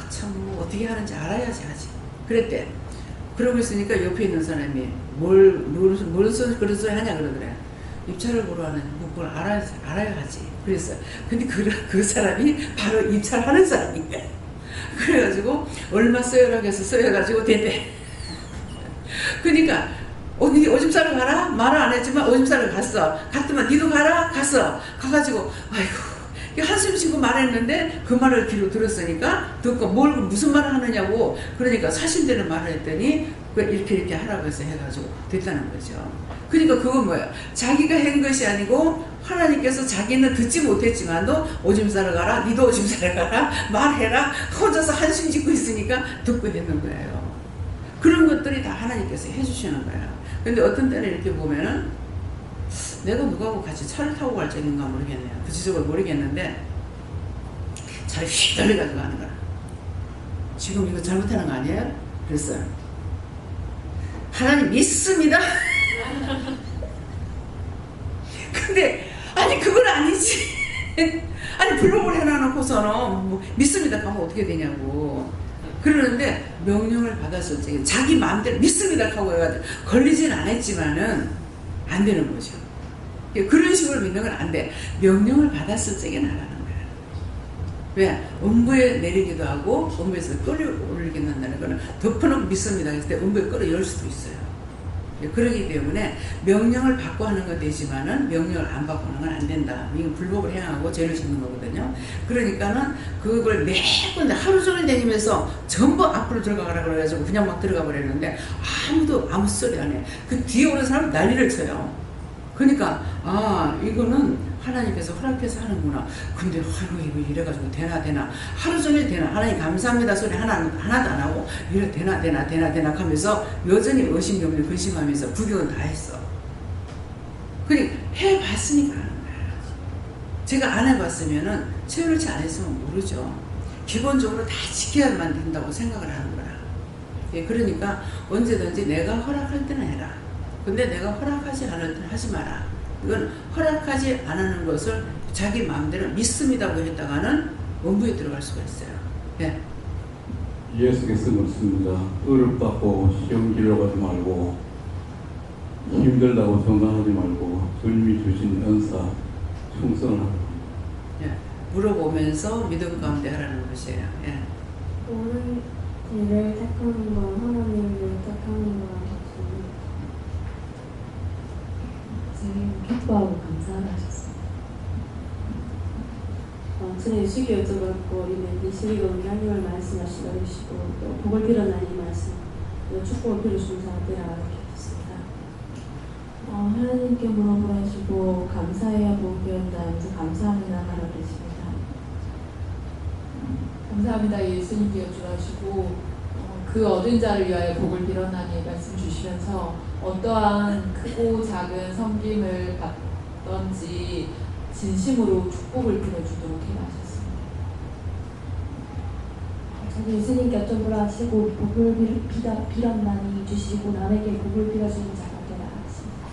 A: 참 뭐 어떻게 하는지 알아야지 하지. 그랬대. 그러고 있으니까 옆에 있는 사람이 그런 소리 하냐 그러더래. 입찰을 보러 하는 그걸 알아야 하지. 그랬어요. 근데 그 사람이 바로 입찰하는 사람인데. 그래가지고 얼마 써요라고 해서 써여가지고 됐대. 그러니까 니 오줌 싸러 가라? 말을 안 했지만 오줌 싸러 갔어. 갔더만 니도 가라? 갔어. 가가지고 아이고 한숨 쉬고 말했는데 그 말을 귀로 들었으니까 듣고 무슨 말을 하느냐고 그러니까 사실대로 말을 했더니 이렇게 하라고 해서 해가지고 됐다는 거죠. 그러니까 그건 뭐예요? 자기가 한 것이 아니고 하나님께서 자기는 듣지 못했지만도 오줌 싸러 가라, 니도 오줌 싸러 가라, 말해라, 혼자서 한숨 짓고 있으니까 듣고 있는 거예요. 그런 것들이 다 하나님께서 해주시는 거예요. 근데 어떤 때는 이렇게 보면은 내가 누구하고 같이 차를 타고 갈 적인가 모르겠네요. 구체적으로 모르겠는데 차를 휘달려가지고 가는 거야. 지금 이거 잘못하는 거 아니에요? 그랬어요. 하나님 믿습니다. 근데 아니 그건 아니지. 아니 블록을 해놔놓고서는 뭐 믿습니다 하면 어떻게 되냐고. 그러는데 명령을 받았을 때 자기 마음대로 믿습니다 하고 해가지고 걸리진 않았지만은 안 되는 거죠. 그런 식으로 믿는 건 안 돼. 명령을 받았을 적에 나가는 거야. 왜? 음부에 내리기도 하고 음부에서 끌어올리게 된다는 거는 덮어놓고 믿습니다 했을 때 음부에 끌어올 수도 있어요. 그렇기 때문에 명령을 받고 하는 건 되지만은 명령을 안 받고 하는 건 안 된다. 이건 불법을 행하고 죄를 짓는 거거든요. 그러니까는 그걸 매번 하루 종일 다니면서 전부 앞으로 들어가라 그래가지고 그냥 막 들어가 버렸는데 아무도 아무 소리 안 해. 그 뒤에 오는 사람은 난리를 쳐요. 그러니까 이거는 하나님께서 허락해서 하는구나. 근데 이거 이래가지고 되나 하루 종일 되나 하나님 감사합니다 소리 하나도 안 하고 이래 되나 하면서 여전히 의심정리 근심하면서 구경은 다 했어. 그러니까 해봤으니까 아는 거야. 제가 안 해봤으면은 체험을치 안 했으면 모르죠. 기본적으로 다 지켜야만 된다고 생각을 하는 거야. 그러니까 언제든지 내가 허락할 때는 해라. 근데 내가 허락하지 않을 때는 하지 마라. 이건 허락하지 않는 것을 자기 마음대로 믿습니다고 했다가는 원부에 들어갈 수가 있어요. 네.
L: 예수께서 묻습니다. 의롭다고 시험 길러가지 말고 힘들다고 정당하지 말고 주님이 주신 은사 충성을 하라.
A: 네. 물어보면서 믿음 가운데 하라는 것이에요. 네.
B: 오늘 일을 택하는 건 하나님을 택하는 거라고 기뻐하고 감사를 하셨습니다. 전에 유식이 여쭤봤고 우리는 유식이가 우리 하나님을 말씀하시다 그러시고 또 복을 빌어난 이 말씀 또 축복을 빌어주는 사람들이라 이렇게 했습니다. 하나님께 물어보라 하시고 감사해야 복을 빌었다 하면서 감사합니다 하라 그러십니다.
C: 감사합니다 예수님께 여쭈라시고 그 얻은 자를 위하여 복을 빌어나니 말씀 주시면서 어떠한 크고 작은 섬김을 받던지 진심으로 축복을 빌어주도록 해하셨습니다.
B: 저도 예수님께 여쭤보라 하시고 복을 빌었나니 주시고 남에게 복을 빌어주는 자가 되라 하십니다.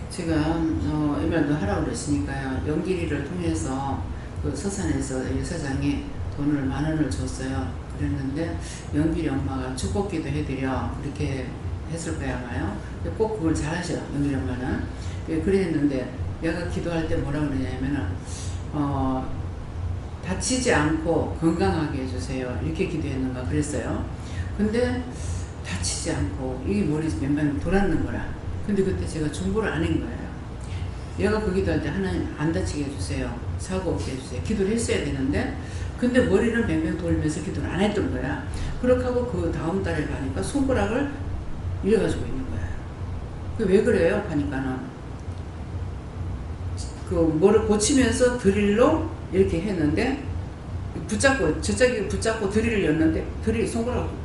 A: 지금 이 말도 하라고 그랬으니까요. 영길이를 통해서 그 서산에서 여사장이 돈을 10,000원을 줬어요. 그랬는데 영길이 엄마가 축복기도 해드려 그렇게 했을 거야 아마요. 꼭 그걸 잘하셔 영길이 엄마는. 그랬는데 얘가 기도할 때 뭐라 그러냐면은 다치지 않고 건강하게 해주세요 이렇게 기도했는가 그랬어요. 근데 다치지 않고 이게 머리 몇 돌았는 거라. 근데 그때 제가 중보를 안 한 거예요. 얘가 그 기도할 때 하나님 안 다치게 해주세요 사고 없게 해주세요 기도를 했어야 되는데 근데 머리는 뱅뱅 돌면서 기도를 안 했던 거야. 그렇게 하고 그 다음 달에 가니까 손가락을 이래가지고 있는 거야. 왜 그래요? 하니까는 그 뭐를 고치면서 드릴로 이렇게 했는데 붙잡고 저쪽이 붙잡고 드릴을 였는데 드릴이 손가락을 붙어.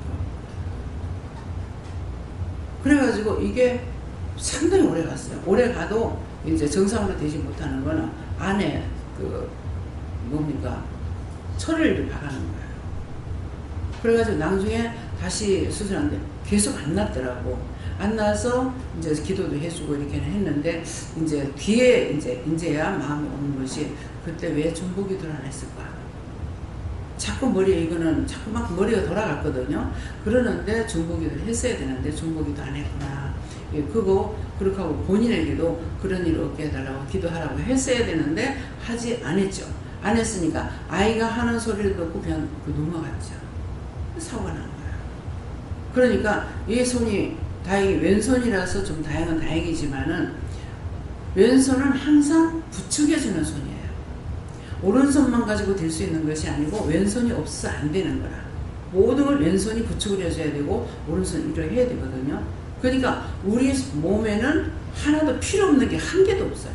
A: 그래가지고 이게 상당히 오래 갔어요. 오래 가도 이제 정상으로 되지 못하는 거는 안에 그 뭡니까 철을 박아놓은 거예요. 그래가지고 나중에 다시 수술하는데 계속 안 낫더라고. 안 나서 이제 기도도 해주고 이렇게 했는데 이제 뒤에 이제야 마음이 오는 것이 그때 왜 중보 기도를 안 했을까? 자꾸 이거는 자꾸 막 머리가 돌아갔거든요. 그러는데 중보 기도를 했어야 되는데 중보 기도 안 했구나. 그렇게 하고 본인에게도 그런 일 없게 해달라고 기도하라고 했어야 되는데 하지 않았죠. 안 했으니까 아이가 하는 소리를 듣고 그냥 넘어갔죠. 사고가 난 거예요. 그러니까 이 손이 다행히 왼손이라서 좀 다행은 다행이지만은 왼손은 항상 부축해주는 손이에요. 오른손만 가지고 될 수 있는 것이 아니고 왼손이 없어 안 되는 거라. 모든 걸 왼손이 부축을 해줘야 되고 오른손이 일을 해야 되거든요. 그러니까 우리 몸에는 하나도 필요 없는 게 한 개도 없어요.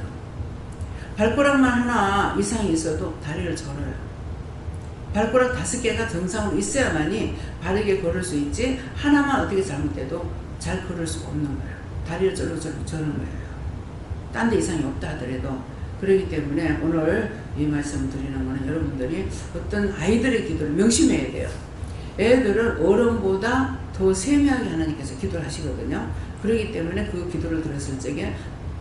A: 발가락만 하나 이상이 있어도 다리를 절어요. 발가락 5개가 정상으로 있어야만이 바르게 걸을 수 있지, 하나만 어떻게 잘못돼도 잘 걸을 수가 없는 거예요. 다리를 쫄르쫄르 저는 거예요. 딴 데 이상이 없다 하더라도. 그렇기 때문에 오늘 이 말씀을 드리는 거는 여러분들이 어떤 아이들의 기도를 명심해야 돼요. 애들은 어른보다 더 세밀하게 하나님께서 기도를 하시거든요. 그렇기 때문에 그 기도를 들었을 적에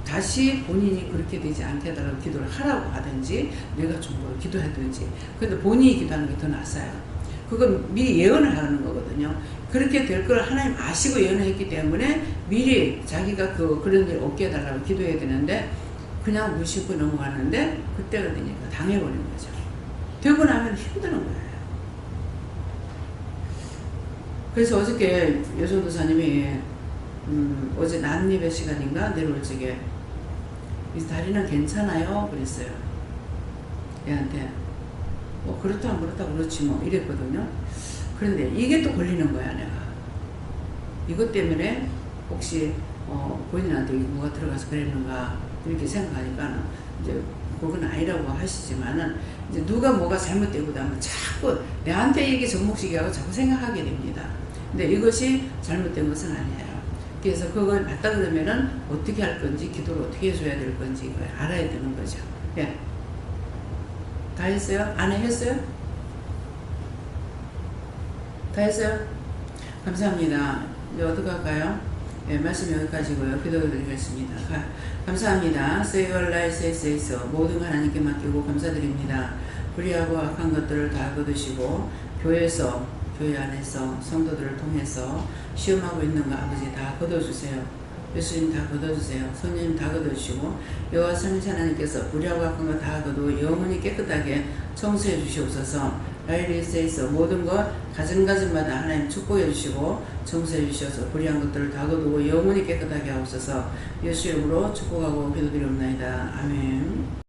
A: 다시 본인이 그렇게 되지 않게 해달라고 기도를 하라고 하든지 내가 좀 더 기도하든지. 근데 본인이 기도하는 게 더 낫어요. 그건 미리 예언을 하는 거거든요. 그렇게 될 걸 하나님 아시고 예언을 했기 때문에 미리 자기가 그런 일 없게 해달라고 기도해야 되는데 그냥 무심코 넘어갔는데 그때가 되니까 당해버린 거죠. 되고 나면 힘드는 거예요. 그래서 어저께 여전도사님이 어제 난입의 시간인가 내려올 적에 이 다리는 괜찮아요? 그랬어요. 얘한테 뭐 그렇다 그렇다 그렇지 뭐 이랬거든요. 그런데 이게 또 걸리는 거야 내가. 이것 때문에 혹시 본인한테 뭐가 들어가서 그랬는가 이렇게 생각하니까 이제 그건 아니라고 하시지만은 이제 누가 뭐가 잘못되고 나면 자꾸 내한테 이게 접목시키고 자꾸 생각하게 됩니다. 근데 이것이 잘못된 것은 아니에요. 그래서 그걸 맞다 그러면은 어떻게 할 건지, 기도를 어떻게 해줘야 될 건지 이걸 알아야 되는 거죠. 예. 다 했어요? 안 했어요? 다 했어요? 감사합니다. 이제 어떡할까요? 예, 말씀 여기까지고요. 기도드리겠습니다. 감사합니다. Save your lives as 모든 걸 하나님께 맡기고 감사드립니다. 불의하고 악한 것들을 다 거두시고 교회에서, 교회 안에서 성도들을 통해서 시험하고 있는 거 아버지 다 거둬주세요. 예수님 다 거둬주세요. 성령님 다 거둬주시고 여호와 삼위일체 하나님께서 불의하고 악한 것 다 거두고 영원히 깨끗하게 청소해 주시옵소서. 라이리스에서 모든 것 가정가정마다 하나님 축복해 주시고 청소해 주셔서 불의한 것들을 다 거두고 영원히 깨끗하게 하옵소서. 예수 이름으로 축복하고 기도드리옵나이다. 아멘.